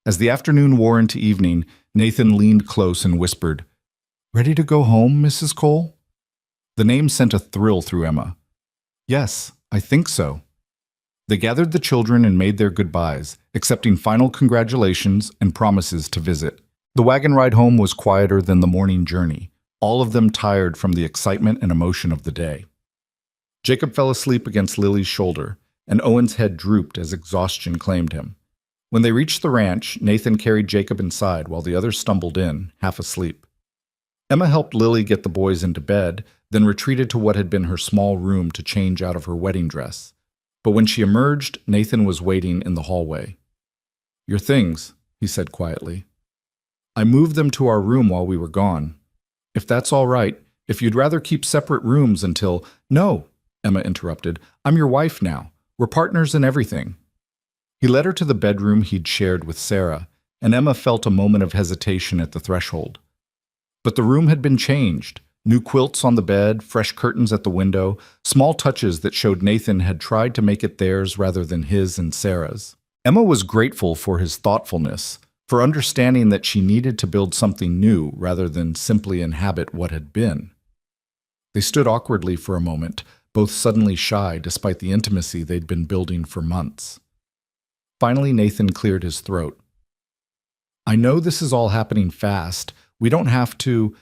As the afternoon wore into evening, Nathan leaned close and whispered, "Ready to go home, Mrs. Cole?" The name sent a thrill through Emma. "Yes, I think so." They gathered the children and made their goodbyes, accepting final congratulations and promises to visit. The wagon ride home was quieter than the morning journey, all of them tired from the excitement and emotion of the day. Jacob fell asleep against Lily's shoulder, and Owen's head drooped as exhaustion claimed him. When they reached the ranch, Nathan carried Jacob inside while the others stumbled in, half asleep. Emma helped Lily get the boys into bed, then retreated to what had been her small room to change out of her wedding dress. But when she emerged, Nathan was waiting in the hallway. "Your things," he said quietly. "I moved them to our room while we were gone. If that's all right, if you'd rather keep separate rooms until—" "No," Emma interrupted. "I'm your wife now. We're partners in everything." He led her to the bedroom he'd shared with Sarah, and Emma felt a moment of hesitation at the threshold. But the room had been changed. New quilts on the bed, fresh curtains at the window, small touches that showed Nathan had tried to make it theirs rather than his and Sarah's. Emma was grateful for his thoughtfulness, for understanding that she needed to build something new rather than simply inhabit what had been. They stood awkwardly for a moment, both suddenly shy despite the intimacy they'd been building for months. Finally, Nathan cleared his throat. "I know this is all happening fast. We don't have to—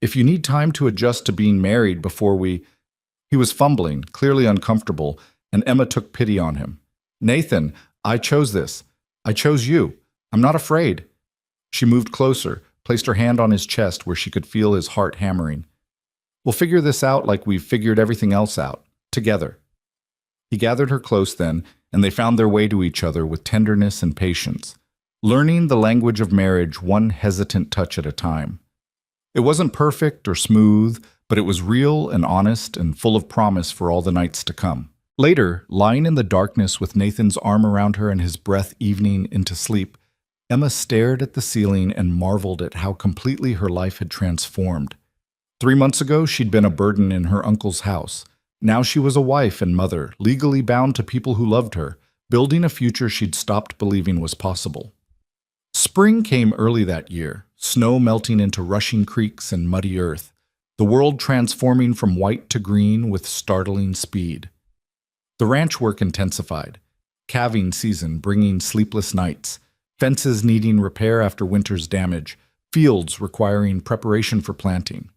if you need time to adjust to being married before we—" He was fumbling, clearly uncomfortable, and Emma took pity on him. "Nathan, I chose this. I chose you. I'm not afraid." She moved closer, placed her hand on his chest where she could feel his heart hammering. "We'll figure this out like we've figured everything else out, together." He gathered her close then, and they found their way to each other with tenderness and patience, learning the language of marriage one hesitant touch at a time. It wasn't perfect or smooth, but it was real and honest and full of promise for all the nights to come. Later, lying in the darkness with Nathan's arm around her and his breath evening into sleep, Emma stared at the ceiling and marveled at how completely her life had transformed. 3 months ago, she'd been a burden in her uncle's house. Now she was a wife and mother, legally bound to people who loved her, building a future she'd stopped believing was possible. Spring came early that year, snow melting into rushing creeks and muddy earth, the world transforming from white to green with startling speed. The ranch work intensified, calving season bringing sleepless nights, fences needing repair after winter's damage, fields requiring preparation for planting.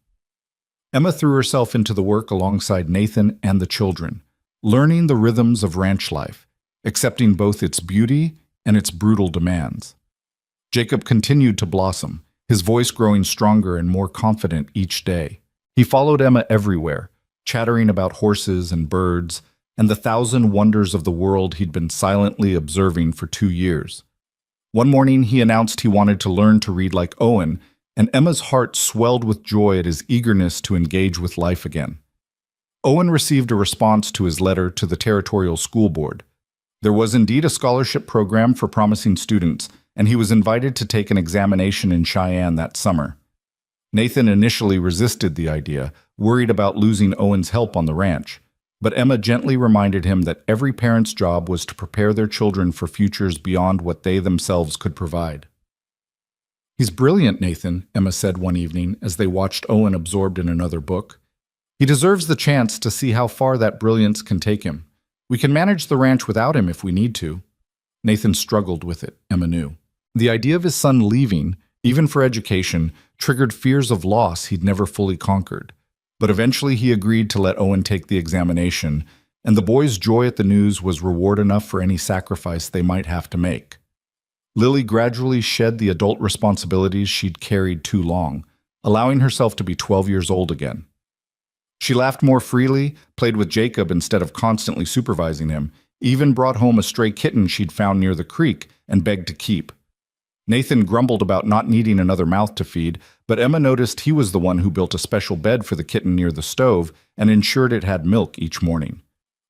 Emma threw herself into the work alongside Nathan and the children, learning the rhythms of ranch life, accepting both its beauty and its brutal demands. Jacob continued to blossom, his voice growing stronger and more confident each day. He followed Emma everywhere, chattering about horses and birds and the 1,000 wonders of the world he'd been silently observing for 2 years. One morning he announced he wanted to learn to read like Owen, and Emma's heart swelled with joy at his eagerness to engage with life again. Owen received a response to his letter to the Territorial School Board. There was indeed a scholarship program for promising students, and he was invited to take an examination in Cheyenne that summer. Nathan initially resisted the idea, worried about losing Owen's help on the ranch, but Emma gently reminded him that every parent's job was to prepare their children for futures beyond what they themselves could provide. "He's brilliant, Nathan," Emma said one evening as they watched Owen absorbed in another book. "He deserves the chance to see how far that brilliance can take him. We can manage the ranch without him if we need to." Nathan struggled with it, Emma knew. The idea of his son leaving, even for education, triggered fears of loss he'd never fully conquered. But eventually he agreed to let Owen take the examination, and the boys' joy at the news was reward enough for any sacrifice they might have to make. Lily gradually shed the adult responsibilities she'd carried too long, allowing herself to be 12 years old again. She laughed more freely, played with Jacob instead of constantly supervising him, even brought home a stray kitten she'd found near the creek and begged to keep. Nathan grumbled about not needing another mouth to feed, but Emma noticed he was the one who built a special bed for the kitten near the stove and ensured it had milk each morning.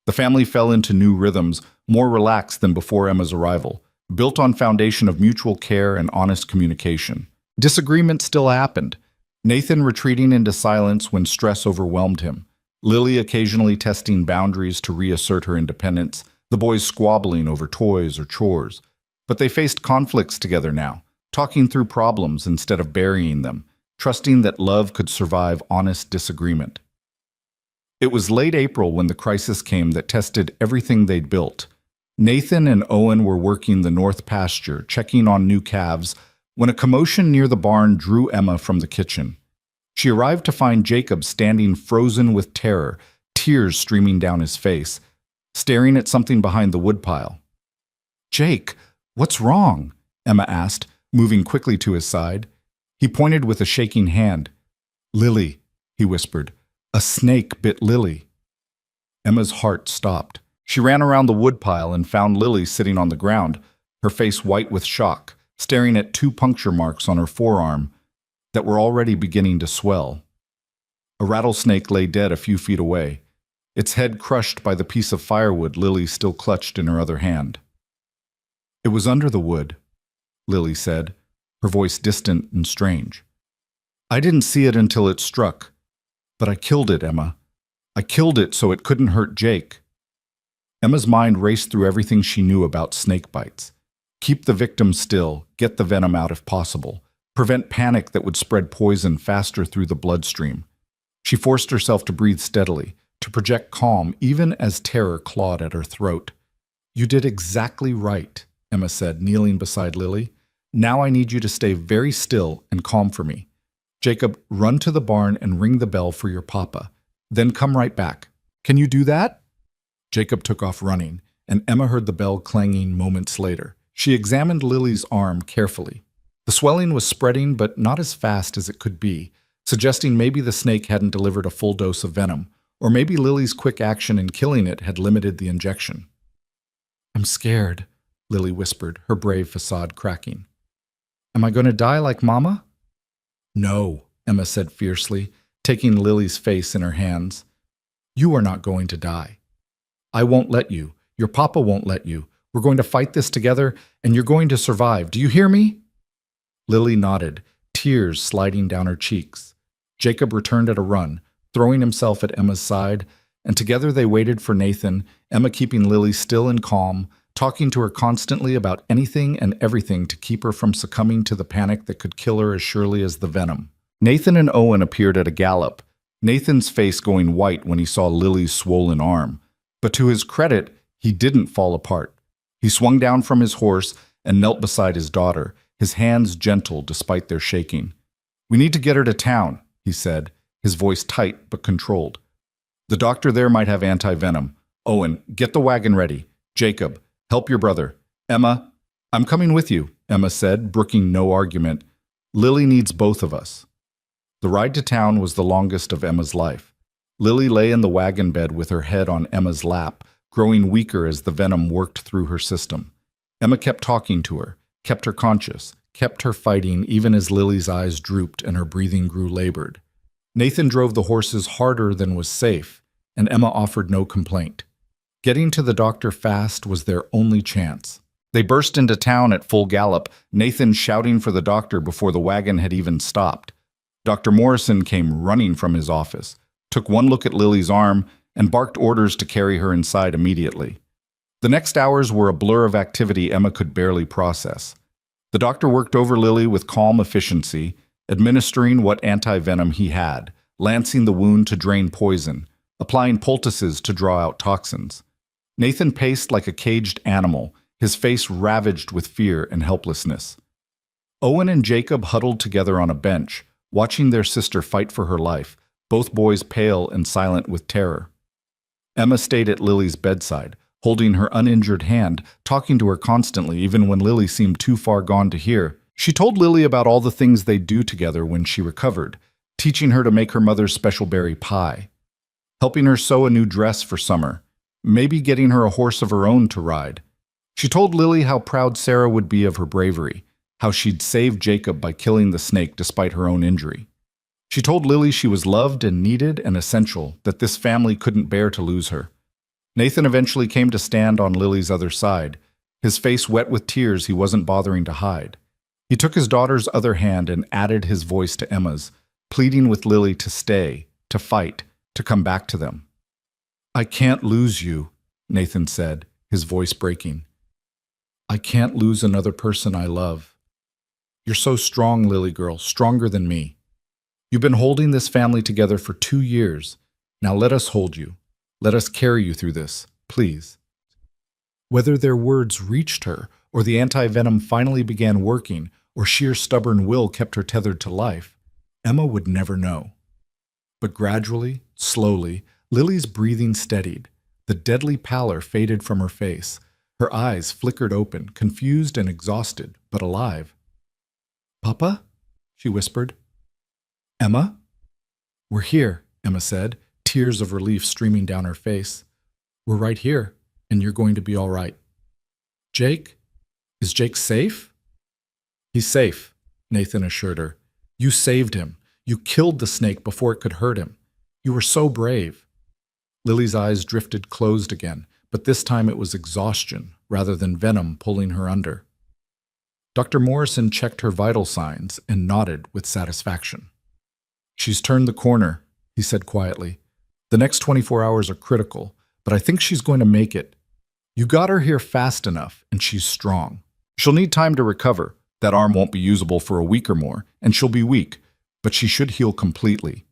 The family fell into new rhythms, more relaxed than before Emma's arrival, built on foundation of mutual care and honest communication. Disagreement still happened, Nathan retreating into silence when stress overwhelmed him, Lily occasionally testing boundaries to reassert her independence, the boys squabbling over toys or chores. But they faced conflicts together now, talking through problems instead of burying them, trusting that love could survive honest disagreement. It was late April when the crisis came that tested everything they'd built. Nathan and Owen were working the north pasture, checking on new calves, when a commotion near the barn drew Emma from the kitchen. She arrived to find Jacob standing frozen with terror, tears streaming down his face, staring at something behind the woodpile. "Jake, what's wrong?" Emma asked, moving quickly to his side. He pointed with a shaking hand. "Lily," he whispered. "A snake bit Lily." Emma's heart stopped. She ran around the woodpile and found Lily sitting on the ground, her face white with shock, staring at 2 puncture marks on her forearm that were already beginning to swell. A rattlesnake lay dead a few feet away, its head crushed by the piece of firewood Lily still clutched in her other hand. "It was under the wood," Lily said, her voice distant and strange. "I didn't see it until it struck. But I killed it, Emma. I killed it so it couldn't hurt Jake." Emma's mind raced through everything she knew about snake bites. Keep the victim still, get the venom out if possible, prevent panic that would spread poison faster through the bloodstream. She forced herself to breathe steadily, to project calm even as terror clawed at her throat. "You did exactly right," Emma said, kneeling beside Lily. "Now I need you to stay very still and calm for me. Jacob, run to the barn and ring the bell for your papa. Then come right back. Can you do that?" Jacob took off running, and Emma heard the bell clanging moments later. She examined Lily's arm carefully. The swelling was spreading, but not as fast as it could be, suggesting maybe the snake hadn't delivered a full dose of venom, or maybe Lily's quick action in killing it had limited the injection. "I'm scared," Lily whispered, her brave facade cracking. "Am I going to die like Mama?" "No," Emma said fiercely, taking Lily's face in her hands. "You are not going to die. I won't let you. Your papa won't let you. We're going to fight this together, and you're going to survive. Do you hear me?" Lily nodded, tears sliding down her cheeks. Jacob returned at a run, throwing himself at Emma's side, and together they waited for Nathan, Emma keeping Lily still and calm, talking to her constantly about anything and everything to keep her from succumbing to the panic that could kill her as surely as the venom. Nathan and Owen appeared at a gallop, Nathan's face going white when he saw Lily's swollen arm. But to his credit, he didn't fall apart. He swung down from his horse and knelt beside his daughter, his hands gentle despite their shaking. "We need to get her to town," he said, his voice tight but controlled. "The doctor there might have anti-venom. Owen, get the wagon ready. Jacob, help your brother. Emma, I'm coming with you," Emma said, brooking no argument. "Lily needs both of us." The ride to town was the longest of Emma's life. Lily lay in the wagon bed with her head on Emma's lap, growing weaker as the venom worked through her system. Emma kept talking to her, kept her conscious, kept her fighting even as Lily's eyes drooped and her breathing grew labored. Nathan drove the horses harder than was safe, and Emma offered no complaint. Getting to the doctor fast was their only chance. They burst into town at full gallop, Nathan shouting for the doctor before the wagon had even stopped. Dr. Morrison came running from his office, took one look at Lily's arm, and barked orders to carry her inside immediately. The next hours were a blur of activity Emma could barely process. The doctor worked over Lily with calm efficiency, administering what anti-venom he had, lancing the wound to drain poison, applying poultices to draw out toxins. Nathan paced like a caged animal, his face ravaged with fear and helplessness. Owen and Jacob huddled together on a bench, watching their sister fight for her life, both boys pale and silent with terror. Emma stayed at Lily's bedside, holding her uninjured hand, talking to her constantly even when Lily seemed too far gone to hear. She told Lily about all the things they'd do together when she recovered, teaching her to make her mother's special berry pie, helping her sew a new dress for summer, maybe getting her a horse of her own to ride. She told Lily how proud Sarah would be of her bravery, how she'd saved Jacob by killing the snake despite her own injury. She told Lily she was loved and needed and essential, that this family couldn't bear to lose her. Nathan eventually came to stand on Lily's other side, his face wet with tears he wasn't bothering to hide. He took his daughter's other hand and added his voice to Emma's, pleading with Lily to stay, to fight, to come back to them. "I can't lose you," Nathan said, his voice breaking. "I can't lose another person I love. You're so strong, Lily girl, stronger than me. You've been holding this family together for 2 years. Now let us hold you. Let us carry you through this, please." Whether their words reached her, or the anti-venom finally began working, or sheer stubborn will kept her tethered to life, Emma would never know. But gradually, slowly, Lily's breathing steadied. The deadly pallor faded from her face. Her eyes flickered open, confused and exhausted, but alive. "Papa?" she whispered. "Emma?" "We're here," Emma said, tears of relief streaming down her face. "We're right here, and you're going to be all right." "Jake? Is Jake safe?" "He's safe," Nathan assured her. "You saved him. You killed the snake before it could hurt him. You were so brave." Lily's eyes drifted closed again, but this time it was exhaustion rather than venom pulling her under. Dr. Morrison checked her vital signs and nodded with satisfaction. "She's turned the corner," he said quietly. "The next 24 hours are critical, but I think she's going to make it. You got her here fast enough, and she's strong. She'll need time to recover. That arm won't be usable for a week or more, and she'll be weak, but she should heal completely."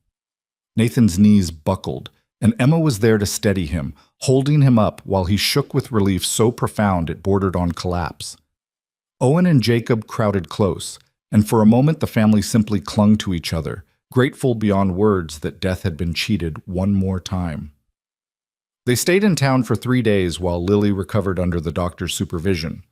Nathan's knees buckled, and Emma was there to steady him, holding him up while he shook with relief so profound it bordered on collapse. Owen and Jacob crowded close, and for a moment the family simply clung to each other, grateful beyond words that death had been cheated one more time. They stayed in town for 3 days while Lily recovered under the doctor's supervision.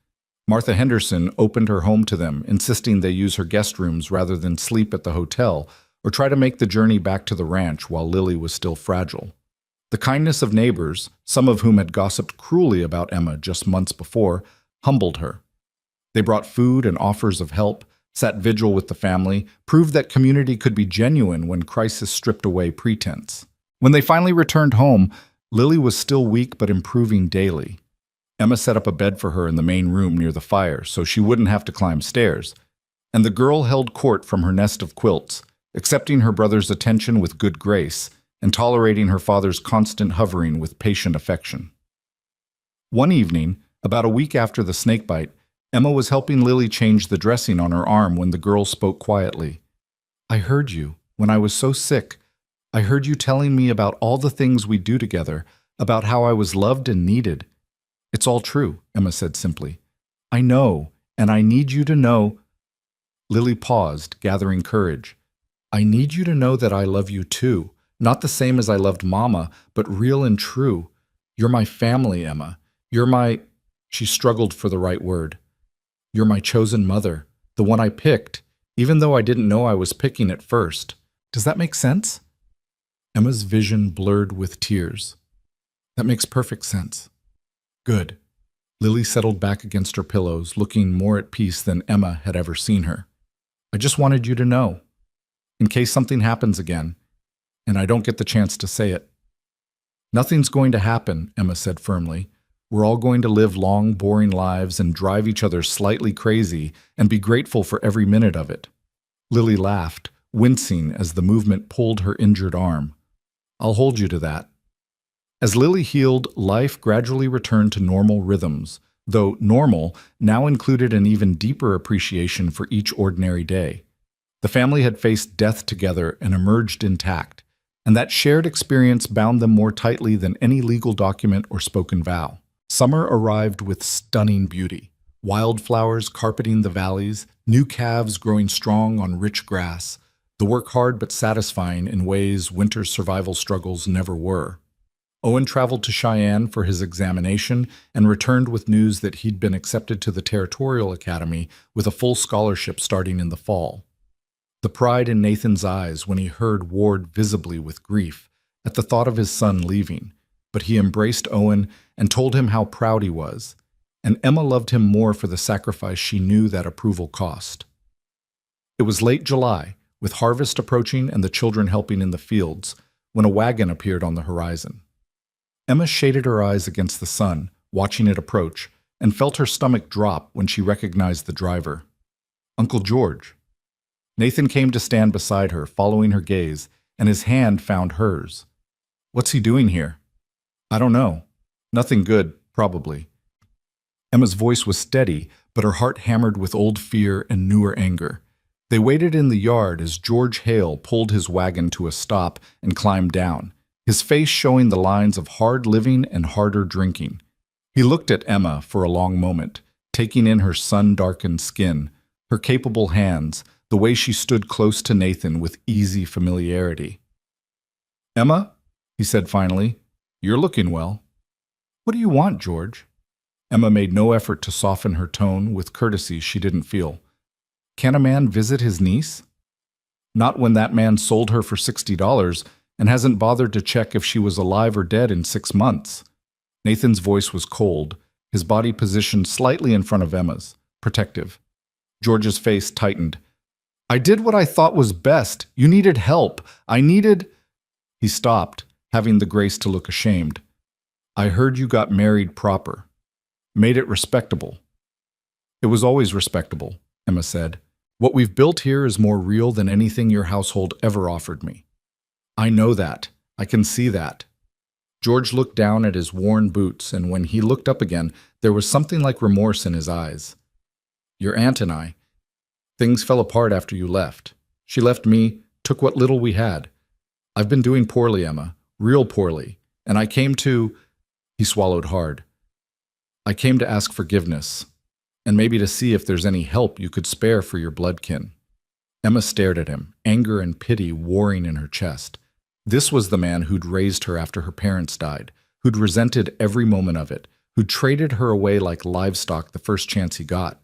Martha Henderson opened her home to them, insisting they use her guest rooms rather than sleep at the hotel or try to make the journey back to the ranch while Lily was still fragile. The kindness of neighbors, some of whom had gossiped cruelly about Emma just months before, humbled her. They brought food and offers of help, sat vigil with the family, proved that community could be genuine when crisis stripped away pretense. When they finally returned home, Lily was still weak but improving daily. Emma set up a bed for her in the main room near the fire so she wouldn't have to climb stairs, and the girl held court from her nest of quilts, accepting her brother's attention with good grace and tolerating her father's constant hovering with patient affection. One evening, about a week after the snakebite, Emma was helping Lily change the dressing on her arm when the girl spoke quietly. "I heard you, when I was so sick. I heard you telling me about all the things we do together, about how I was loved and needed." "It's all true," Emma said simply. "I know, and I need you to know." Lily paused, gathering courage. "I need you to know that I love you too, not the same as I loved Mama, but real and true. You're my family, Emma. You're my—" She struggled for the right word. "You're my chosen mother, the one I picked, even though I didn't know I was picking at first. Does that make sense?" Emma's vision blurred with tears. "That makes perfect sense." "Good." Lily settled back against her pillows, looking more at peace than Emma had ever seen her. "I just wanted you to know, in case something happens again, and I don't get the chance to say it." "Nothing's going to happen," Emma said firmly. "We're all going to live long, boring lives and drive each other slightly crazy and be grateful for every minute of it." Lily laughed, wincing as the movement pulled her injured arm. "I'll hold you to that." As Lily healed, life gradually returned to normal rhythms, though normal now included an even deeper appreciation for each ordinary day. The family had faced death together and emerged intact, and that shared experience bound them more tightly than any legal document or spoken vow. Summer arrived with stunning beauty. Wildflowers carpeting the valleys, new calves growing strong on rich grass, the work hard but satisfying in ways winter's survival struggles never were. Owen traveled to Cheyenne for his examination and returned with news that he'd been accepted to the Territorial Academy with a full scholarship starting in the fall. The pride in Nathan's eyes when he heard Ward visibly with grief at the thought of his son leaving, but he embraced Owen and told him how proud he was, and Emma loved him more for the sacrifice she knew that approval cost. It was late July, with harvest approaching and the children helping in the fields, when a wagon appeared on the horizon. Emma shaded her eyes against the sun, watching it approach, and felt her stomach drop when she recognized the driver. Uncle George. Nathan came to stand beside her, following her gaze, and his hand found hers. "What's he doing here?" "I don't know. Nothing good, probably." Emma's voice was steady, but her heart hammered with old fear and newer anger. They waited in the yard as George Hale pulled his wagon to a stop and climbed down, his face showing the lines of hard living and harder drinking. He looked at Emma for a long moment, taking in her sun-darkened skin, her capable hands, the way she stood close to Nathan with easy familiarity. "Emma," he said finally, "you're looking well." "What do you want, George?" Emma made no effort to soften her tone with courtesy she didn't feel. "Can a man visit his niece?" "Not when that man sold her for $60 and hasn't bothered to check if she was alive or dead in 6 months. Nathan's voice was cold, his body positioned slightly in front of Emma's, protective. George's face tightened. "I did what I thought was best. You needed help. I needed—" He stopped, having the grace to look ashamed. "I heard you got married proper. Made it respectable." "It was always respectable," Emma said. "What we've built here is more real than anything your household ever offered me." "I know that. I can see that." George looked down at his worn boots, and when he looked up again, there was something like remorse in his eyes. "Your aunt and I. Things fell apart after you left. She left me, took what little we had. I've been doing poorly, Emma, real poorly, and I came to—" He swallowed hard. "I came to ask forgiveness, and maybe to see if there's any help you could spare for your bloodkin." Emma stared at him, anger and pity warring in her chest. This was the man who'd raised her after her parents died, who'd resented every moment of it, who'd traded her away like livestock the first chance he got.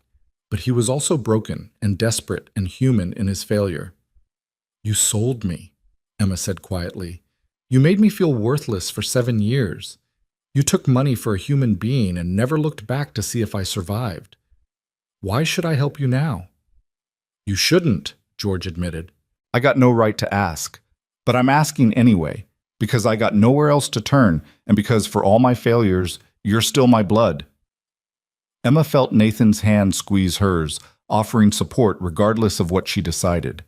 But he was also broken and desperate and human in his failure. "You sold me," Emma said quietly. "You made me feel worthless for 7 years. You took money for a human being and never looked back to see if I survived. Why should I help you now?" "You shouldn't," George admitted. "I got no right to ask. But I'm asking anyway, because I got nowhere else to turn, and because for all my failures, you're still my blood." Emma felt Nathan's hand squeeze hers, offering support regardless of what she decided.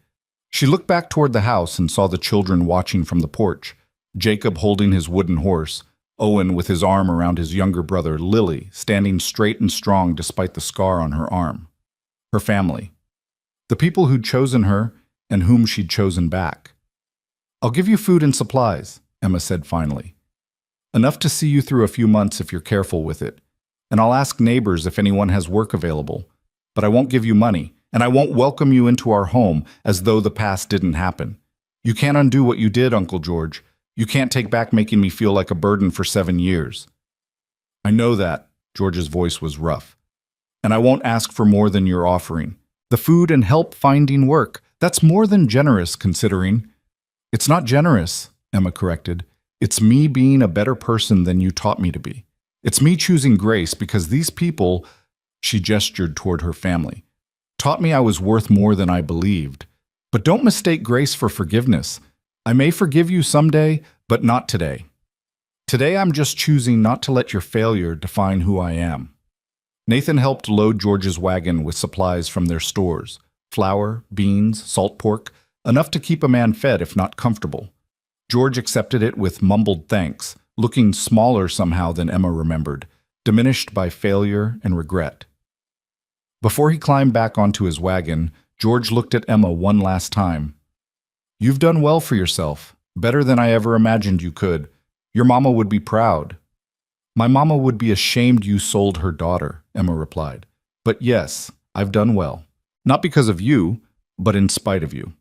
She looked back toward the house and saw the children watching from the porch, Jacob holding his wooden horse, Owen with his arm around his younger brother, Lily, standing straight and strong despite the scar on her arm. Her family. The people who'd chosen her and whom she'd chosen back. "I'll give you food and supplies," Emma said finally. "Enough to see you through a few months if you're careful with it. And I'll ask neighbors if anyone has work available. But I won't give you money, and I won't welcome you into our home as though the past didn't happen. You can't undo what you did, Uncle George. You can't take back making me feel like a burden for 7 years." "I know that," George's voice was rough. "And I won't ask for more than you're offering. The food and help finding work, that's more than generous considering—" "It's not generous," Emma corrected. "It's me being a better person than you taught me to be. It's me choosing grace because these people," she gestured toward her family, "taught me I was worth more than I believed. But don't mistake grace for forgiveness. I may forgive you someday, but not today. Today I'm just choosing not to let your failure define who I am." Nathan helped load George's wagon with supplies from their stores, flour, beans, salt pork, enough to keep a man fed if not comfortable. George accepted it with mumbled thanks, looking smaller somehow than Emma remembered, diminished by failure and regret. Before he climbed back onto his wagon, George looked at Emma one last time. "You've done well for yourself, better than I ever imagined you could. Your mama would be proud." "My mama would be ashamed you sold her daughter," Emma replied. "But yes, I've done well. Not because of you, but in spite of you."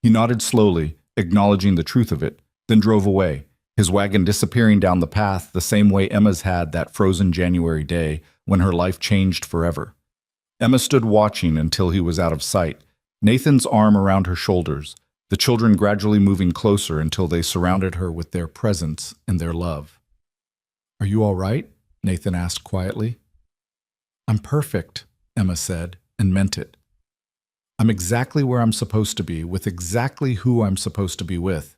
He nodded slowly, acknowledging the truth of it, then drove away, his wagon disappearing down the path the same way Emma's had that frozen January day when her life changed forever. Emma stood watching until he was out of sight, Nathan's arm around her shoulders, the children gradually moving closer until they surrounded her with their presence and their love. "Are you all right?" Nathan asked quietly. "I'm perfect," Emma said, and meant it. "I'm exactly where I'm supposed to be, with exactly who I'm supposed to be with.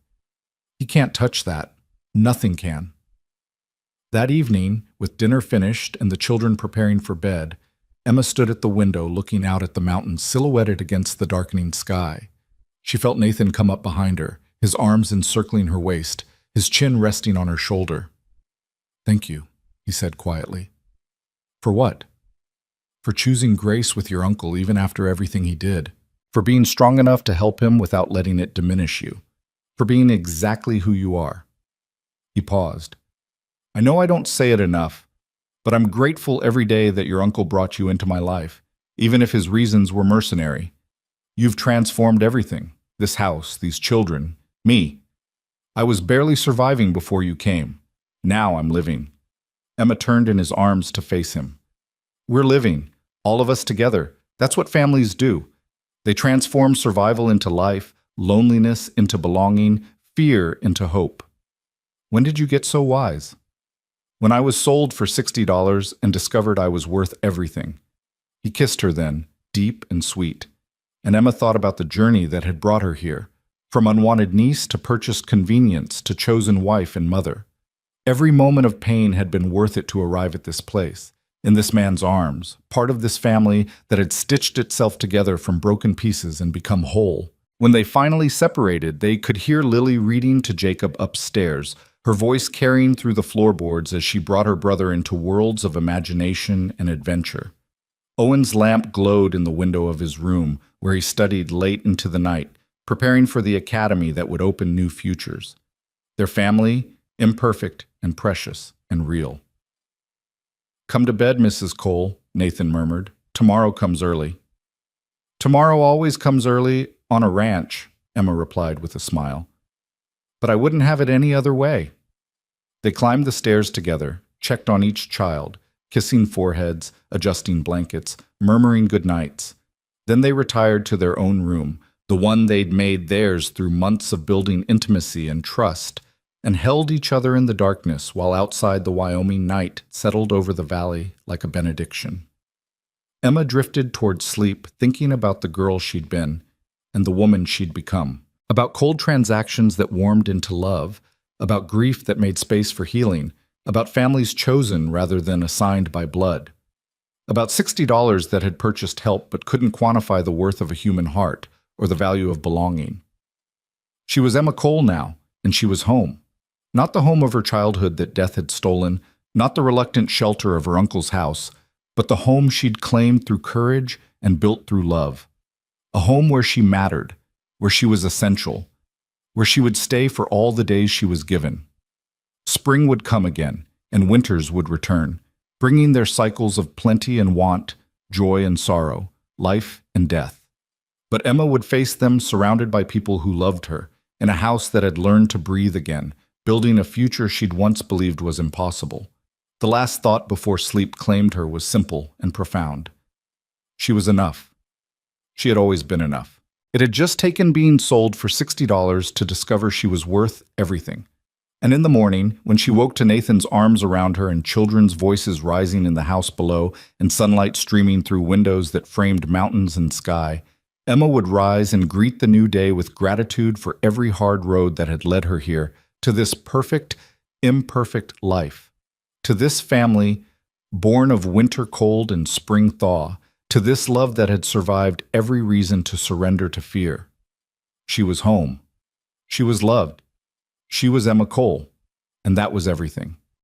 He can't touch that. Nothing can." That evening, with dinner finished and the children preparing for bed, Emma stood at the window looking out at the mountains silhouetted against the darkening sky. She felt Nathan come up behind her, his arms encircling her waist, his chin resting on her shoulder. "Thank you," he said quietly. "For what?" "For choosing grace with your uncle even after everything he did. For being strong enough to help him without letting it diminish you. For being exactly who you are." He paused. "I know I don't say it enough, but I'm grateful every day that your uncle brought you into my life, even if his reasons were mercenary. You've transformed everything. This house, these children, me. I was barely surviving before you came. Now I'm living." Emma turned in his arms to face him. "We're living, all of us together. That's what families do. They transform survival into life, loneliness into belonging, fear into hope. When did you get so wise?" "When I was sold for $60 and discovered I was worth everything." He kissed her then, deep and sweet. And Emma thought about the journey that had brought her here, from unwanted niece to purchased convenience to chosen wife and mother. Every moment of pain had been worth it to arrive at this place, in this man's arms, part of this family that had stitched itself together from broken pieces and become whole. When they finally separated, they could hear Lily reading to Jacob upstairs, her voice carrying through the floorboards as she brought her brother into worlds of imagination and adventure. Owen's lamp glowed in the window of his room, where he studied late into the night, preparing for the academy that would open new futures. Their family, imperfect and precious and real. "Come to bed, Mrs. Cole," Nathan murmured. "Tomorrow comes early." "Tomorrow always comes early on a ranch," Emma replied with a smile. "But I wouldn't have it any other way." They climbed the stairs together, checked on each child, kissing foreheads, adjusting blankets, murmuring good nights. Then they retired to their own room, the one they'd made theirs through months of building intimacy and trust, and held each other in the darkness while outside the Wyoming night settled over the valley like a benediction. Emma drifted toward sleep, thinking about the girl she'd been and the woman she'd become, about cold transactions that warmed into love, about grief that made space for healing, about families chosen rather than assigned by blood, about $60 that had purchased help but couldn't quantify the worth of a human heart or the value of belonging. She was Emma Cole now, and she was home. Not the home of her childhood that death had stolen, not the reluctant shelter of her uncle's house, but the home she'd claimed through courage and built through love. A home where she mattered, where she was essential, where she would stay for all the days she was given. Spring would come again, and winters would return, bringing their cycles of plenty and want, joy and sorrow, life and death. But Emma would face them surrounded by people who loved her, in a house that had learned to breathe again, building a future she'd once believed was impossible. The last thought before sleep claimed her was simple and profound. She was enough. She had always been enough. It had just taken being sold for $60 to discover she was worth everything. And in the morning, when she woke to Nathan's arms around her and children's voices rising in the house below and sunlight streaming through windows that framed mountains and sky, Emma would rise and greet the new day with gratitude for every hard road that had led her here, to this perfect, imperfect life, to this family, born of winter cold and spring thaw, to this love that had survived every reason to surrender to fear. She was home. She was loved. She was Emma Cole. And that was everything.